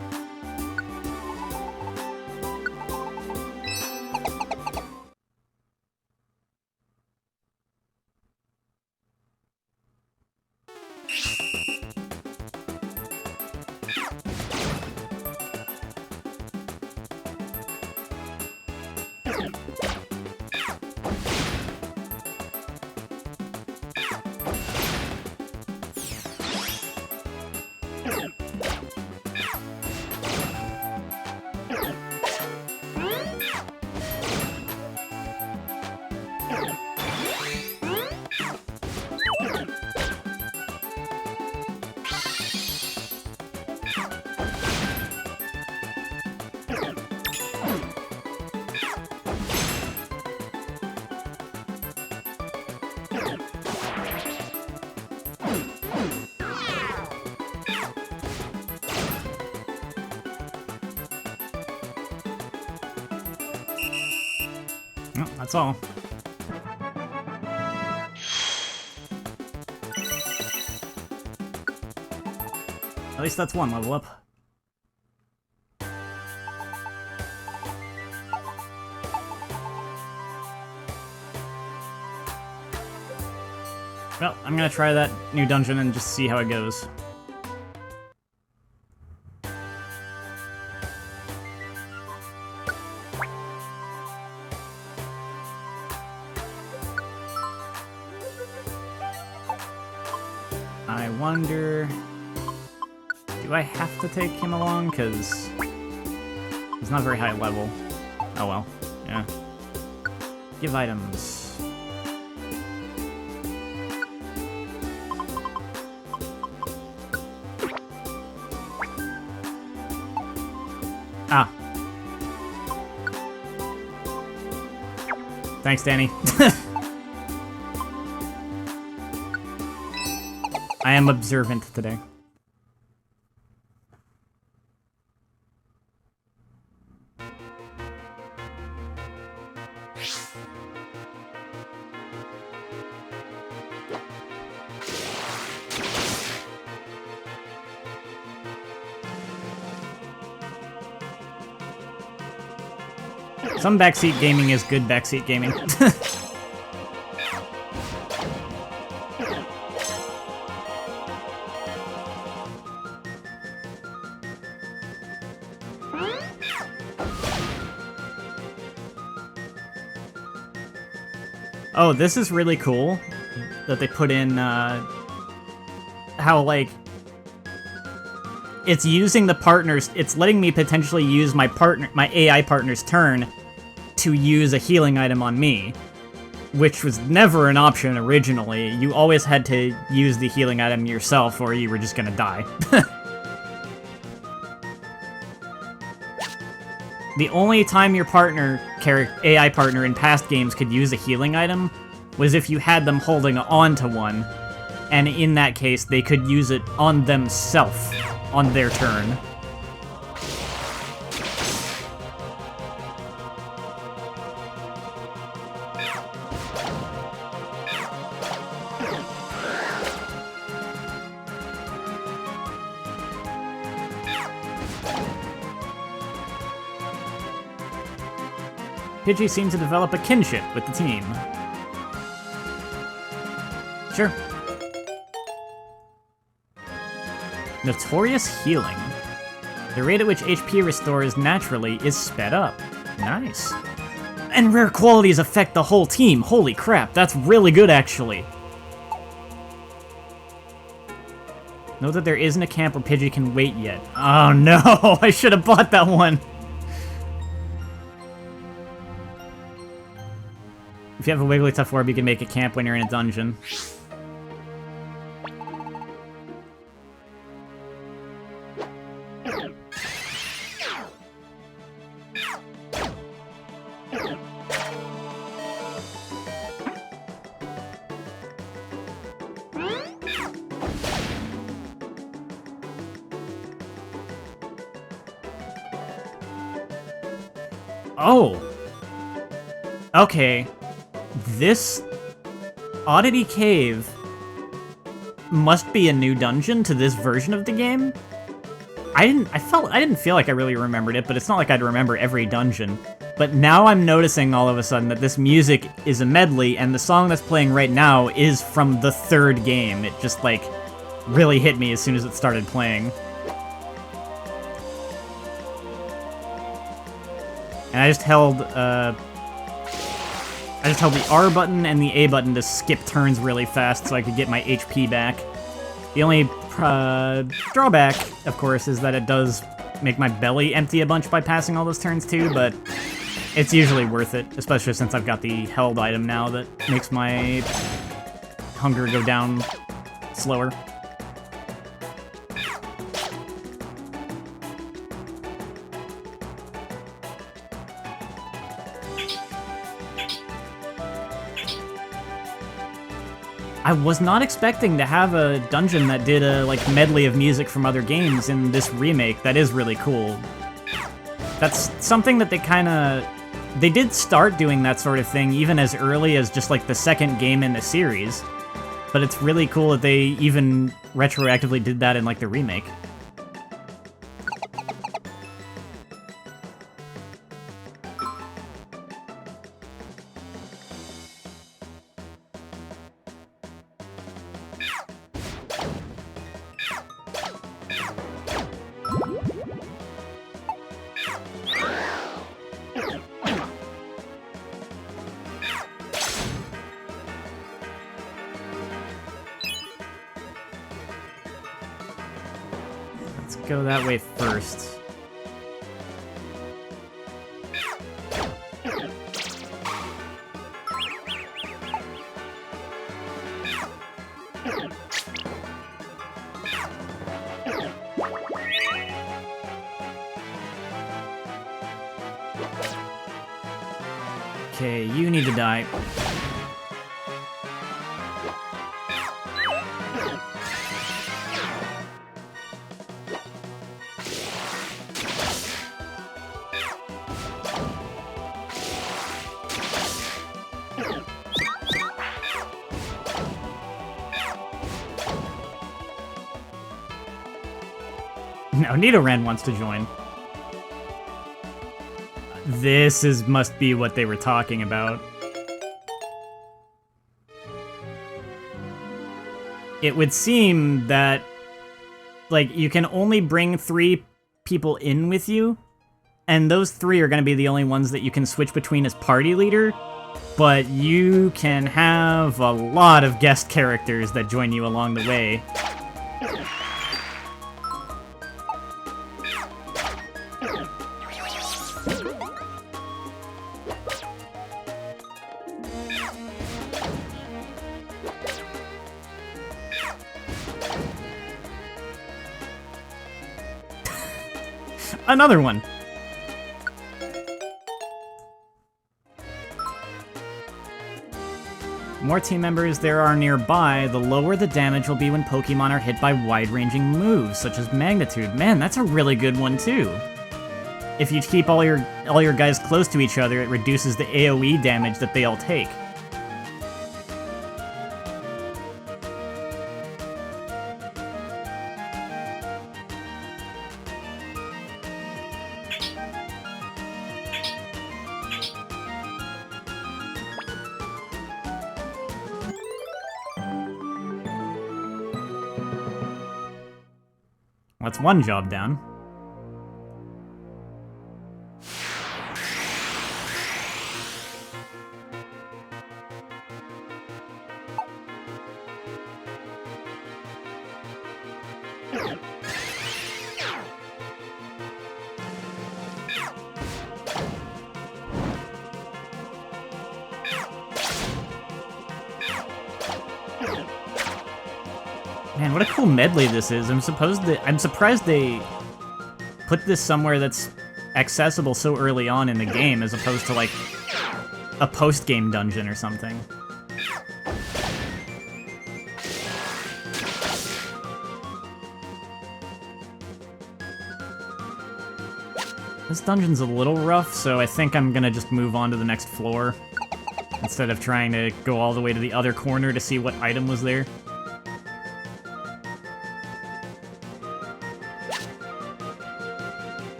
That's all. At least that's one level up. Well, I'm gonna try that new dungeon and just see how it goes. I wonder... do I have to take him along? Because he's not very high level. Oh well, yeah. Give items. Ah. Thanks, Danny. I am observant today. Some backseat gaming is good backseat gaming. Oh, this is really cool that they put in, how, like, it's using the partner's, it's letting me potentially use my AI partner's turn to use a healing item on me, which was never an option originally. You always had to use the healing item yourself or you were just gonna die. The only time your AI partner in past games could use a healing item was if you had them holding on to one, and in that case, they could use it on themselves on their turn. Pidgey seemed to develop a kinship with the team. Sure. Notorious Healing. The rate at which HP restores naturally is sped up. Nice. And rare qualities affect the whole team. Holy crap, that's really good actually. Note that there isn't a camp where Pidgey can wait yet. Oh no, I should have bought that one. If you have a Wigglytuff orb, you can make a camp when you're in a dungeon. Oh! Okay. This Oddity Cave must be a new dungeon to this version of the game. I didn't feel like I really remembered it, but it's not like I'd remember every dungeon. But now I'm noticing all of a sudden that this music is a medley, and the song that's playing right now is from the third game. It just, like, really hit me as soon as it started playing. And I just held the R button and the A button to skip turns really fast so I could get my HP back. The only drawback, of course, is that it does make my belly empty a bunch by passing all those turns too, but it's usually worth it, especially since I've got the held item now that makes my hunger go down slower. I was not expecting to have a dungeon that did a, like, medley of music from other games in this remake. That is really cool. That's something that they kinda they did start doing that sort of thing even as early as just like the second game in the series. But it's really cool that they even retroactively did that in like the remake. Go that way first. Okay, you need to die. Now, Nidoran wants to join. This must be what they were talking about. It would seem that, like, you can only bring 3 people in with you, and those 3 are going to be the only ones that you can switch between as party leader, but you can have a lot of guest characters that join you along the way. Another one. The more team members there are nearby, the lower the damage will be when Pokemon are hit by wide-ranging moves, such as Magnitude. Man, that's a really good one, too. If you keep all your guys close to each other, it reduces the AoE damage that they all take. That's one job down. Man, what a cool medley this is. I'm surprised they put this somewhere that's accessible so early on in the game as opposed to like a post-game dungeon or something. This dungeon's a little rough, so I think I'm gonna just move on to the next floor instead of trying to go all the way to the other corner to see what item was there.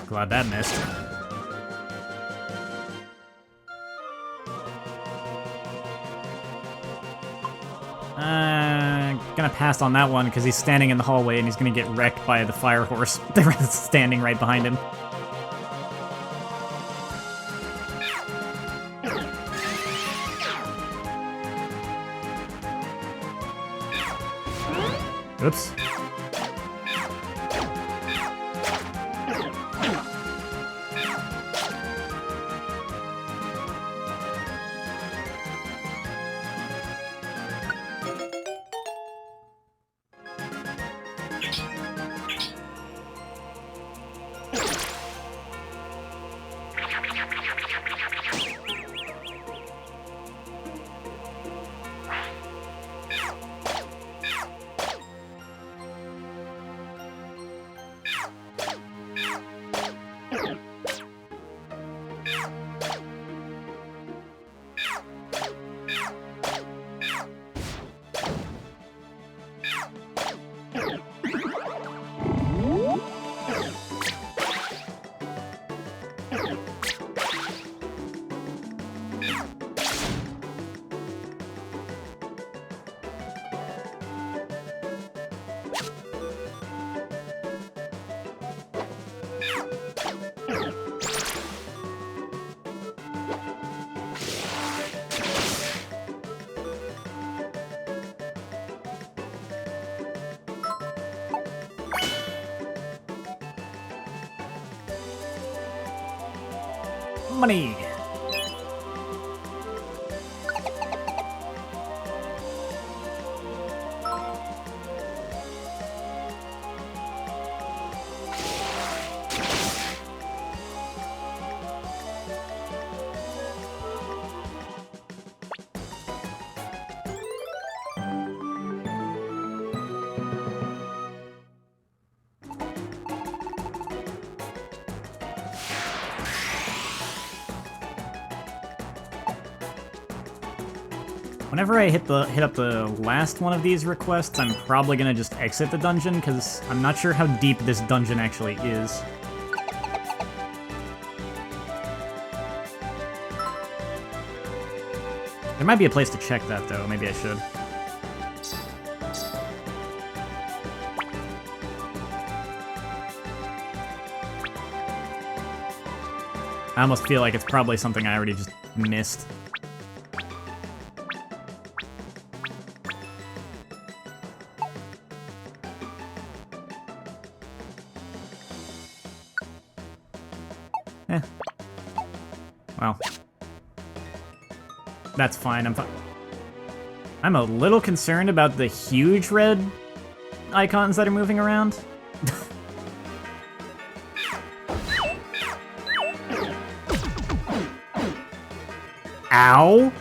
Glad that missed. Gonna pass on that one because he's standing in the hallway and he's gonna get wrecked by the fire horse that's standing right behind him. Oops. Money! Whenever I hit up the last one of these requests, I'm probably gonna just exit the dungeon, because I'm not sure how deep this dungeon actually is. There might be a place to check that, though. Maybe I should. I almost feel like it's probably something I already just missed. Well, that's fine. I'm a little concerned about the huge red icons that are moving around. Ow!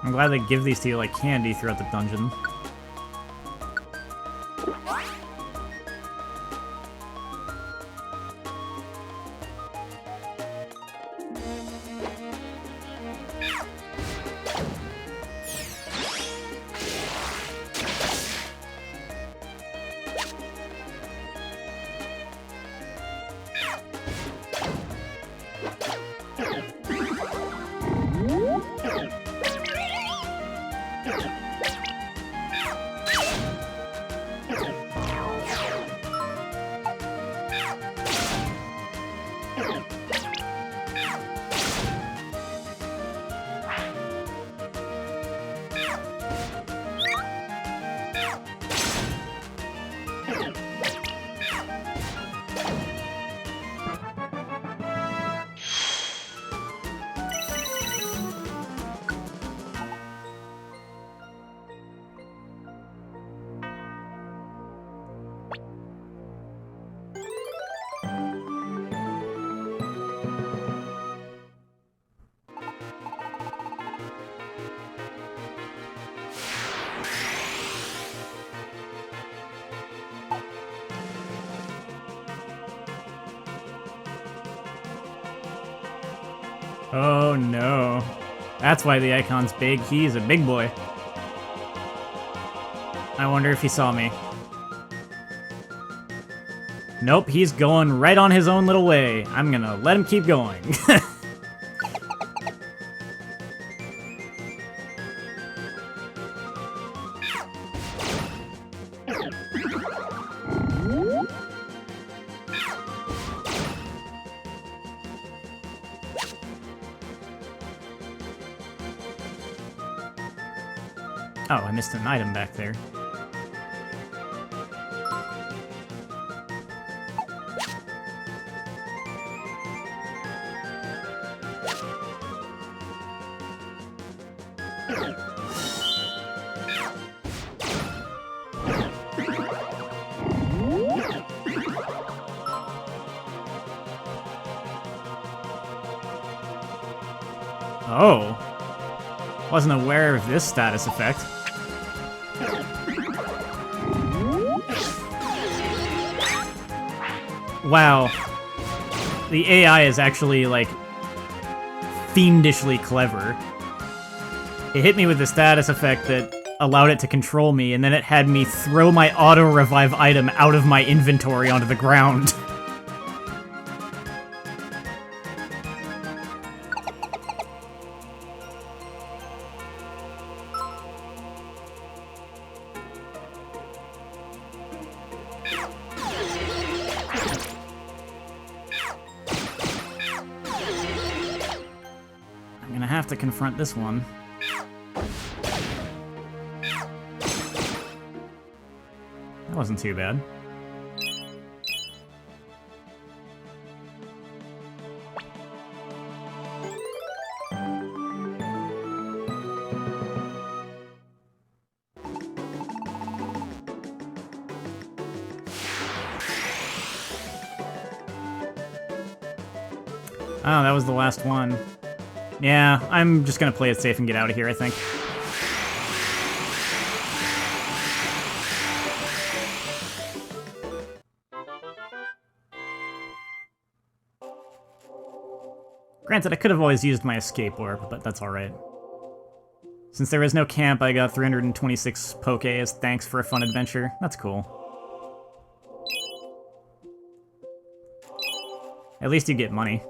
I'm glad they give these to you like candy throughout the dungeon. Oh no. That's why the icon's big. He's a big boy. I wonder if he saw me. Nope, he's going right on his own little way. I'm gonna let him keep going. Oh, I missed an item back there. Oh. Wasn't aware of this status effect. Wow. The AI is actually, like, fiendishly clever. It hit me with the status effect that allowed it to control me, and then it had me throw my auto-revive item out of my inventory onto the ground. I'm gonna have to confront this one. That wasn't too bad. Oh, that was the last one. Yeah, I'm just gonna play it safe and get out of here, I think. Granted, I could have always used my escape warp, but that's alright. Since there is no camp, I got 326 Poke as thanks for a fun adventure. That's cool. At least you get money.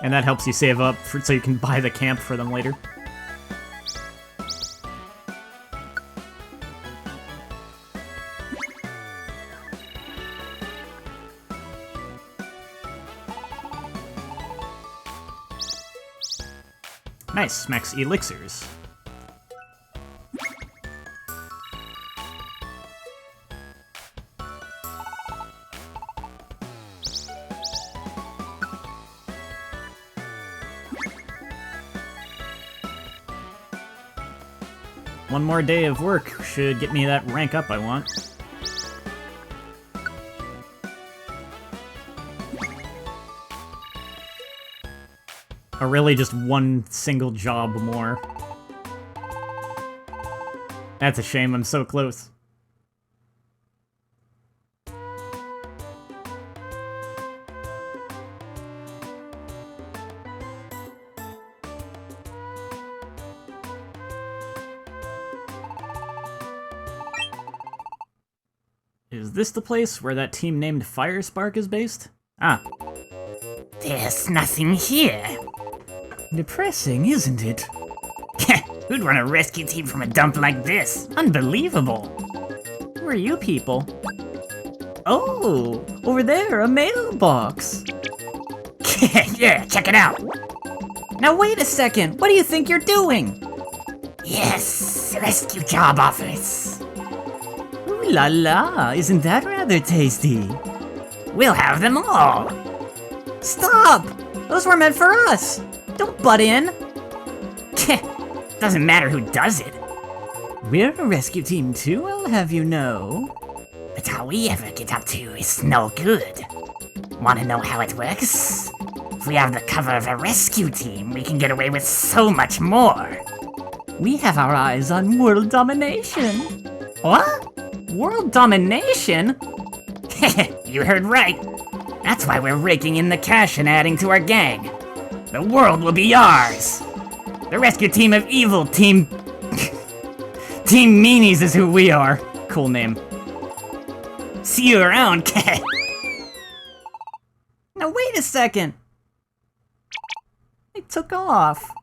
And that helps you save up so you can buy the camp for them later. Nice, max elixirs. One more day of work should get me that rank up I want. Or really just one single job more. That's a shame, I'm so close. Is this the place where that team named Firespark is based? Ah. There's nothing here. Depressing, isn't it? Who'd run a rescue team from a dump like this? Unbelievable. Who are you people? Oh, over there, a mailbox. Yeah, check it out. Now wait a second, what do you think you're doing? Yes, rescue job offers. Ooh la la, isn't that rather tasty? We'll have them all. Stop! Those were meant for us! Don't butt in! Doesn't matter who does it. We're a rescue team too, I'll have you know. But all we ever get up to is no good. Wanna know how it works? If we have the cover of a rescue team, we can get away with so much more. We have our eyes on world domination. What? World domination? You heard right. That's why we're raking in the cash and adding to our gang. The world will be ours. The rescue team of evil team... Team Meanies is who we are. Cool name. See you around, Now wait a second. They took off.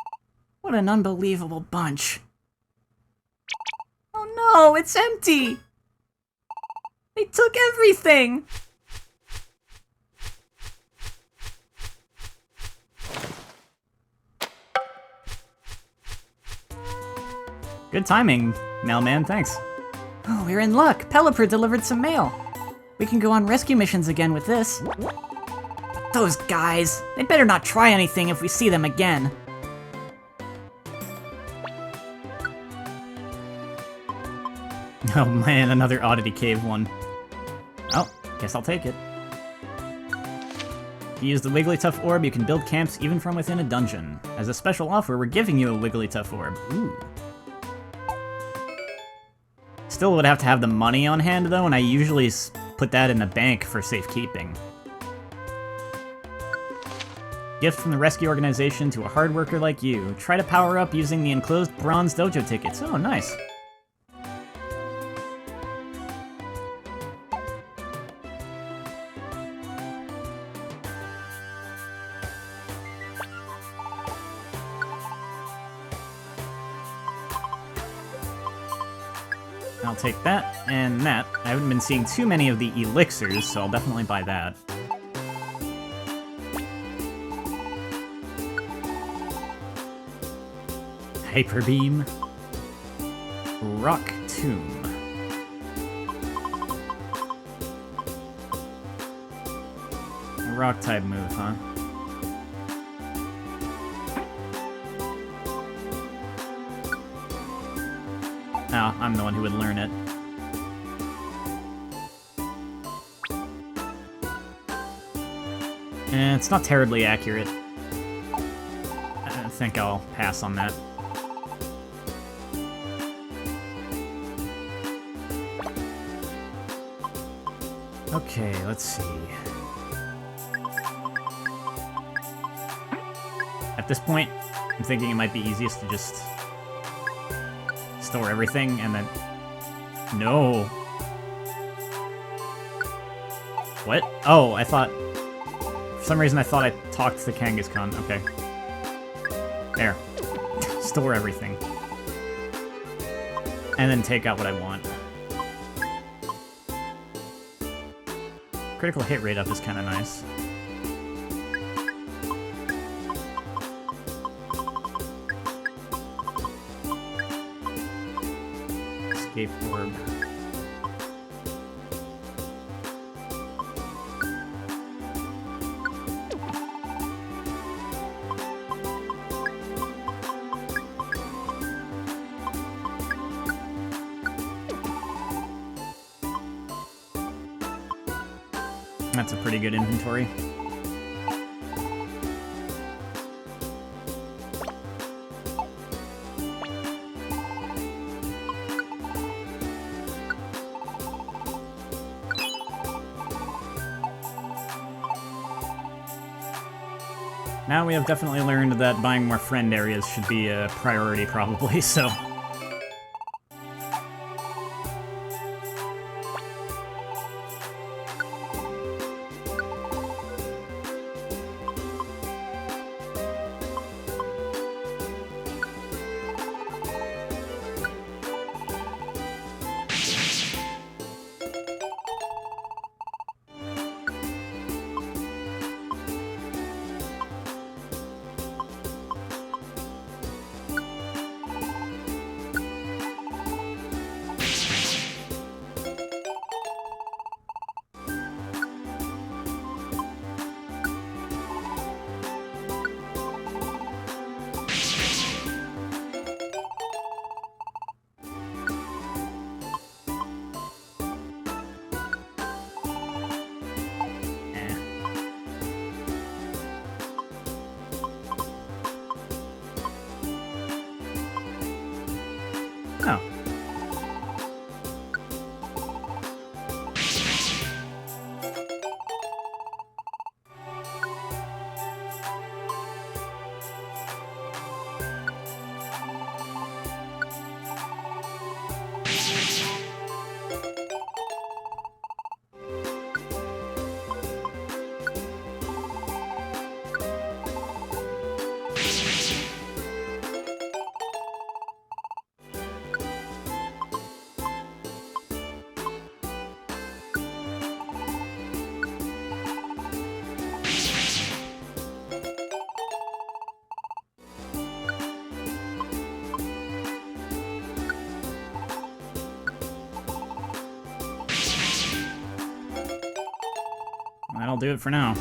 What an unbelievable bunch. Oh no, it's empty. They took everything. Good timing, mailman, thanks. Oh, we're in luck. Pelipper delivered some mail. We can go on rescue missions again with this. But those guys, they better not try anything if we see them again. Oh man, another Oddity Cave one. Oh, guess I'll take it. If you use the Wigglytuff Orb, you can build camps even from within a dungeon. As a special offer, we're giving you a Wigglytuff Orb. Ooh. Still would have to have the money on hand though, and I usually put that in a bank for safekeeping. Gift from the rescue organization to a hard worker like you. Try to power up using the enclosed bronze dojo tickets. Oh, nice. I'll take that and that. I haven't been seeing too many of the elixirs, so I'll definitely buy that. Hyper Beam. Rock Tomb. Rock type move, huh? Oh, I'm the one who would learn it. It's not terribly accurate. I think I'll pass on that. Okay, let's see. At this point, I'm thinking it might be easiest to just store everything and then... No! What? Oh, I thought... For some reason I thought I talked to Kangaskhan. Okay. There. Store everything. And then take out what I want. Critical hit rate up is kind of nice. Escape orb. That's a pretty good inventory. Now we have definitely learned that buying more friend areas should be a priority probably, so... Oh. That'll do it for now.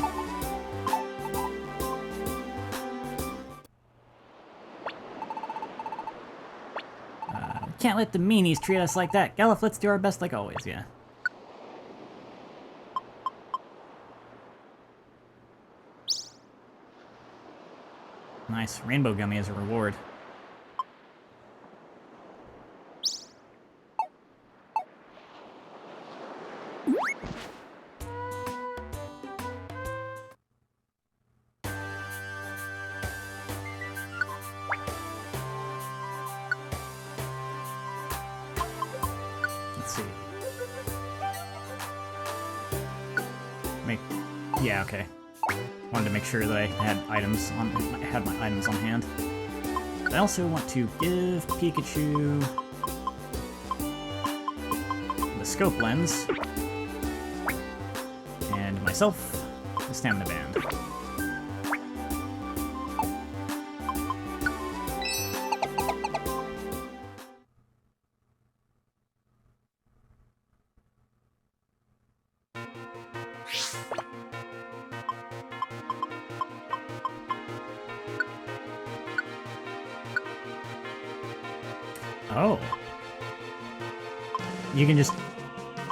Can't let the meanies treat us like that. Gallif, let's do our best like always, yeah. Nice. Rainbow gummy as a reward. Let's see. Yeah, okay. Wanted to make sure that I had my items on hand. I also want to give Pikachu the scope lens and myself the stamina band. Oh. You can just...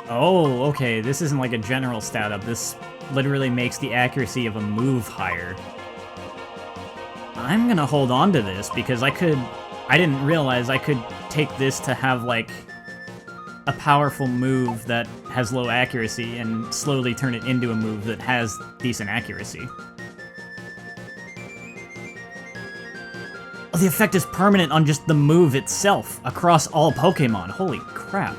Oh, okay. This isn't like a general stat up. This literally makes the accuracy of a move higher. I'm gonna hold on to this because I didn't realize I could take this to have, like, a powerful move that has low accuracy and slowly turn it into a move that has decent accuracy. The effect is permanent on just the move itself, across all Pokémon. Holy crap.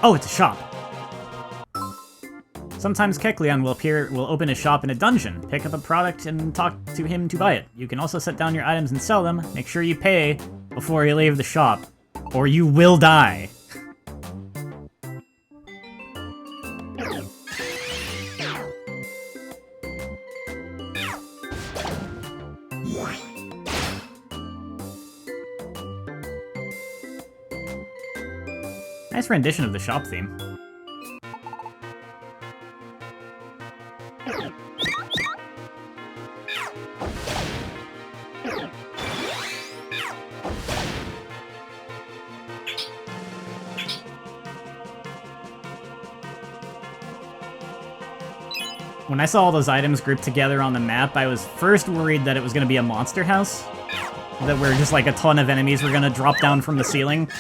Oh, it's a shop. Sometimes Kecleon will open a shop in a dungeon. Pick up a product and talk to him to buy it. You can also set down your items and sell them. Make sure you pay before you leave the shop, or you will die. Nice rendition of the shop theme. When I saw all those items grouped together on the map, I was first worried that it was going to be a monster house. That where just like a ton of enemies were going to drop down from the ceiling.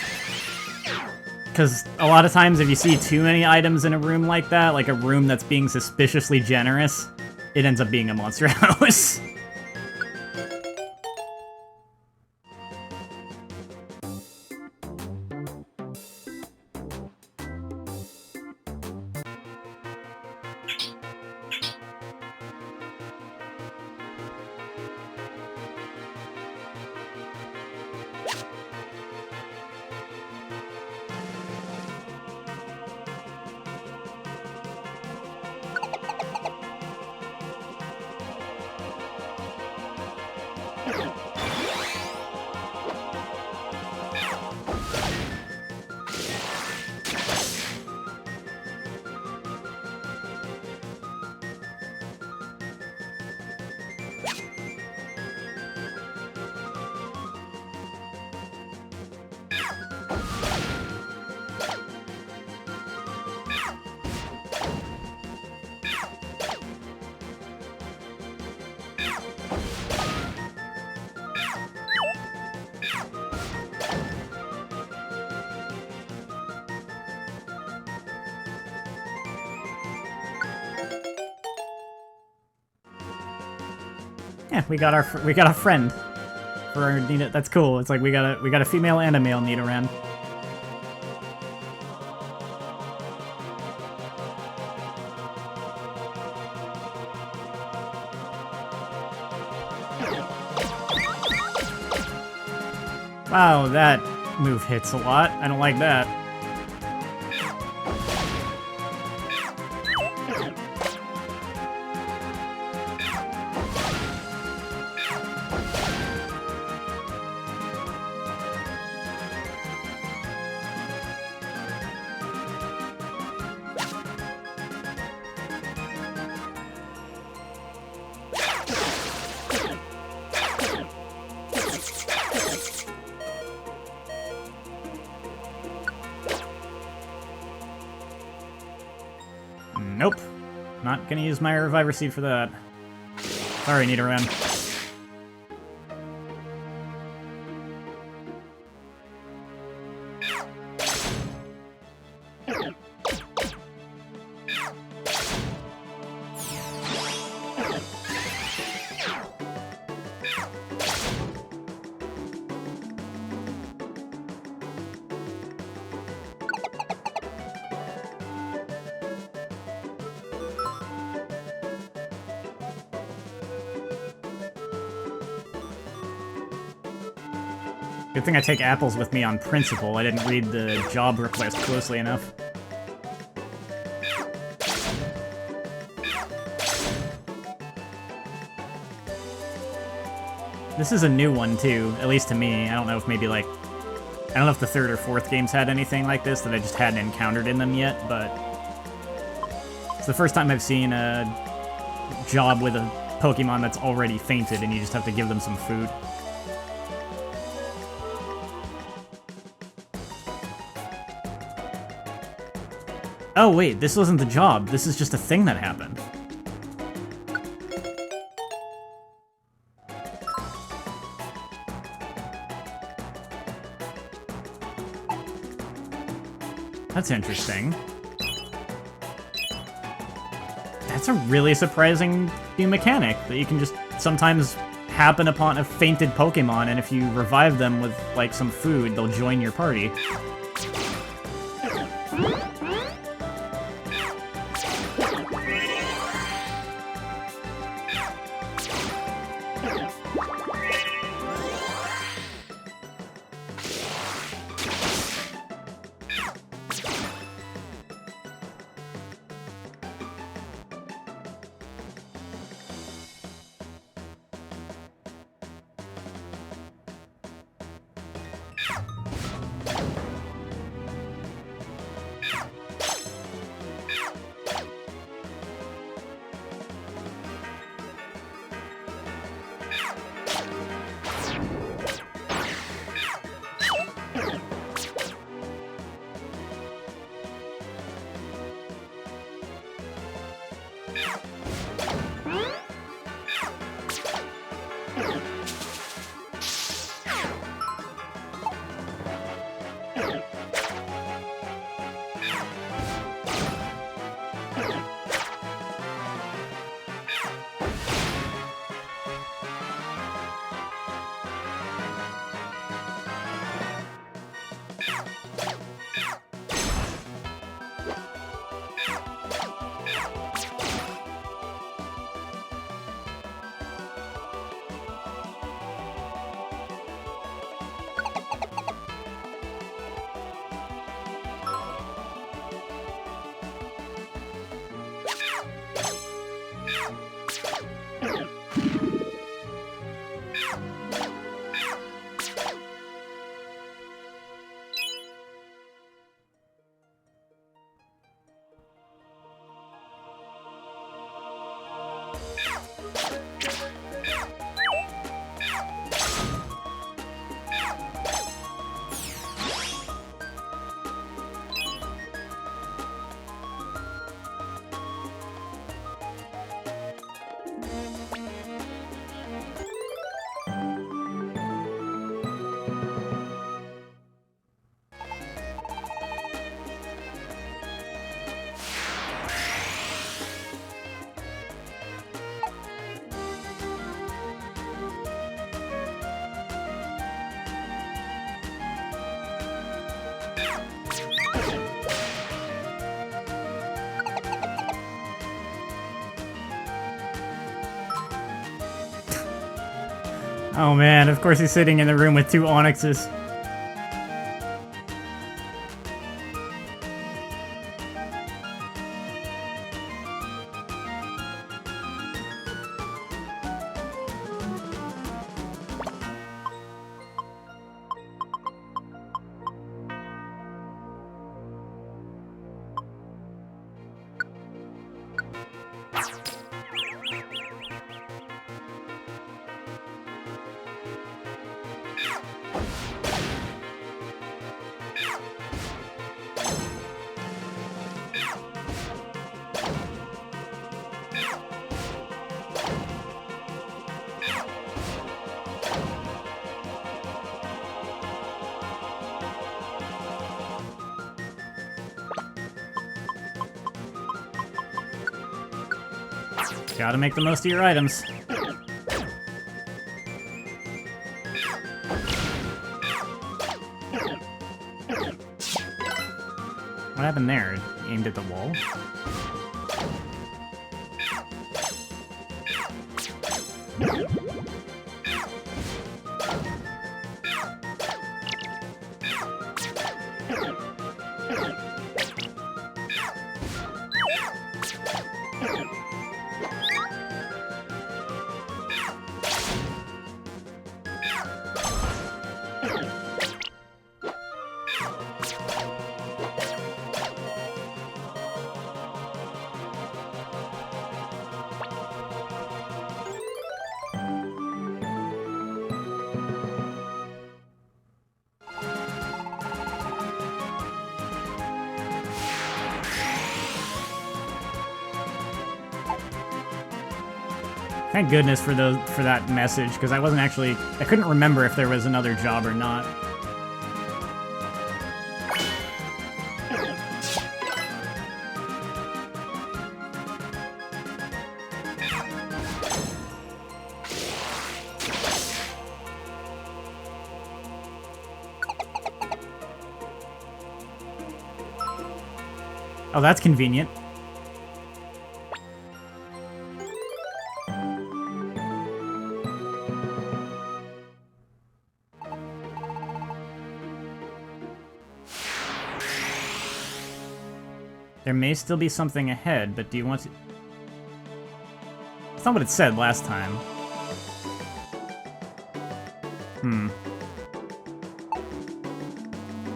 Because a lot of times if you see too many items in a room like that, like a room that's being suspiciously generous, it ends up being a monster house. Yeah, we got a friend for our Nina. That's cool. It's like we got a female and a male Nidoran. Wow, that move hits a lot. I don't like that. Nope. Not gonna use my Reviver Seed for that. Sorry, Nidoran. Good thing I take apples with me on principle. I didn't read the job request closely enough. This is a new one, too, at least to me. I don't know if maybe, like... I don't know if the third or fourth games had anything like this that I just hadn't encountered in them yet, but... It's the first time I've seen a job with a Pokemon that's already fainted and you just have to give them some food. Oh wait, this wasn't the job. This is just a thing that happened. That's interesting. That's a really surprising new mechanic, that you can just sometimes happen upon a fainted Pokemon, and if you revive them with, like, some food, they'll join your party. Oh man, of course he's sitting in the room with 2 onyxes. Gotta make the most of your items. What happened there? Aimed at the wall? Thank goodness for that message, because I couldn't remember if there was another job or not. Oh, that's convenient. There may still be something ahead, but do you want to... It's not what it said last time.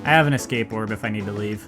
I have an escape orb if I need to leave.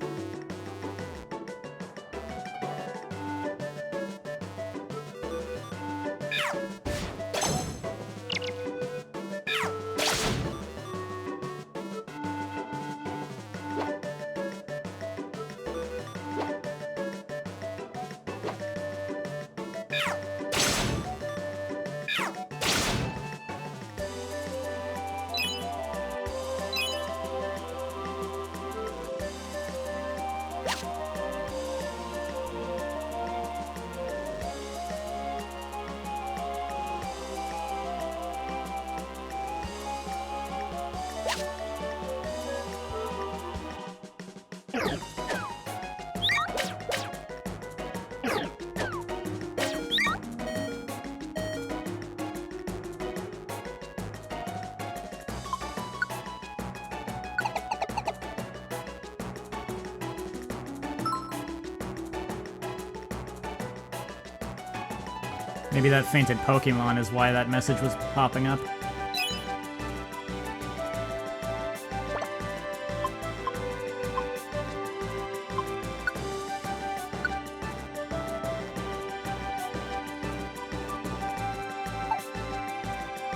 Maybe that fainted Pokémon is why that message was popping up.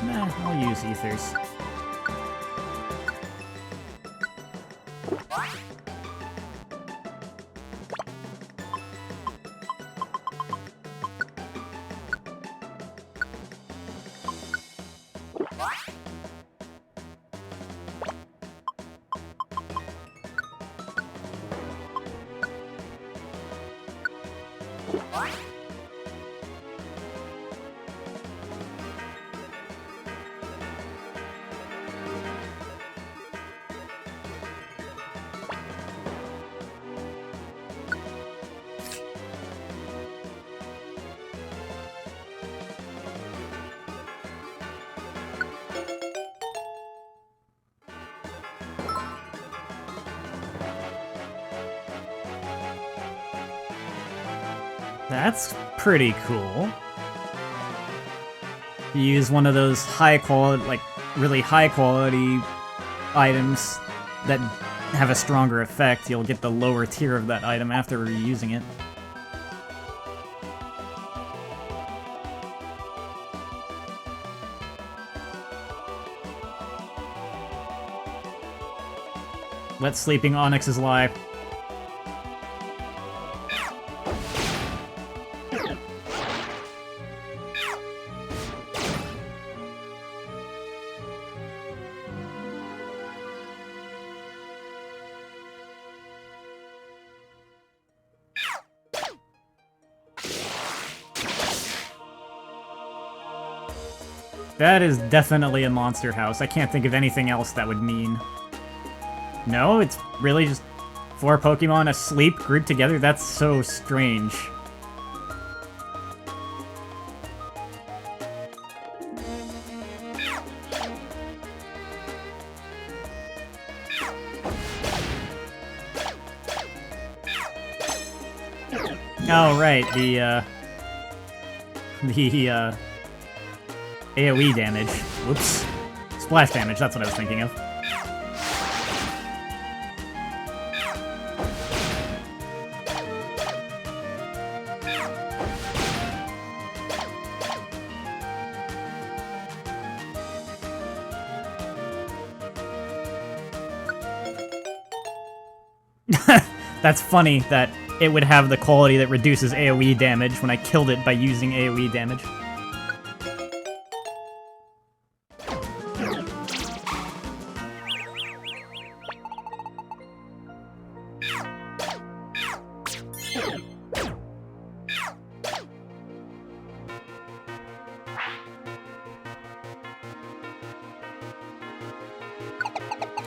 Nah, I'll use ethers. That's pretty cool. You use one of those high quality, like really high quality items that have a stronger effect, you'll get the lower tier of that item after reusing it. Let sleeping onyxes lie. That is definitely a monster house. I can't think of anything else that would mean. No, it's really just 4 Pokemon asleep grouped together? That's so strange. Oh, right, the AoE damage. Whoops. Splash damage, that's what I was thinking of. That's funny that it would have the quality that reduces AoE damage when I killed it by using AoE damage.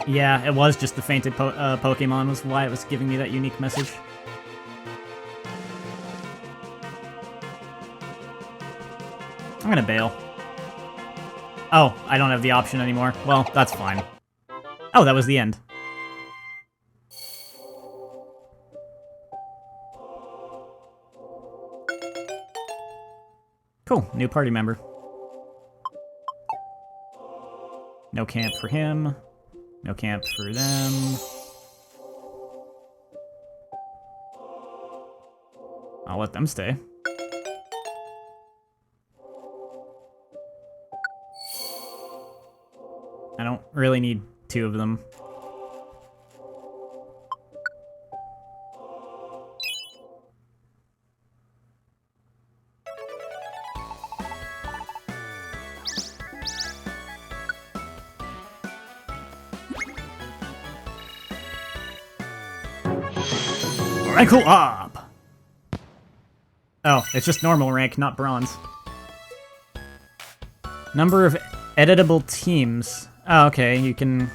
Yeah, it was just the fainted Pokemon was why it was giving me that unique message. I'm gonna bail. Oh, I don't have the option anymore. Well, that's fine. Oh, that was the end. Cool, new party member. No camp for him. No camp for them. I'll let them stay. I don't really need 2 of them. Rank up! Oh, it's just normal rank, not bronze. Number of editable teams. Oh, okay, you can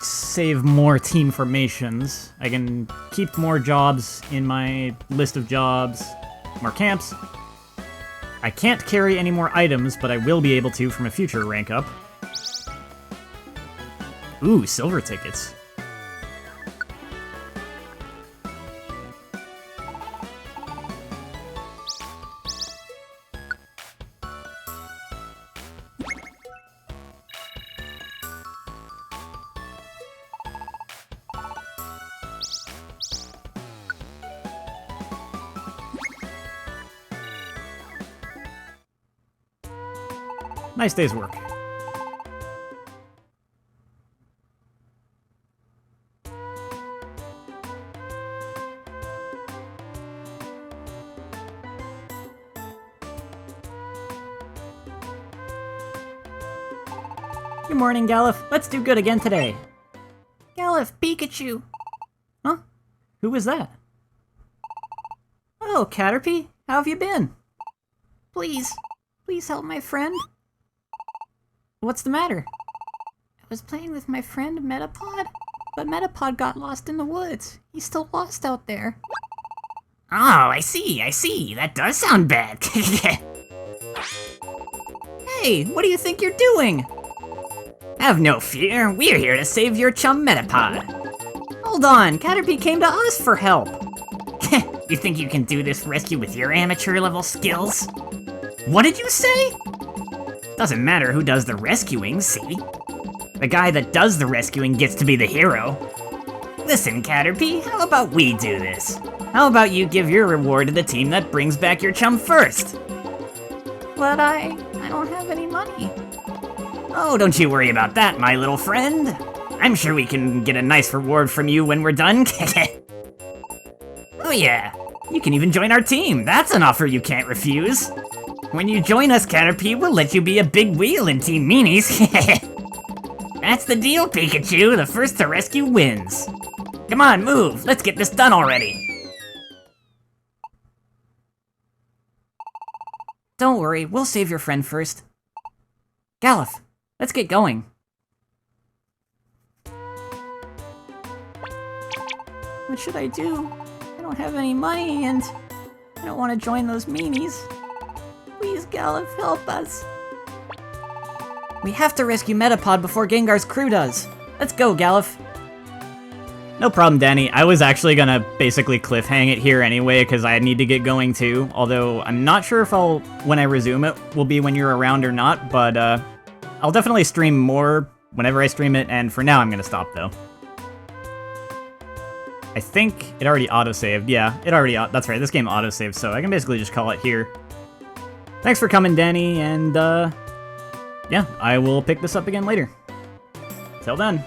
save more team formations. I can keep more jobs in my list of jobs. More camps. I can't carry any more items, but I will be able to from a future rank up. Ooh, silver tickets. Nice day's work. Good morning, Galif. Let's do good again today. Galif, Pikachu. Huh? Who was that? Oh, Caterpie, how have you been? Please help my friend. What's the matter? I was playing with my friend Metapod, but Metapod got lost in the woods. He's still lost out there. Oh, I see. That does sound bad. Hey, what do you think you're doing? Have no fear, we're here to save your chum Metapod. Hold on, Caterpie came to us for help. You think you can do this rescue with your amateur level skills? What did you say? Doesn't matter who does the rescuing, see? The guy that does the rescuing gets to be the hero. Listen, Caterpie, how about we do this? How about you give your reward to the team that brings back your chum first? But I don't have any money. Oh, don't you worry about that, my little friend. I'm sure we can get a nice reward from you when we're done. Oh yeah, you can even join our team. That's an offer you can't refuse. When you join us, Caterpie, we'll let you be a big wheel in Team Meanies. That's the deal, Pikachu. The first to rescue wins. Come on, move. Let's get this done already. Don't worry, we'll save your friend first. Galuf, let's get going. What should I do? I don't have any money and I don't want to join those meanies. Please, Galuf, help us. We have to rescue Metapod before Gengar's crew does. Let's go, Galuf. No problem, Danny. I was actually gonna basically cliffhang it here anyway, because I need to get going too. Although, I'm not sure if when I resume it, will be when you're around or not, but I'll definitely stream more whenever I stream it, and for now I'm gonna stop though. I think it already autosaved. Yeah, it already, that's right, this game autosaved, so I can basically just call it here. Thanks for coming, Danny, and yeah, I will pick this up again later. Till then.